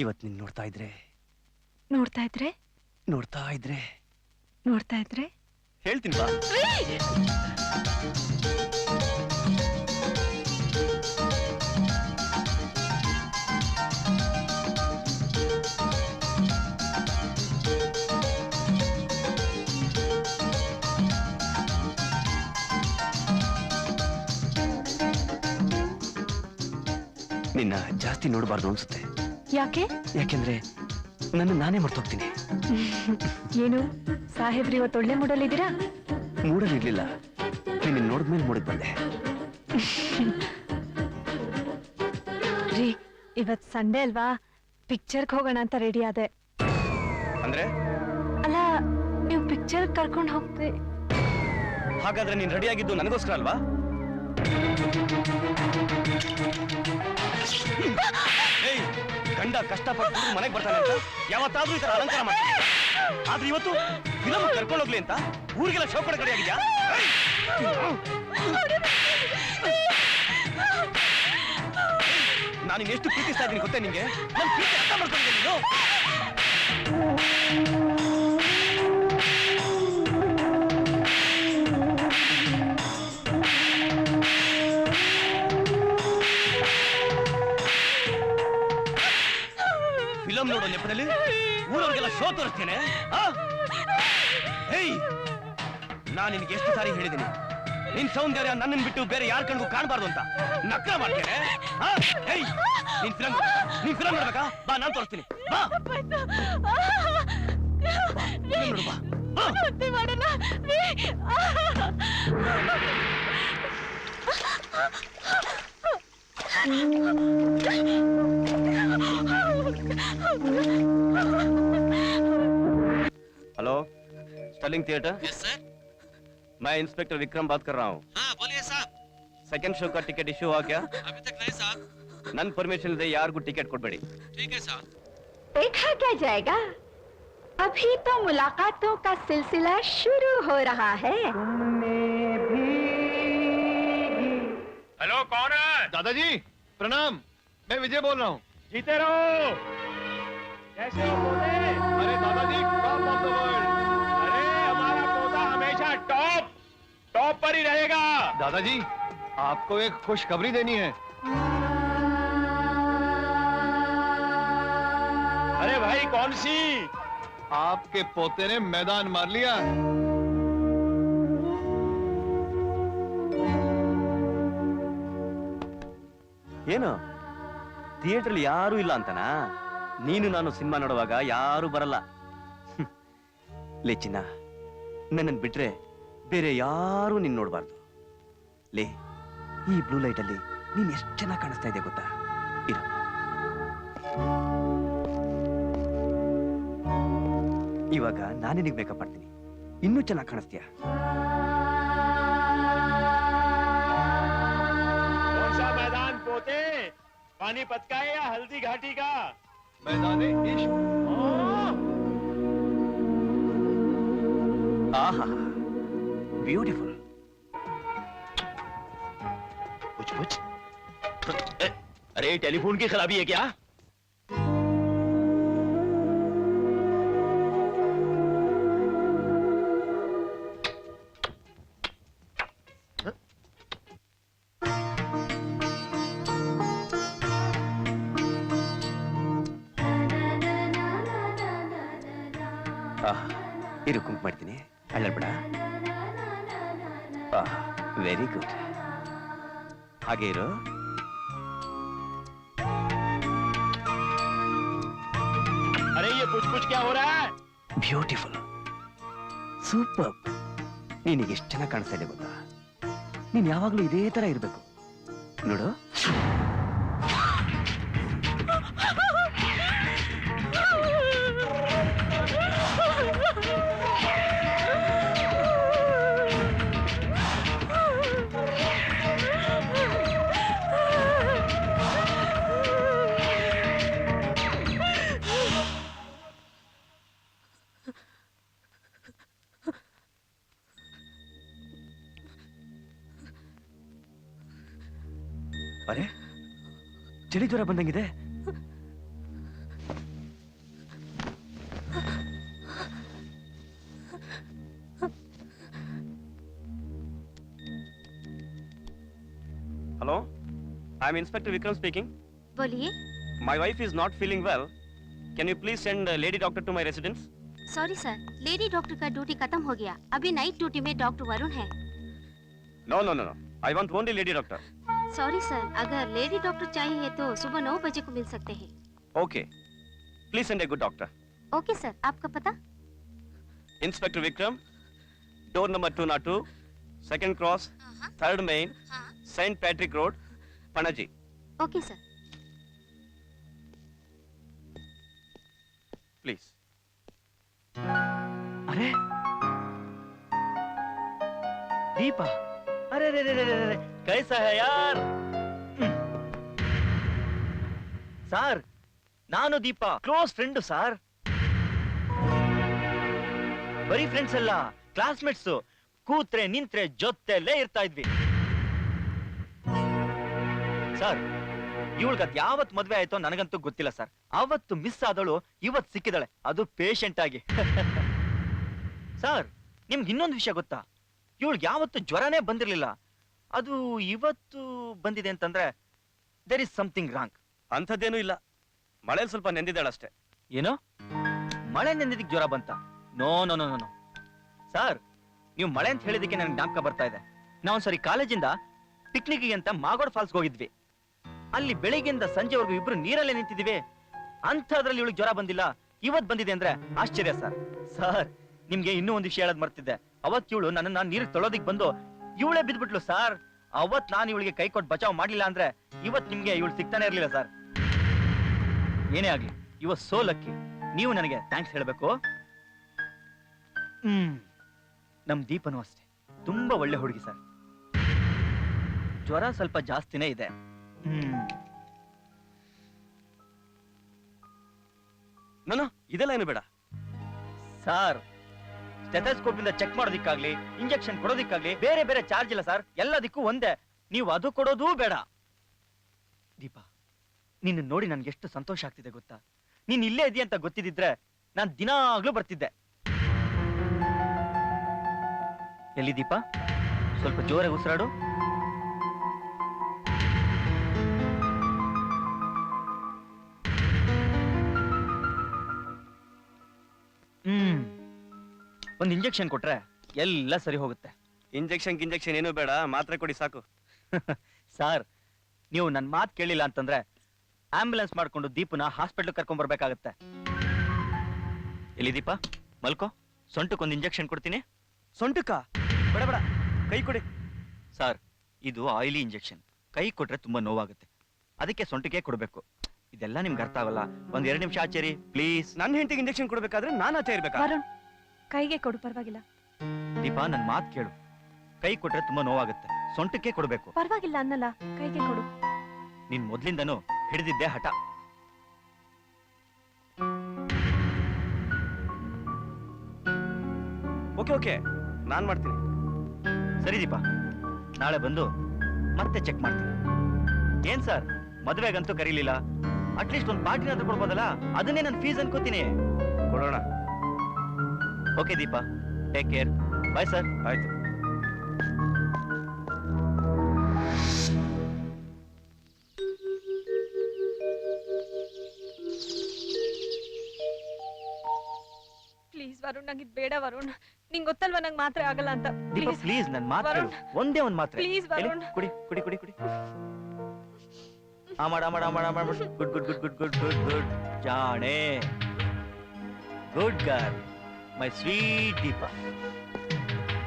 ಇವತ್ತು ನಿನ್ ನೋಡ್ತಾ ಇದ್ರೆ ನೋಡ್ತಾ ಇದ್ರೆ ನೋಡ್ತಾ ಇದ್ರೆ ನೋಡ್ತಾ ಇದ್ರೆ ಹೇಳ್ತೀನಿ ಬಾ. ನಿನ್ನ ಜಾಸ್ತಿ ನೋಡಬಾರ್ದು ಅನ್ಸುತ್ತೆ. ಯಾಕೆ? ಯಾಕೆಂದ್ರೆ ನನ್ನ ನಾನೇ ಮರ್ತೋಗ್ತೀನಿ. ಏನು ಸಾಹೇಬ್ರಿ ಇವತ್ತು ಒಳ್ಳೆ ಮೂಡಲ್ಲಿದ್ದೀರಾ? ಮೂಡಲಿರ್ಲಿಲ್ಲ, ನಿನ್ನ ನೋಡಿದ್ಮೇಲೆ ಮೂಡಕ್ ಬಂದೆ. ರೀ ಇವತ್ ಸಂಡೇ ಅಲ್ವಾ, ಪಿಕ್ಚರ್ಗೆ ಹೋಗೋಣ ಅಂತ ರೆಡಿ ಆದೆ. ಅಂದ್ರೆ ಅಲ್ಲ ನೀವು ಪಿಕ್ಚರ್ ಕರ್ಕೊಂಡು ಹೋಗ್ತೀವಿ. ಹಾಗಾದ್ರೆ ನೀನ್ ರೆಡಿ ಆಗಿದ್ದು ನನಗೋಸ್ಕರ ಅಲ್ವಾ? ಏಯ್, ಗಂಡ ಕಷ್ಟಪಟ್ಟು ಮನೆಗೆ ಬರ್ತಾನೆ ಅಂತ ಯಾವತ್ತಾದ್ರೂ ಈ ತರ ಅಲಂಕಾರ ಮಾಡ್ತೀನಿ. ಆದ್ರೆ ಇವತ್ತು ಫಿಲಮ್ ಕರ್ಕೊಂಡು ಹೋಗ್ಲಿ ಅಂತ ಊರಿಗೆಲ್ಲ ಶೋ ಕೊಡ ಕಡೆ ಆಗಿದ್ಯಾ? ನಾನು ಎಷ್ಟು ಪ್ರೀತಿಸ್ತಾ ಇದ್ದೀನಿ ಗೊತ್ತೇ ನಿಂಗೆ? ನನ್ನ ಪ್ರೀತಿ ಅರ್ಥ ಮಾಡ್ಕೊಂಡಿದ್ದೆ ನೀನು? ಫಿಲಂ ನೋಡೋ ನೆಪದಲ್ಲಿ ಊರವ್ರಿಗೆಲ್ಲ ಶೋ ತೋರಿಸ್ತೇನೆ. ಹೇಯ್, ನಾನು ನಿನ್ಗೆ ಎಷ್ಟು ಸಾರಿ ಹೇಳಿದ್ದೀನಿ ನಿನ್ ಸೌಂದರ್ಯ ನನ್ನನ್ನು ಬಿಟ್ಟು ಬೇರೆ ಯಾರ ಕಣ್ಗೂ ಕಾಣಬಾರ್ದು ಅಂತ. ನಕ್ರ ಮಾಡ್ತೇನೆ. ಹೇಯ್, ನೀನ್ ಫಿಲಂ ನೋಡ್ಬೇಕಾ? ಬಾ, ನಾನ್ ತೋರಿಸ್ತೀನಿ. ಬಾ ನೋಡು, ಬಾ. Hello, Sterling theatre. Yes sir. मैं इंस्पेक्टर विक्रम बात कर रहा हूँ। हाँ बोलिए साहब। सेकंड शो का टिकट इश्यू हुआ क्या? अभी तक नहीं साहब। नन परमिशन दे यार को टिकट कोडबेड़ी। ठीक है साहब। देखा क्या जाएगा, अभी तो मुलाकातों का सिलसिला शुरू हो रहा है। हेलो, कौन है? दादाजी प्रणाम, मैं विजय बोल रहा हूँ। जीते रहो। कैसे हो पोते? अरे दादाजी, टॉप ऑफ द वर्ल्ड। अरे हमारा पोता हमेशा टॉप पर ही रहेगा। दादाजी, आपको एक खुशखबरी देनी है। अरे भाई, कौन सी? आपके पोते ने मैदान मार लिया। ಏನು ಥಿಯೇಟರ್ ಯಾರು ಇಲ್ಲ ಅಂತನಾ? ನೀನು ನಾನು ಸಿನಿಮಾ ನೋಡುವಾಗ ಯಾರು ಬರಲ್ಲ. ಲೇ ಚಿನ್ನ, ನನ್ನನ್ನು ಬಿಟ್ರೆ ಬೇರೆ ಯಾರು ನೀನ್ ನೋಡಬಾರ್ದು. ಲೇ, ಈ ಬ್ಲೂ ಲೈಟ್ ಅಲ್ಲಿ ನೀನ್ ಎಷ್ಟು ಚೆನ್ನಾಗಿ ಕಾಣಿಸ್ತಾ ಇದೆ ಗೊತ್ತಾ? ಇರು. ಇವಾಗ ನಾನೇ ನಿನಗೆ ಮೇಕಪ್ ಮಾಡ್ತೀನಿ, ಇನ್ನೂ ಚೆನ್ನಾಗಿ ಕಾಣಿಸ್ತೀಯ. पानीपत का है या हल्दी घाटी का? मैदाने इश्क। आहा, ब्यूटीफुल। कुछ अरे टेलीफोन की खराबी है क्या? ಇರು, ಕುಂಕ್ ಮಾಡ್ತೀನಿ, ಅಳ್ಳಲ್ಬೇಡ. ವೆರಿ ಗುಡ್, ಹಾಗೆ ಇರು. अरे ये कुछ क्या हो रहा है? Beautiful, super. ನೀನಿಗೆ ಎಷ್ಟು ಚೆನ್ನಾಗಿ ಕಾಣಿಸ್ತಾ ಇದೆ ಗೊತ್ತಾ? ನೀನ್ ಯಾವಾಗ್ಲೂ ಇದೇ ತರ ಇರ್ಬೇಕು ನೋಡು. अरे ಚಳಿ ಜ್ವರ ಬಂದಂಗಿದೆ. Hello, I am Inspector Vikram speaking. बोलिए. My wife is not feeling well. Can you please send a lady doctor to my residence? Sorry sir, lady doctor का ड्यूटी खत्म हो गया. अभी नाइट ड्यूटी में डॉक्टर वरुण है. No. I want only lady doctor. Sorry sir, अगर लेडी डॉक्टर चाहिए तो सुबह 9 बजे को मिल सकते हैं. Okay. Please send a good doctor. Okay sir, आपका पता? Inspector Vikram, door number 202, second cross, third main, St. Patrick Road, Panaji. Okay sir. Please. अरे दीपा, अरे रे रे रे रे कैसा है यार? सर, ನಾನು ದೀಪ ಕ್ಲೋಸ್ ಫ್ರೆಂಡ್ ಸರ್. ಬರೀ ಫ್ರೆಂಡ್ಸ್ ಅಲ್ಲ, ಕ್ಲಾಸ್ಮೇಟ್ಸ್. ಕೂತ್ರೆ ನಿಂತ್ರೆ ಜೊತೆಲೇ ಇರ್ತಾ ಇದ್ವಿ ಸರ್. ಇವಳಿಗದ್ ಯಾವತ್ ಮದ್ವೆ ಆಯ್ತೋ ನನಗಂತೂ ಗೊತ್ತಿಲ್ಲ ಸರ್. ಅವತ್ತು ಮಿಸ್ ಆದಳು ಇವತ್ ಸಿಕ್ಕಿದಾಳೆ, ಅದು ಪೇಷಂಟ್ ಆಗಿ. ಸರ್, ನಿಮ್ಗೆ ಇನ್ನೊಂದು ವಿಷಯ ಗೊತ್ತಾ? ಇವಳಿಗೆ ಯಾವತ್ತು ಜ್ವರನೇ ಬಂದಿರ್ಲಿಲ್ಲ, ಅದು ಇವತ್ತು ಬಂದಿದೆ ಅಂತಂದ್ರೆ ದೇರ್ ಇಸ್ ಸಮಥಿಂಗ್ ರಾಂಗ್. ಅಂಥದ್ದೇನೂ ಇಲ್ಲ, ಮಳೆಯಲ್ಲಿ ಸ್ವಲ್ಪ ನೆಂದಿದ್ದಾಳಷ್ಟೇ. ಏನೋ ಮಳೆ ನೆಂದಿದ್ದಕ್ಕೆ ಜ್ವರ ಬಂತ? No no no no sir, ನೀವು ಮಳೆ ಅಂತ ಹೇಳಿದಕ್ಕೆ ನನಗೆ ಜ್ಞಾಪಕ ಬರ್ತಾ ಇದೆ. ನಾವೊಂದ್ಸರಿ ಕಾಲೇಜಿಂದ ಪಿಕ್ನಿಕ್ಗೆ ಅಂತ ಮಾಗೋಡ್ ಫಾಲ್ಸ್ಗೆ ಹೋಗಿದ್ವಿ. ಅಲ್ಲಿ ಬೆಳಿಗ್ಗೆಯಿಂದ ಸಂಜೆವರೆಗೂ ಇಬ್ರು ನೀರಲ್ಲೇ ನಿಂತಿದ್ದೀವಿ. ಅಂಥದ್ರಲ್ಲಿ ಇವಳಿಗೆ ಜ್ವರ ಬಂದಿಲ್ಲ, ಇವತ್ ಬಂದಿದೆ ಅಂದ್ರೆ ಆಶ್ಚರ್ಯ ಸರ್. ಸರ್, ನಿಮ್ಗೆ ಇನ್ನೂ ಒಂದು ವಿಷಯ ಹೇಳೋದ್ ಮರ್ತಿದ್ದೆ. ಅವತ್ ಇವಳು ನನ್ನನ್ನ ನೀರಿಗೆ ತೊಳೋದಿಕ್ ಬಂದು ಇವಳೇ ಬಿದ್ಬಿಟ್ಲು ಸರ್. ಅವತ್ ನಾನು ಇವಳಿಗೆ ಕೈ ಕೊಟ್ಟು ಬಚಾವ್ ಮಾಡ್ಲಿಲ್ಲ ಅಂದ್ರೆ ಇವತ್ ನಿಮ್ಗೆ ಇವಳು ಸಿಗ್ತಾನೆ ಇರ್ಲಿಲ್ಲ ಸರ್. ಏನೇ ಆಗ್ಲಿ, ಯು ಆರ್ ಸೋ ಲಕ್ಕಿ. ನೀವು ನನಗೆ ಥ್ಯಾಂಕ್ಸ್ ಹೇಳ್ಬೇಕು. ನಮ್ ದೀಪನು ಅಷ್ಟೇ ತುಂಬಾ ಒಳ್ಳೆ ಹುಡುಗಿ ಸರ್. ಜ್ವರ ಸ್ವಲ್ಪ ಜಾಸ್ತಿನೇ ಇದೆ. ನಾನು ಇದೆಲ್ಲ ಏನು ಬೇಡ ಸರ್. ಸ್ಟೆಥೋಸ್ಕೋಪ್ ಇಂದ ಚೆಕ್ ಮಾಡೋದಿಕ್ಕಾಗ್ಲಿ, ಇಂಜೆಕ್ಷನ್ ಕೊಡೋದಿಕ್ಕಾಗ್ಲಿ ಬೇರೆ ಬೇರೆ ಚಾರ್ಜ್ ಇಲ್ಲ ಸರ್. ಎಲ್ಲದಕ್ಕೂ ಒಂದೇ. ನೀವು ಅದು ಕೊಡೋದೂ ಬೇಡ. ದೀಪಾ, ನಿನ್ನ ನೋಡಿ ನನ್ಗೆ ಎಷ್ಟು ಸಂತೋಷ ಆಗ್ತಿದೆ ಗೊತ್ತಾ? ನೀನ್ ಇಲ್ಲೇ ಇದೆಯಾ ಅಂತ ಗೊತ್ತಿದ್ರೆ ನಾನ್ ದಿನಾಗ್ಲೂ ಬರ್ತಿದ್ದೆ. ಎಲ್ಲಿ ದೀಪಾ? ಸ್ವಲ್ಪ ಜೋರಾಗಿ ಉಸಿರಾಡು. ಒಂದು ಇಂಜೆಕ್ಷನ್ ಕೊಟ್ರೆ ಎಲ್ಲ ಸರಿ ಹೋಗುತ್ತೆ. ಇಂಜೆಕ್ಷನ್ ಏನೂ ಬೇಡ, ಮಾತ್ರೆ ಕೊಡಿ ಸಾಕು. ಸರ್, ನೀವು ನನ್ನ ಮಾತು ಕೇಳಿಲ್ಲ ಅಂತಂದ್ರೆ ಆಂಬ್ಯುಲೆನ್ಸ್ ಮಾಡ್ಕೊಂಡು ದೀಪನ ಹಾಸ್ಪಿಟಲ್ ಕರ್ಕೊಂಡ್ ಬರ್ಬೇಕಾಗತ್ತೆ. ಎಲ್ಲಿ ದೀಪ? ಮಲ್ಕೋ. ಸೊಂಟಕ್ಕೊಂದು ಇಂಜೆಕ್ಷನ್ ಕೊಡ್ತೀನಿ. ಸೊಂಟಕ್ಕ? ಬೇಡ ಬೇಡ, ಕೈ ಕೊಡಿ. ಸರ್, ಇದು ಆಯಿಲಿ ಇಂಜೆಕ್ಷನ್. ಕೈ ಕೊಟ್ರೆ ತುಂಬಾ ನೋವಾಗುತ್ತೆ, ಅದಕ್ಕೆ ಸೊಂಟಕ್ಕೆ ಕೊಡ್ಬೇಕು. ಇದೆಲ್ಲ ನಿಮ್ಗೆ ಅರ್ಥ ಆಗಲ್ಲ. ಒಂದ್ 2 ನಿಮಿಷ ಆಚೇರಿ ಪ್ಲೀಸ್. ನನ್ನ ಹೆಂಡತಿಗೆ ಇಂಜೆಕ್ಷನ್ ಕೊಡ್ಬೇಕಾದ್ರೆ ನಾನು ಆಚೆ ಇರ್ಬೇಕಾ? ಕೈಗೆ ಕೊಡು, ಪರವಾಗಿಲ್ಲ. ದೀಪಾ, ನನ್ ಮಾತು ಕೇಳು. ಕೈ ಕೊಟ್ರೆ ತುಂಬಾ ನೋವಾಗುತ್ತೆ, ಸೊಂಟಕ್ಕೆ ಕೊಡ್ಬೇಕು. ಪರವಾಗಿಲ್ಲ ಅನ್ನಲ್ಲ, ಕೈಗೆ ಕೊಡು. ನೀನ್ ಮೊದ್ಲಿಂದನೂ ಹಿಡಿದಿದ್ದೆ ಹಠ. ಓಕೆ, ನಾನ್ ಮಾಡ್ತೀನಿ. ಸರಿ ದೀಪಾ, ನಾಳೆ ಬಂದು ಮತ್ತೆ ಚೆಕ್ ಮಾಡ್ತೀನಿ. ಏನ್ ಸರ್, ಮದ್ವೆಗಂತೂ ಕರೀಲಿಲ್ಲ, ಅಟ್ಲೀಸ್ಟ್ ಒಂದು ಪಾರ್ಟಿನಾದ್ರೂ ಕೊಡ್ಬೋದಲ್ಲ? ಅದನ್ನೇ ನನ್ನ ಫೀಸ್ ಅನ್ಕೋತೀನಿ. ಕೊಡೋಣ. Okay Deepa, take care. Bye sir. ಆಯ್ತು. ಪ್ಲೀಸ್ ವರುಣ್, ನಂಗೆ ಇದು ಬೇಡ ವರುಣ್. ನಿಂಗೆ ಗೊತ್ತಲ್ವಾ ನಂಗೆ ಮಾತ್ರೆ ಆಗಲ್ಲ ಅಂತ. ದೀಪಾ ಪ್ಲೀಸ್, ನನ್ನ ಮಾತು ಕೇಳು. ಒಂದೇ ಒಂದು ಮಾತ್ರೆ ಪ್ಲೀಸ್ ವರುಣ್. ಕುಡಿ ಕುಡಿ ಕುಡಿ ಕುಡಿ. Good good good good good good good ಜಾಣೆ. Good girl, my sweet Deepa.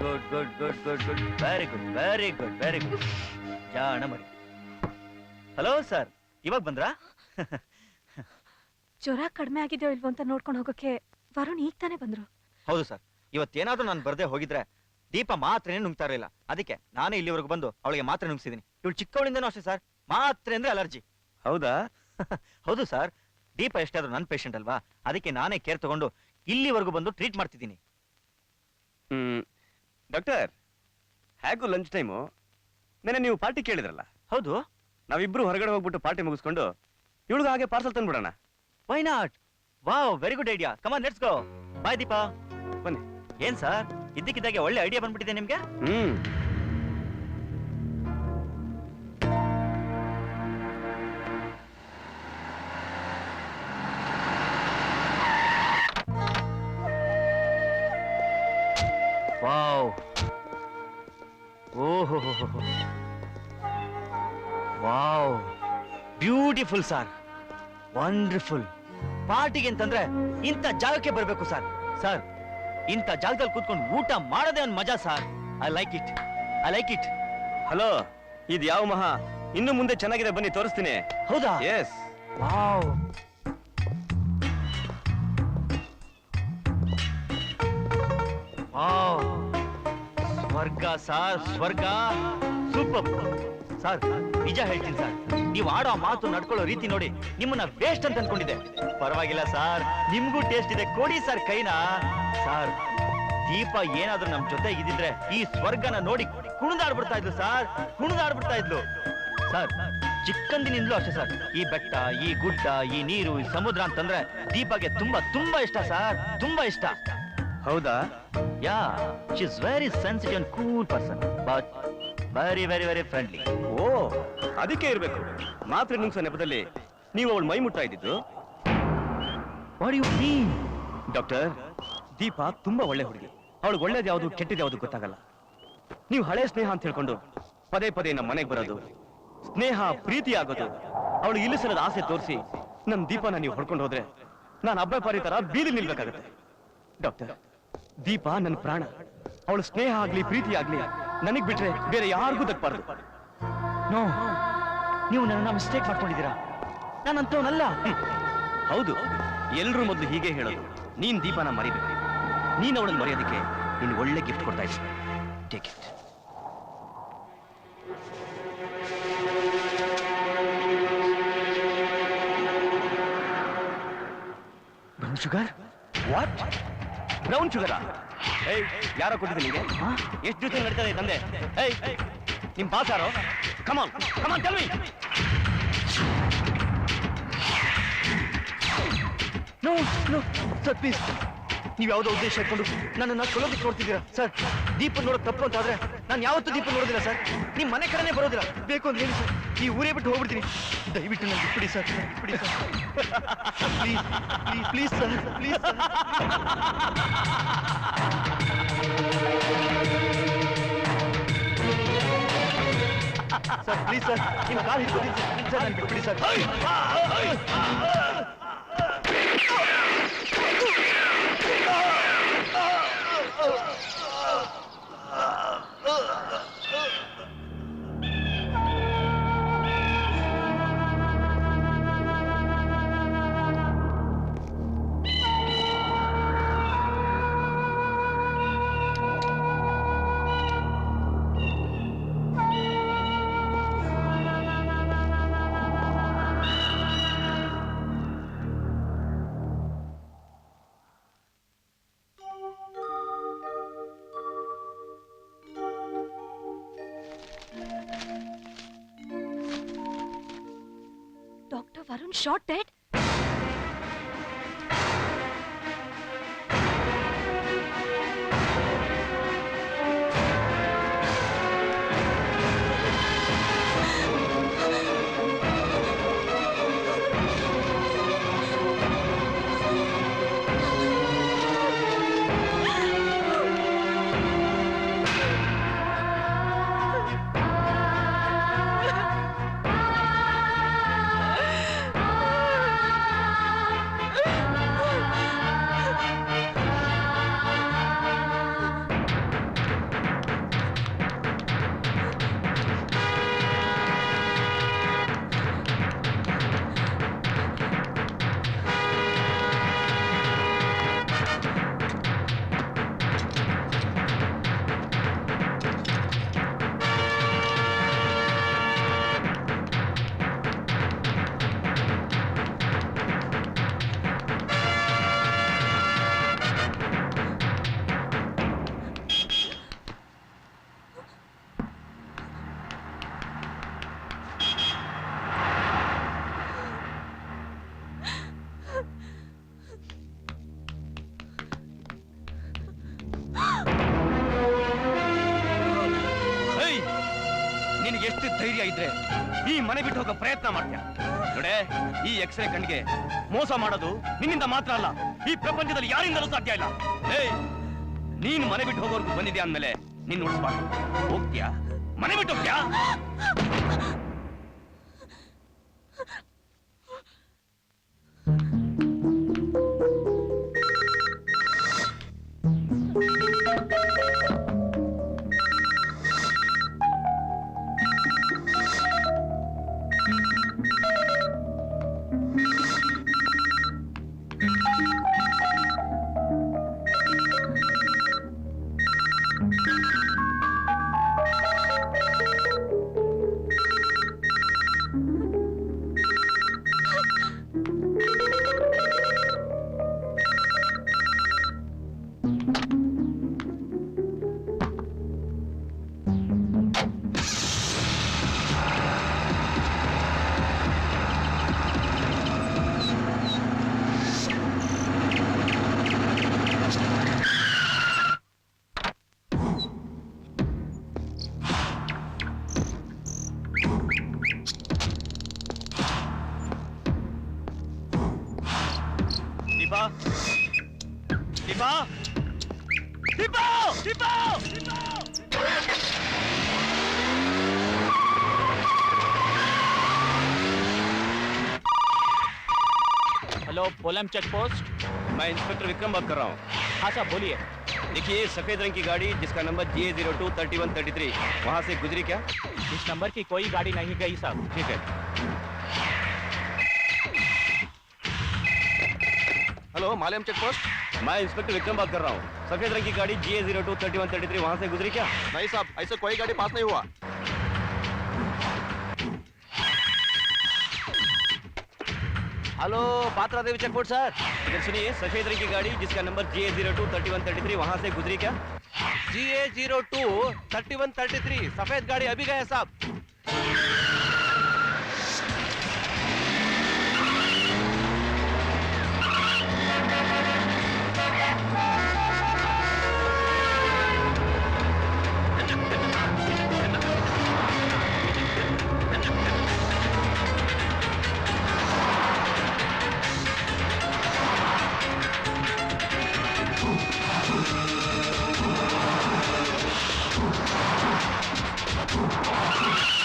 Good good good good good. Very good very good very good. ಜಾಣ ಮರಿ. ಹಲೋ ಸರ್, ಇವಾಗ ಬಂದ್ರಾ? ಜ್ವರ ಕಡಿಮೆ ಆಗಿದೆಯೋ ಇಲ್ವೋ ಅಂತ ನೋಡ್ಕೊಂಡು ಹೋಗೋಕೆ ವರುಣ್ ಈಗ ತಾನೇ ಬಂದ್ರು. ಹೌದು ಸರ್, ಇವತ್ತೇನಾದ್ರೂ ನಾನು ಬರ್ದೇ ಹೋಗಿದ್ರೆ ದೀಪ ಮಾತ್ರೆನೇ ನುಂಗ್ತಾ ಇರಲಿಲ್ಲ. ಅದಕ್ಕೆ ನಾನೇ ಇಲ್ಲಿವರೆಗೂ ಬಂದು ಅವಳಿಗೆ ಮಾತ್ರೆ ನುಂಗ್ಸಿದೀನಿ. ಇವಳು ಚಿಕ್ಕವಳಿಂದನೂ ಅಷ್ಟೇ ಸರ್, ಮಾತ್ರೆ ಅಂದ್ರೆ ಅಲರ್ಜಿ. ಹೌದಾ? ಹೌದು ಸರ್, ದೀಪ ಎಷ್ಟಾದ್ರೂ ನನ್ನ ಪೇಷಂಟ್ ಅಲ್ವಾ, ಅದಕ್ಕೆ ನಾನೇ ಕೇರ್ ತಗೊಂಡು ಇಲ್ಲಿವರೆಗೂ ಬಂದು ಟ್ರೀಟ್ ಮಾಡ್ತಿದ್ದೀನಿ. ಡಾಕ್ಟರ್, ಹೇಗೂ ಲಂಚ್ ಟೈಮು. ನೆನ್ನೆ ನೀವು ಪಾರ್ಟಿ ಕೇಳಿದ್ರಲ್ಲ? ಹೌದು. ನಾವಿಬ್ರು ಹೊರಗಡೆ ಹೋಗ್ಬಿಟ್ಟು ಪಾರ್ಟಿ ಮುಗಿಸ್ಕೊಂಡು ಇವಳಿಗೆ ಹಾಗೆ ಪಾರ್ಸಲ್ ತಂದ್ಬಿಡೋಣ. Why not? Wow, very good idea. Come on, let's go. Bye Deepa. ಬನ್ನಿ. ಏನ್ ಸರ್, ಇದ್ದಕ್ಕಿದ್ದಾಗೆ ಒಳ್ಳೆ ಐಡಿಯಾ ಬಂದ್ಬಿಟ್ಟಿದೆ ನಿಮ್ಗೆ. ವಾವ್, ಓಹೋ, ವಾವ್, ಬ್ಯೂಟಿಫುಲ್ ಸರ್, ವಂಡರ್ಫುಲ್. ಪಾರ್ಟಿಗೆ ಅಂತಂದ್ರೆ ಇಂಥ ಜಾಗಕ್ಕೆ ಬರ್ಬೇಕು ಸರ್. ಸರ್, ಇಂಥ ಜಾಗದಲ್ಲಿ ಕೂತ್ಕೊಂಡು ಊಟ ಮಾಡೋದೇ ಒಂದು ಮಜಾ sir. I like it, I like it. Hello, ಇದು ಯಾವ ಮಹಾ? ಇನ್ನು ಮುಂದೆ ಚೆನ್ನಾಗಿದೆ, ಬನ್ನಿ ತೋರಿಸ್ತೀನಿ. ಹೌದಾ? ಎಸ್. ವಾವ್, ವಾವ್, ಸ್ವರ್ಗ ಸರ್, ಸ್ವರ್ಗ. Super sir. ನಿಜ ಹೇಳ್ತೀನಿ ಸರ್, ನೀವು ಆಡೋ ಮಾತು ನಡ್ಕೊಳ್ಳೋ ರೀತಿ ನೋಡಿ ನಿಮ್ಮನ್ನ ವೇಸ್ಟ್ ಅಂತ ಅನ್ಕೊಂಡಿದ್ದೆ. ಪರವಾಗಿಲ್ಲ ಸರ್, ನಿಮ್ಗೂ ಟೇಸ್ಟ್ ಇದೆ, ಕೊಡಿ ಸರ್ ಕೈನಾ. ಸರ್, ದೀಪ ಏನಾದ್ರೂ ನಮ್ ಜೊತೆ ಇದ್ದಿದ್ರೆ ಈ ಸ್ವರ್ಗನ ನೋಡಿ ಕುಣಿದಾಡ್ಬಿಡ್ತಾ ಇದ್ಲು ಸರ್, ಕುಣಿದಾಡ್ಬಿಡ್ತಾ ಇದ್ಲು ಸರ್. ಚಿಕ್ಕಂದಿನಿಂದಲೂ ಅಷ್ಟೇ ಸರ್, ಈ ಬೆಟ್ಟ, ಈ ಗುಡ್ಡ, ಈ ನೀರು, ಈ ಸಮುದ್ರ ಅಂತಂದ್ರೆ ದೀಪಗೆ ತುಂಬಾ ತುಂಬಾ ಇಷ್ಟ ಸರ್, ತುಂಬಾ ಇಷ್ಟ. ಹೌದಾ? Yeah, she is very sensitive and cool person, but very very very friendly. Oh, ಅದಕ್ಕೆ ಇರ್ಬೇಕು ಮಾತ್ರ ನುಂಗ್ಸೋ ನೆಪದಲ್ಲಿ ನೀವು ಅವಳು ಮೈ ಮುಟ್ತಾ ಇದ್ದಿದ್ದು. What you mean? Doctor, Deepa ತುಂಬಾ ಒಳ್ಳೆ ಹುಡುಗಿ. ಅವಳಿಗೆ ಒಳ್ಳೇದು ಯಾವುದು ಕೆಟ್ಟದ್ದು ಯಾವುದು ಗೊತ್ತಾಗಲ್ಲ. ನೀವು ಹಳೆ ಸ್ನೇಹ ಅಂತ ಹೇಳ್ಕೊಂಡು ಪದೇ ಪದೇ ನಮ್ಮ ಮನೆಗೆ ಬರೋದು, ಸ್ನೇಹ ಪ್ರೀತಿ ಆಗೋದು, ಅವಳು ಇಲ್ಲಿಸಲದ ಆಸೆ ತೋರಿಸಿ ನಮ್ ದೀಪನ ನೀವು ಹೊಡ್ಕೊಂಡು ಹೋದ್ರೆ ನಾನು ಅಬ್ಬೆ ಪಾರಿ ತರ ಬೀದಿ ನಿಲ್ಬೇಕಾಗತ್ತೆ. ಡಾಕ್ಟರ್, ದೀಪ ನನ್ನ ಪ್ರಾಣ. ಅವಳು ಸ್ನೇಹ ಆಗ್ಲಿ ಪ್ರೀತಿ ಆಗ್ಲಿ ನನಗ್ ಬಿಟ್ರೆ ಬೇರೆ ಯಾರಿಗೂ ದಕ್ಕಬಾರ್ದು. ನೋ, ನೀವು ನನ್ನ ಮಿಸ್ಟೇಕ್ ಮಾಡ್ಕೊಂಡಿದ್ದೀರಾ. ನಾನಂತವನಲ್ಲ. ಹೌದು, ಎಲ್ರೂ ಮೊದಲು ಹೀಗೆ ಹೇಳೋದು. ನೀನ್ ದೀಪನ ಮರಿಬೇಕು. ನೀನ್ ಅವಳನ್ನು ಮರೆಯೋದಕ್ಕೆ ನೀನು ಒಳ್ಳೆ ಗಿಫ್ಟ್ ಕೊಡ್ತಾ ಇದ್ದೀನಿ. Take it. Brown sugar? What? Brown ಶುಗರಾ? ಏಯ್, ಯಾರೋ ಕೊಟ್ಟಿದ್ದೀನಿ ನಿಮಗೆ? ಎಷ್ಟು ದಿವಸ ನಡೀತದೆ ತಂದೆ? ಏಯ್, ನಿಮ್ ಬಾಸ್ ಯಾರೋ? Come on come on, tell me. No no sir, please. ನೀವು ಯಾವುದೋ ಉದ್ದೇಶ ಇಟ್ಕೊಂಡು ನನ್ನನ್ನು ಕೊಲ್ಲೋದಕ್ಕೆ ನೋಡ್ತಿದ್ದೀರಾ ಸರ್. ದೀಪ ನೋಡೋದು ತಪ್ಪು ಅಂತ ಆದ್ರೆ ನಾನು ಯಾವತ್ತೂ ದೀಪ ನೋಡೋದಿಲ್ಲ ಸರ್. ನಿಮ್ಮ ಮನೆ ಕಡೆನೇ ಬರೋದಿಲ್ಲ. ಬೇಕು ಅಂತ ಹೇಳಿ ಸರ್, ಈ ಊರೇ ಬಿಟ್ಟು ಹೋಗ್ಬಿಡ್ತೀನಿ. ದಯವಿಟ್ಟು ನನಗೆ ಬಿಡಿ ಸರ್, ಬಿಡಿ sir, please please please sir, please sir. Sir please sir, ನಿಮ್ಮ ಕಾಲು ಹಿಡ್ಕೊತೀನಿ ಸರ್, ನನಗೆ ಬಿಟ್ಬಿಡಿ sir. Dr. Varun shot dead? ಇದ್ರೆ ಈ ಮನೆ ಬಿಟ್ಟು ಹೋಗೋ ಪ್ರಯತ್ನ ಮಾಡ್ತೀಯ ನೋಡೆ. ಈ ಎಕ್ಸ್ರೇ ಕಣ್ಣಿಗೆ ಮೋಸ ಮಾಡೋದು ನಿನ್ನಿಂದ ಮಾತ್ರ ಅಲ್ಲ, ಈ ಪ್ರಪಂಚದಲ್ಲಿ ಯಾರಿಂದಲೂ ಸಾಧ್ಯ ಇಲ್ಲ. ನೀನ್ ಮನೆ ಬಿಟ್ಟು ಹೋಗೋರ್ಗು ಬಂದಿದ್ಯಾ ಅಂದ್ಮೇಲೆ ನೀನ್ ಉಳಿಸ್ಬಾರ್ದು. ಹೋಗ್ತೀಯಾ? ಮನೆ ಬಿಟ್ಟು ಹೋಗ್ತೀಯಾ? Hello Polam check post. मैं इंस्पेक्टर विक्रम बात कर रहा हूँ। हाँ साहब बोलिए। देखिए सफेद रंग की गाड़ी जिसका नंबर GA02 3133 वहाँ से गुजरी क्या? इस नंबर की कोई गाड़ी नहीं गई साहब। ठीक है। हेलो मालूम चेक पोस्ट। मैं इंस्पेक्टर विक्रम बात कर रहा हूँ। सफेद रंग की गाड़ी GA02 3133 वहाँ से गुजरी क्या? नहीं साहब, ऐसे कोई गाड़ी पास नहीं हुआ। हेलो पात्रा देवी चेक पोस्ट सर। इधर सुनिए, सफेद रंग की गाड़ी जिसका नंबर GA02 3133 वहाँ से गुजरी क्या? GA02 3133 सफेद गाड़ी अभी गया साहब। Oh,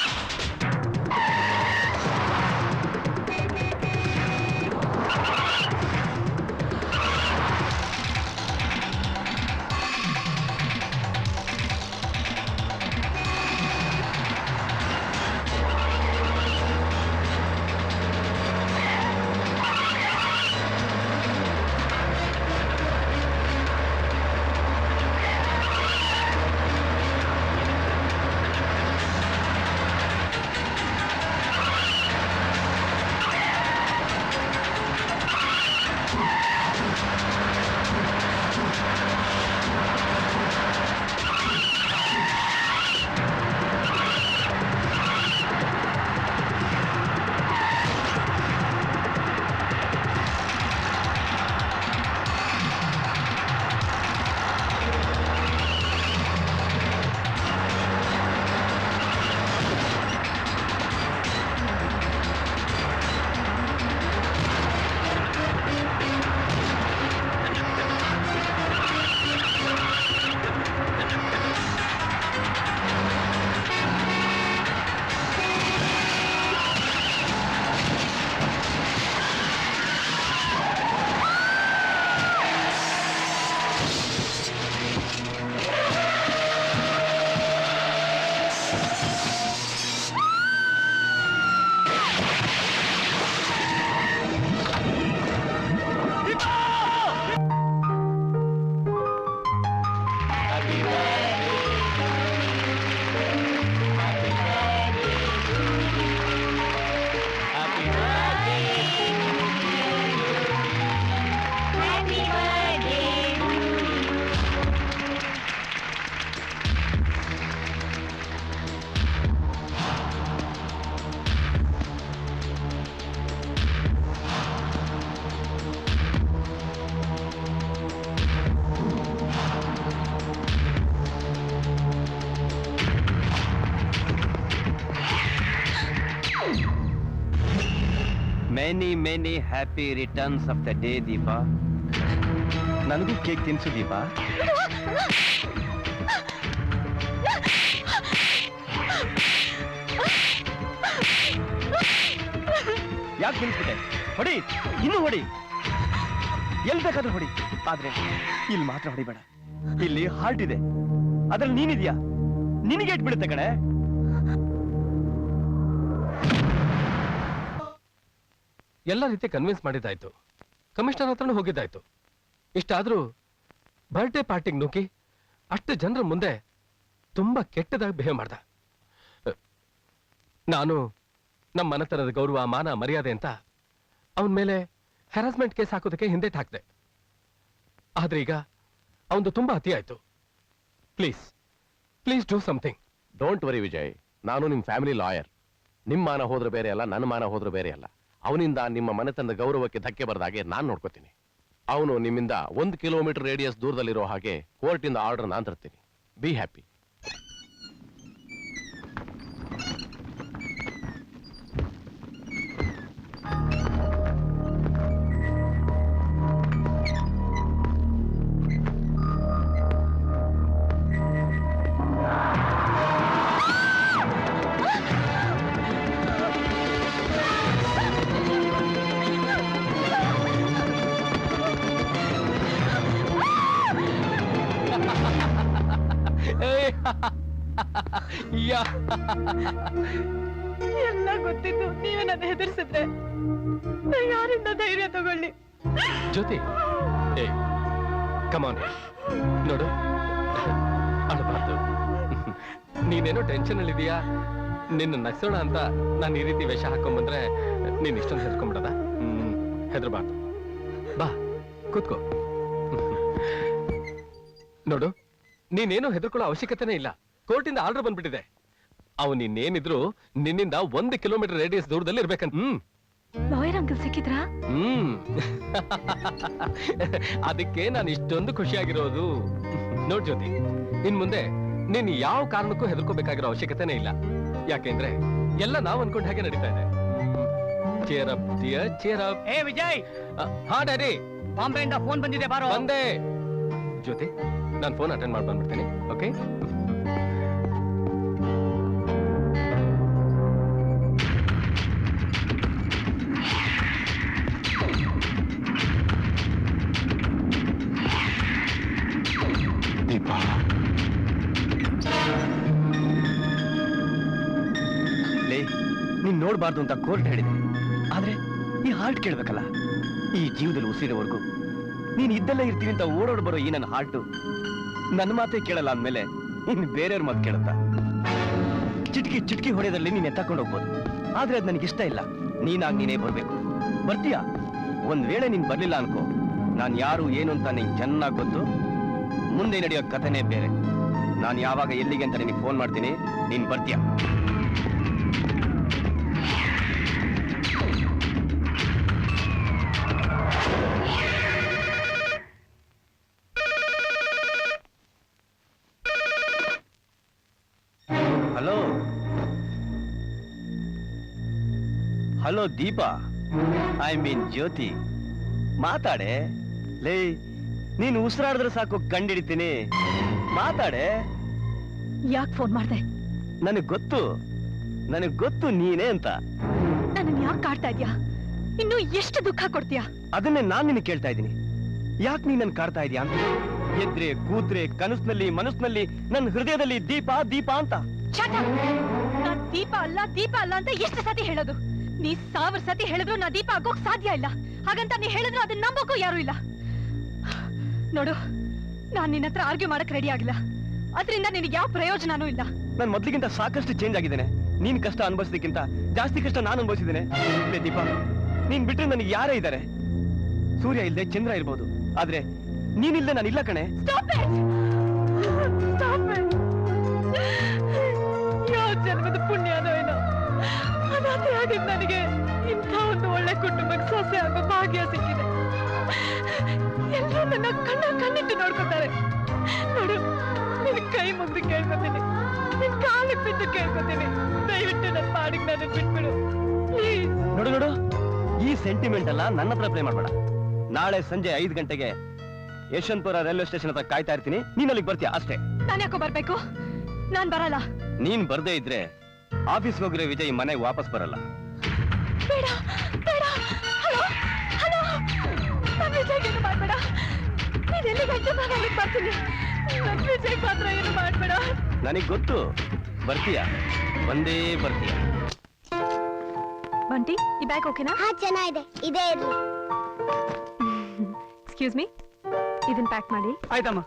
many many happy returns of the day Deepa. ನನಗೂ ಕೇಕ್ ತಿನ್ಸು ದೀಪ. ಯಾಕೆ ತಿನ್ಸ್ಬಿಟ್ಟೆ? ಹೊಡಿ, ಇನ್ನೂ ಹೊಡಿ, ಎಲ್ಲಿ ಬೇಕಾದ್ರೂ ಹೊಡಿ, ಆದ್ರೆ ಇಲ್ಲಿ ಮಾತ್ರ ಹೊಡಿಬೇಡ. ಇಲ್ಲಿ ಹಾರ್ಟ್ ಇದೆ, ಅದ್ರಲ್ಲಿ ನೀನಿದ್ಯಾ, ನಿನಗೆ ಇಟ್ಬಿಡುತ್ತೆ ಕಣೆ. ಎಲ್ಲ ರೀತಿ ಕನ್ವಿನ್ಸ್ ಮಾಡಿದ್ದಾಯ್ತು, ಕಮಿಷನರ್ ಹತ್ರನೂ ಹೋಗಿದ್ದಾಯ್ತು. ಇಷ್ಟಾದ್ರೂ ಬರ್ಡೇ ಪಾರ್ಟಿಗೆ ನುಗ್ಗಿ ಅಷ್ಟು ಜನರ ಮುಂದೆ ತುಂಬಾ ಕೆಟ್ಟದಾಗಿ ಬಿಹೇವ್ ಮಾಡ್ದ. ನಾನು ನಮ್ಮ ಮನೆತನದ ಗೌರವ, ಮಾನ, ಮರ್ಯಾದೆ ಅಂತ ಅವನ ಮೇಲೆ ಹ್ಯಾರಾಸ್ಮೆಂಟ್ ಕೇಸ್ ಹಾಕೋದಕ್ಕೆ ಹಿಂದೇಟ್ ಹಾಕ್ದೆ. ಆದ್ರೆ ಈಗ ಅವನು ತುಂಬಾ ಅತಿ ಆಯ್ತು. Please please do something. Don't worry Vijay, ನಾನು ನಿಮ್ಮ ಫ್ಯಾಮಿಲಿ ಲಾಯರ್. ನಿಮ್ಮ ಮಾನ ಹೋದ್ರೆ ಬೇರೆ ಅಲ್ಲ, ನನ್ನ ಮಾನ ಹೋದ್ರೆ ಬೇರೆ ಅಲ್ಲ. ಅವನಿಂದ ನಿಮ್ಮ ಮನೆತನದ ಗೌರವಕ್ಕೆ ಧಕ್ಕೆ ಬರದಾಗೆ ನಾನು ನೋಡ್ಕೋತೀನಿ. ಅವನು ನಿಮ್ಮಿಂದ 1 ಕಿಲೋಮೀಟರ್ ರೇಡಿಯಸ್ ದೂರದಲ್ಲಿರೋ ಹಾಗೆ ಕೋರ್ಟಿಂದ ಆರ್ಡರ್ ನಾನು ತರ್ತೀನಿ. Be happy. ಎಲ್ಲ ಗೊತ್ತಿದ್ದು ನೀವೇ ನನ್ನ ಹೆದರ್ಸಿದ್ರೆ ಯಾರಿಂದ ಧೈರ್ಯ ತಗೊಳ್ಳಿ? ಜ್ಯೋತಿ, ಏ ಕಮಾನ್, ನೋಡು, ಅಳಬಾರ್ದು. ನೀನೇನೋ ಟೆನ್ಷನ್ ಅಲ್ಲಿದೀಯಾ, ನಿನ್ನ ನಗ್ಸೋಣ ಅಂತ ನಾನು ಈ ರೀತಿ ವೇಷ ಹಾಕೊಂಡ್ಬಂದ್ರೆ ನೀನ್ ಇಷ್ಟೊಂದು ಹೆದರ್ಕೊಂಡ್ಬಿಡದ? ಹೆದರ್ಬಾರ್ದು. ಬಾ ಕೂತ್ಕೋ. ನೋಡು, ನೀನೇನೋ ಹೆದರ್ಕೊಳ್ಳೋ ಅವಶ್ಯಕತೆನೇ ಇಲ್ಲ. ಕೋರ್ಟಿಂದ ಆರ್ಡರ್ ಬಂದ್ಬಿಟ್ಟಿದೆ. ಅವನು ಇನ್ನೇನಿದ್ರು ನಿನ್ನಿಂದ 1 ಕಿಲೋಮೀಟರ್ ರೇಡಿಯಸ್ ದೂರದಲ್ಲಿ ಇರ್ಬೇಕಂತ. Lawyer uncle ಸಿಕ್ಕಿದ್ರಾ? ಅದಕ್ಕೆ ನಾನು ಇಷ್ಟೊಂದು ಖುಷಿಯಾಗಿರೋದು. ನೋಡ್ ಜ್ಯೋತಿ, ಇನ್ ಮುಂದೆ ನೀನ್ ಯಾವ ಕಾರಣಕ್ಕೂ ಹೆದರ್ಕೋಬೇಕಾಗಿರೋ ಅವಶ್ಯಕತೆನೇ ಇಲ್ಲ. ಯಾಕೆಂದ್ರೆ ಎಲ್ಲ ನಾವ್ ಅನ್ಕೊಂಡ ಹಾಗೆ ನಡೀತಾ ಇದೆ. Cheer up dear, cheer up. ಏ ವಿಜಯ್. ಹಾ ಡ್ಯಾಡಿ, ಬಾಂಬೆಯಿಂದ ಫೋನ್ ಬಂದಿದೆ, ಬಾರೋ. ಬಂದೆ. ಜ್ಯೋತಿ, ನಾನು ಫೋನ್ ಅಟೆಂಡ್ ಮಾಡಿ ಬಂದ್ಬಿಡ್ತೀನಿ. ಓಕೆ? ನೀನ್ ನೋಡ್ಬಾರ್ದು ಅಂತ ಕೋರ್ಟ್ ಹೇಳಿದೆ, ಆದ್ರೆ ಈ ಹಾರ್ಟ್ ಕೇಳ್ಬೇಕಲ್ಲ. ಈ ಜೀವದಲ್ಲಿ ಉಸಿರೋವರೆಗೂ ನೀನ್ ಇದ್ದಲ್ಲೇ ಇರ್ತೀನಿ ಅಂತ ಓಡೋಡ್ ಬರೋ ಈ ನನ್ನ ಹಾರ್ಟು ನನ್ನ ಮಾತೇ ಕೇಳಲ್ಲ ಅಂದ್ಮೇಲೆ ಇನ್ನು ಬೇರೆಯವ್ರ ಮಾತು ಕೇಳುತ್ತಾ? ಚಿಟ್ಕಿ ಹೊಡೆಯೋದ್ರಲ್ಲಿ ನೀನ್ ಎತ್ತಕೊಂಡು ಹೋಗ್ಬೋದು, ಆದ್ರೆ ಅದ್ ನನಗಿಷ್ಟ ಇಲ್ಲ. ನೀನಾಗಿ ನೀನೇ ಬರ್ಬೇಕು. ಬರ್ತೀಯಾ? ಒಂದ್ ವೇಳೆ ನೀನ್ ಬರ್ಲಿಲ್ಲ ಅನ್ಕೋ, ನಾನ್ ಯಾರು ಏನು ಅಂತ ನಿಂಗೆ ಚೆನ್ನಾಗಿ ಗೊತ್ತು. ಮುಂದೆ ನಡೆಯೋ ಕಥೆನೇ ಬೇರೆ. ನಾನು ಯಾವಾಗ ಎಲ್ಲಿಗೆ ಅಂತ ನಿನಗೆ ಫೋನ್ ಮಾಡ್ತೀನಿ, ನೀನ್ ಬರ್ತೀಯಾ? Hello hello Deepa, I mean Jyoti, ಮಾತಾಡೆ. ಲೇ, ನೀನು ಉಸಿರಾಡಿದ್ರೆ ಸಾಕು ಕಂಡಿಡಿತೀನಿ, ಮಾತಾಡೆ. ಯಾಕೆ ಫೋನ್ ಮಾಡ್ದೆ? ನನಗ್ ಗೊತ್ತು ನೀನೇ ಅಂತ. ನನ್ನ ಯಾಕೆ ಕಾಡ್ತಾ ಇದ್ಯಾ? ಇನ್ನು ಎಷ್ಟು ದುಃಖ ಕೊಡ್ತೀಯಾ? ಅದನ್ನೇ ನಾನ್ ನಿನಗೆ ಕೇಳ್ತಾ ಇದ್ದೀನಿ. ಯಾಕೆ ನೀನ್ ನನ್ ಕಾಡ್ತಾ ಇದೀಯಾ ಅಂತ. ಎದ್ರೆ ಕೂತ್ರೆ ಕನಸಿನಲ್ಲಿ ಮನಸ್ಸಿನಲ್ಲಿ ನನ್ನ ಹೃದಯದಲ್ಲಿ ದೀಪ ದೀಪ ಅಂತ. ನಾನ್ ದೀಪ ಅಲ್ಲ ಅಂತ ಎಷ್ಟು ಸತಿ ಹೇಳೋದು? ನೀ 1000 ಸತಿ ಹೇಳಿದ್ರು ನಾ ದೀಪ ಆಗೋಕ್ ಸಾಧ್ಯ ಇಲ್ಲ. ಹಾಗಂತ ನೀ ಹೇಳಿದ್ರು ಅದನ್ನ ನಂಬೋಕ್ಕೂ ಯಾರು ಇಲ್ಲ. ನೋಡು, ನಾನ್ ನಿನ್ನ ಹತ್ರ ಆರ್ಗ್ಯೂ ಮಾಡಕ್ ರೆಡಿ ಆಗಿಲ್ಲ. ಅದರಿಂದ ನಿನಗೆ ಯಾವ ಪ್ರಯೋಜನನೂ ಇಲ್ಲ. ನಾನು ಮೊದ್ಲಿಗಿಂತ ಸಾಕಷ್ಟು ಚೇಂಜ್ ಆಗಿದ್ದೇನೆ. ನೀನ್ ಕಷ್ಟ ಅನುಭವಿಸೋದಕ್ಕಿಂತ ಜಾಸ್ತಿ ಕಷ್ಟ ನಾನು ಅನುಭವಿಸಿದ್ದೇನೆ. ದೀಪ, ನೀನ್ ಬಿಟ್ರೆ ನನಗೆ ಯಾರೇ ಇದ್ದಾರೆ? ಸೂರ್ಯ ಇಲ್ಲದೆ ಚಂದ್ರ ಇರ್ಬೋದು, ಆದ್ರೆ ನೀನಿಲ್ಲದೆ ನಾನು ಇಲ್ಲ ಕಣೆ. ಯಾವ ಜನ್ಮದ ಪುಣ್ಯನೋ ಏನೋ, ಅನಾಥೆ ಆಗಿದ್ ನನಗೆ ಇಂಥ ಒಂದು ಒಳ್ಳೆ ಕುಟುಂಬಕ್ಕೆ ಸೊಸೆ ಆಗೋ ಭಾಗ್ಯ ಸಿಕ್ಕಿದೆ. ಎಲ್ಲರೂ ನನ್ನ ಕಣ್ಣಿಟ್ಟು ನೋಡ್ಕೊತಾರೆ. ನೋಡು, ನಿನ್ ಕೈ ಮುಗ್ದು ಕೇಳ್ಕೊತೀನಿ, ನಿನ್ ಕಾಲಿಗೆ ಬಿದ್ದು ಕೇಳ್ಕೊತೀನಿ, ದಯವಿಟ್ಟು ನನ್ನ ಪಾಡಿಗೆ ನಾನು ಬಿಟ್ಬಿಡು. ನೋಡು ನೋಡು, ಈ ಸೆಂಟಿಮೆಂಟ್ ಎಲ್ಲ ನನ್ನ ಹತ್ರ ಪ್ಲೇ ಮಾಡ್ಬೇಡ. ನಾಳೆ ಸಂಜೆ 5 ಗಂಟೆಗೆ ಯಶವಂತಪುರ ರೈಲ್ವೆ ಸ್ಟೇಷನ್ ಹತ್ರ ಕಾಯ್ತಾ ಇರ್ತೀನಿ. ನೀನ್ ಅಲ್ಲಿಗೆ ಬರ್ತೀಯ ಅಷ್ಟೇ. ನಾನು ಯಾಕೋ ಬರ್ಬೇಕು? ನಾನ್ ಬರಲ್ಲ. ನೀನ್ ಬರ್ದೇ ಇದ್ರೆ ಆಫೀಸ್ಗೆ ಹೋಗಿರೋ ವಿಜಯ್ ಮನೆಗೆ ವಾಪಸ್ ಬರಲ್ಲ. ಬೇಡ ಬೇಡ. ಹಲೋ ಹಲೋ, ನಾನು ವಿಜಯ್ಗೆ ಏನು ಮಾಡ್ಬೇಡ. ನೀನ್ ಎಲ್ಲಿ ಗಂಟೆ ನಾನು ಅಲ್ಲಿಗೆ ಬರ್ತೀನಿ. ನನ್ ವಿಜಯ್ ಮಾತ್ರ ಏನು ಮಾಡ್ಬೇಡ. ನನಗ್ ಗೊತ್ತು ಬರ್ತೀಯ, ಒಂದೇ ಬರ್ತೀಯ. ಬಂಟಿ, ಈ ಬ್ಯಾಗ್ ಓಕೆನಾ? ಹಾ ಚೆನ್ನಾಗಿದೆ, ಇದೇ ಇರ್ಲಿ. ಎಕ್ಸ್ಕ್ಯೂಸ್ ಮೀ, ಇದನ್ನ ಪ್ಯಾಕ್ ಮಾಡಿ. ಆಯ್ತಮ್ಮ.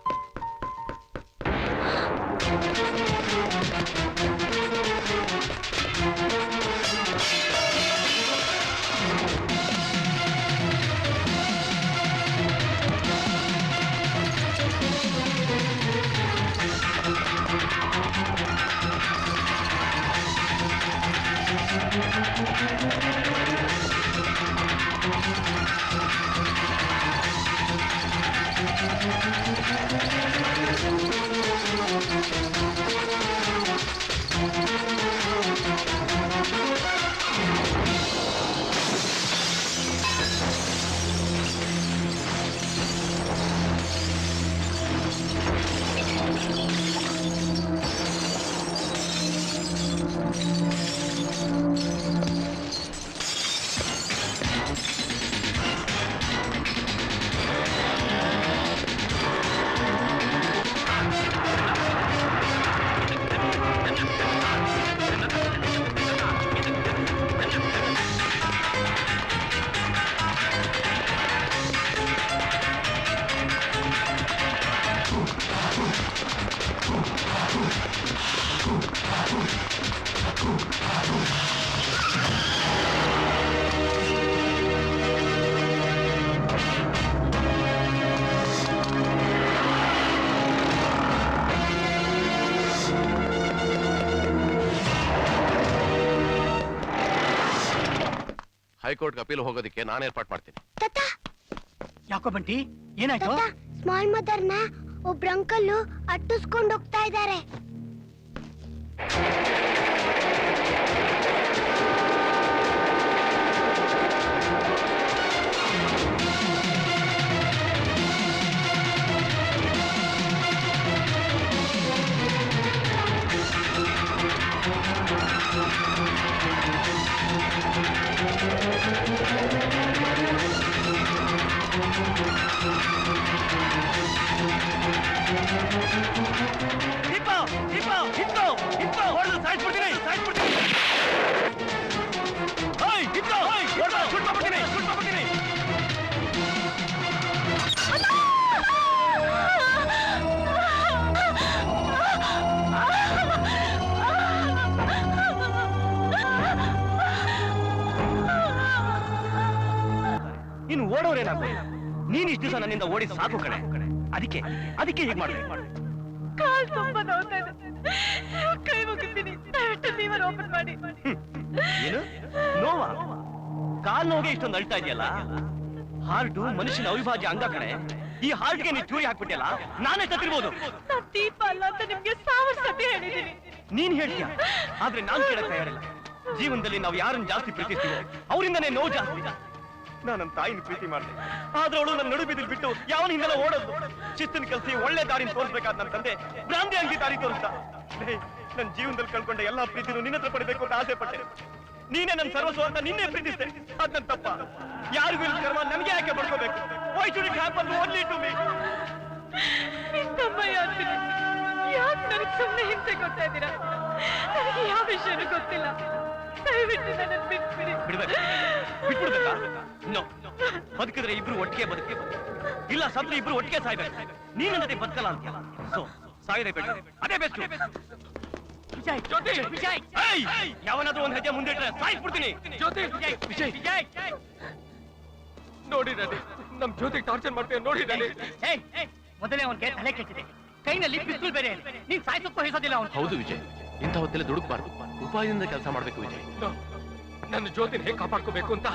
ಹೈಕೋರ್ಟ್ ಅಪೀಲ್ ಹೋಗೋದಕ್ಕೆ ನಾನು ಏರ್ಪಾಟ್ ಮಾಡ್ತೀನಿ. ಯಾಕೋ ಬಂಟಿ, ಏನಾಯ್ತು? ಸ್ಮಾಲ್ ಮದರ್ನ ಒಬ್ರು ಅಂಕಲ್ ಅಟ್ಟಿಸ್ಕೊಂಡು ಹೋಗ್ತಾ ಇದ್ದಾರೆ. ಇನ್ನು ಓಡೋರೇನಾಗ? ನೀನ್ ಇಷ್ಟು ದಿವಸ ನನ್ನಿಂದ ಓಡಿ ಸಾಕು ಕಣೆ. ಅದಕ್ಕೆ ಹೀಗೆ ಮಾಡ್ದೆ. ಕಾಲ್ ತುಂಬಾ ನೋವ್ತಾ ಇದೆ. ಕೈ ಮುಗಿತೀನಿ, ದಯವಿಟ್ಟು ನೀವೇ ಓಪನ್ ಮಾಡಿ. ಏನು ನೋವಾ? ಕಾಲ್ ನೋವಿಗೆ ಇಷ್ಟೊಂದು ಅಳ್ತಾ ಇದೆಯಲ್ಲ? ಹಾರ್ಟು ಮನುಷ್ಯನ ಅವಿಭಾಜ್ಯ ಅಂಗ ಕಣೆ. ಈ ಹಾರ್ಟ್ಗೆ ನೀನ್ ಚೂರಿ ಹಾಕ್ಬಿಟ್ಟಿಯಲ್ಲ, ನಾನೇ ಸತ್ತಿರ್ಬೋದು. ನಾನ್ ದೀಪ ಅಲ್ಲ ಅಂತ ನಿಮ್ಗೆ 1000 ಸತಿ ಹೇಳಿದೀನಿ. ನೀನ್ ಹೇಳ್ತೀಯ, ಆದ್ರೆ ನಾನ್ ಕೇಳಕ್ ತಯಾರಿಲ್ಲ. ಜೀವನದಲ್ಲಿ ನಾವು ಯಾರನ್ನ ಜಾಸ್ತಿ ಪ್ರೀತಿಸ್ತೀವೋ ಅವರಿಂದನೇ ನೋವು ಜಾಸ್ತಿ. ನಾನು ನನ್ನ ತಾಯಿನ ಪ್ರೀತಿ ಮಾಡಿದೆ, ಆದ್ರೆ ಅವಳು ನನ್ನ ನಡು ಬಿದ್ದಿಲ್ ಬಿಟ್ಟು ಯಾವನ ಹಿಂದೆಲ್ಲ ಓಡೋದು. ಶಿಸ್ತಿನ ಕಲ್ಸಿ ಒಳ್ಳೆ ದಾರಿನ ತೋರಿಸ್ಬೇಕಾದ ನನ್ನ ತಂದೆ ಭ್ರಾಂತಿ ಅಂಗಿ ದಾರಿ ತೋರಿಸ್ತ. ನನ್ನ ಜೀವನದಲ್ಲಿ ಕಳ್ಕೊಂಡ ಎಲ್ಲಾ ಪ್ರೀತಿನೂ ನಿನ್ನ ಹತ್ರ ಪಡಿಬೇಕು ಅಂತ ಆಸೆ ಪಟ್ಟೆ. ನೀನೇ ನನ್ನ ಸರ್ವಸ್ವ ಅಂತ ನಿನ್ನೆ ಪ್ರೀತಿಸಿದೆ. ಅದ್ ನನ್ನ ತಪ್ಪ. ಯಾರಿಗೂ ಇಲ್ಲ ಕರ್ಮ, ನನ್ಗೆ ಯಾಕೆ ಪಡ್ಕೋಬೇಕು? Why should it happen only to me? ಯಾಕೆ ನನಗೆ ಸುಮ್ಮನೆ ಹಿಂಸೆ ಕೊಡ್ತಾ ಇದ್ದೀರಾ? ನನಗೆ ಯಾವ ವಿಷಯನೂ ಗೊತ್ತಿಲ್ಲ. ದಯವಿಟ್ಟು ನನ್ನನ್ನು ಬಿಟ್ಬಿಡಿ. ಬಿಟ್ಬಿಡ್ಬೇಕಾ? ನೋ, ಬದುಕಿದ್ರೆ ಇಬ್ರು ಒಟ್ಟಿಗೆ ಬದುಕಬೇಕು, ಇಲ್ಲ ಸತ್ರು ಇಬ್ರು ಒಟ್ಟಿಗೆ ಸಾಯ್ಬೇಕು. ನೀನು ನನ್ನ ಜೊತೆ ಬದುಕಲ್ಲ ಅಂತೀಯ, ಸೊ ಸಾಯದೆ ಬೇಡ, ಅದೇ ಬೆಸ್ಟ್. ಯಾವನಾದ್ರೂ ಒಂದ್ ಹೆಜ್ಜೆ ಮುಂದೆ ಇಟ್ರೆ ಸಾಯಿಸ್ಬಿಡ್ತೀನಿ. ನೋಡಿ ನಮ್ ಜ್ಯೋತಿ ಟಾರ್ಚರ್ ಮಾಡ್ತೇವೆ ನೋಡಿ. ಮೊದಲೇ ಅವನಿಗೆ ತಲೆ ಕೆಟ್ಟಿದೆ, ಕೈನಲ್ಲಿ ಪಿಸ್ತೂಲ್ ಬೇರೆ. ನೀನ್ ಸಾಯ್ಸಕ್ಕೂ ಹೆಸೋದಿಲ್ಲ ಅವನು. ಹೌದು ವಿಜಯ್, ಇಂಥ ಹೊತ್ತಲ್ಲಿ ದುಡುಕ್ಬಾರ್ದು, ಉಪಾಯದಿಂದ ಕೆಲಸ ಮಾಡ್ಬೇಕು ವಿಜಯ್. ನನ್ನ ಜ್ಯೋತಿನ ಹೇಗೆ ಕಾಪಾಡ್ಕೋಬೇಕು ಅಂತ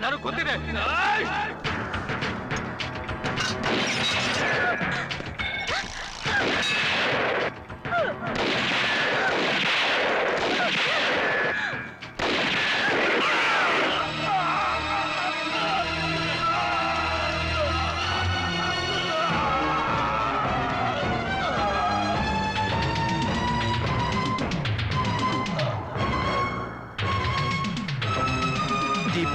ನನಗೆ ಗೊತ್ತಿದೆ. ದೀಪ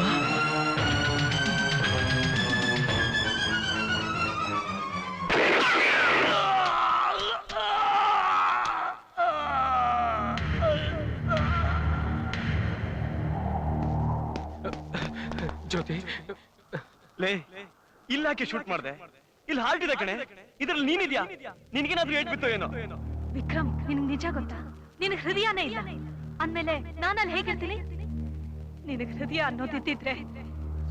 ಜ್ಯೋತಿ ಲೇ ಇಲ್ಲಾಕೆ ಶೂಟ್ ಮಾಡ್ದೆ ಇಲ್ಲಿ ಹಾರ್ಟ್ ಇದೆ ಕಣೆ ಇದ್ರಲ್ಲಿ ನೀನಿದ್ಯಾ ನಿನ್ಗೇನಾದ್ರೂ ಏಟ್ ಬಿತ್ತೋ ಏನೋ ವಿಕ್ರಮ್ ನಿನಗ್ ನಿಜ ಗೊತ್ತಾ ನಿನಗ್ ಹೃದಯನೇ ಇಲ್ಲ ಅಂದ್ಮೇಲೆ ನಾನಲ್ಲಿ ಹೇಗಿರ್ತೀನಿ ನಿನಗ್ ಹೃದಯ ಅನ್ನೋದಿದ್ದಿದ್ರೆ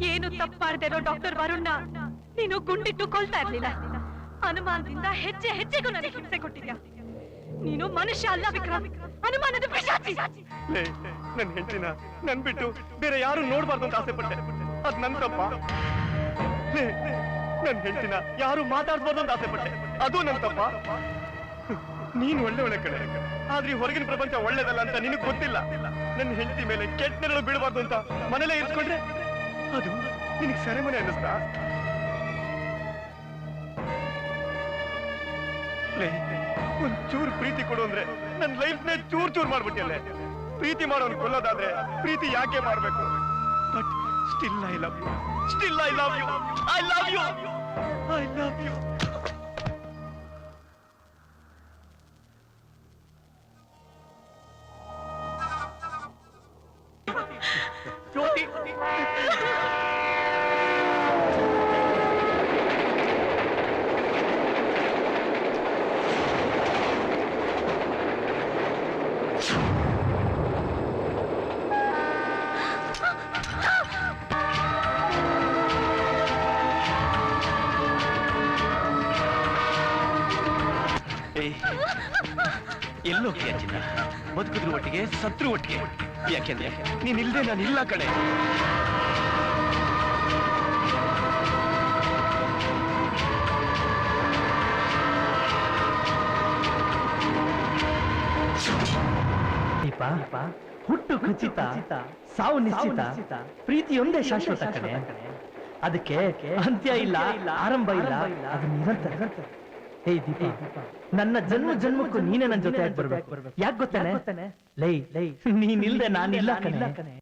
ಏನು ತಪ್ಪು ಮಾಡ್ದೇನೋ ಡಾಕ್ಟರ್ ವರುಣ್ನ ನೀನು ಗುಂಡಿಟ್ಟು ಕೊಲ್ತಾ ಇರ್ಲಿಲ್ಲ ಅನುಮಾನದಿಂದ ಹೆಜ್ಜೆ ಹೆಜ್ಜೆಗೂ ನನಗೆ ಹಿಂಸೆ ಕೊಟ್ಟಿದ್ಯಾ ನೀನು ಮನುಷ್ಯ ಅಲ್ಲ ವಿಕ್ರಮ್ ಅನುಮಾನದ ಪಿಶಾಚಿ ನನ್ ಹೆಂಡತಿನ ನನ್ ಬಿಟ್ಟು ಬೇರೆ ಯಾರು ನೋಡ್ಬಾರ್ದು ಅಂತ ಆಸೆ ಪಟ್ಟೆ ಅದ್ ನನ್ ತಪ್ಪ ನನ್ ಹೆಂಡತಿನ ಯಾರು ಮಾತಾಡ್ಬಾರ್ದು ಅಂತ ಆಸೆ ಪಟ್ಟೆ ಅದು ನನ್ ತಪ್ಪ ನೀನ್ ಒಳ್ಳೆ ಕಡೆ ಆದ್ರೆ ಈ ಹೊರಗಿನ ಪ್ರಪಂಚ ಒಳ್ಳೇದಲ್ಲ ಅಂತ ನಿನಗ್ ಗೊತ್ತಿಲ್ಲ ನನ್ನ ಹೆಂಡತಿ ಮೇಲೆ ಕೆಟ್ಟ ನೆರಳು ಬೀಳಬಾರ್ದು ಅಂತ ಮನೇಲೆ ಇರ್ಸ್ಕೊಂಡ್ರೆ ಅದು ನಿನಗ್ ಸೆರೆಮನೆ ಅನ್ನಿಸ್ತಾ ಒಂಚೂರು ಪ್ರೀತಿ ಕೊಡು ಅಂದ್ರೆ ನನ್ ಲೈಫ್ನೇ ಚೂರ್ ಮಾಡ್ಬಿಟ್ಟಿಯಲ್ಲೇ ಪ್ರೀತಿ ಮಾಡೋನ್ ಕೊಲ್ಲೋದಾದ್ರೆ ಪ್ರೀತಿ ಯಾಕೆ ಮಾಡ್ಬೇಕು but still I love you still I love you I love you I love you Jyoti ಎಲ್ಲೋಗ್ತೀಯ ಚಿನ್ನ ಬದುಕಿದ್ರು ಒಟ್ಟಿಗೆ ಸತ್ರು ಒಟ್ಟಿಗೆ ಯಾಕೆಂದ್ರೆ ನೀನ್ ಇಲ್ದೆ ನಾನು ಇಲ್ಲ ಕಡೆ ದೀಪ ಹುಟ್ಟು ಖಚಿತ ಸಾವು ನಿಶ್ಚಿತ ಪ್ರೀತಿಯೊಂದೇ ಶಾಶ್ವತ ಕಣೆ ಅದಕ್ಕೆ ಅಂತ್ಯ ಇಲ್ಲ ಆರಂಭ ಇಲ್ಲ ಅದು ನಿರಂತರ ಹೇ ದೀಪ ನನ್ನ ಜನ್ಮಕ್ಕೂ ನೀನೇ ನನ್ನ ಜೊತೆ ಬರ್ಬೇಕು ಯಾಕೆ ಗೊತ್ತಾನೆ ಲೈ ನೀನಿಲ್ದೆ ನಾನಿಲ್ಲ ಕಣೆ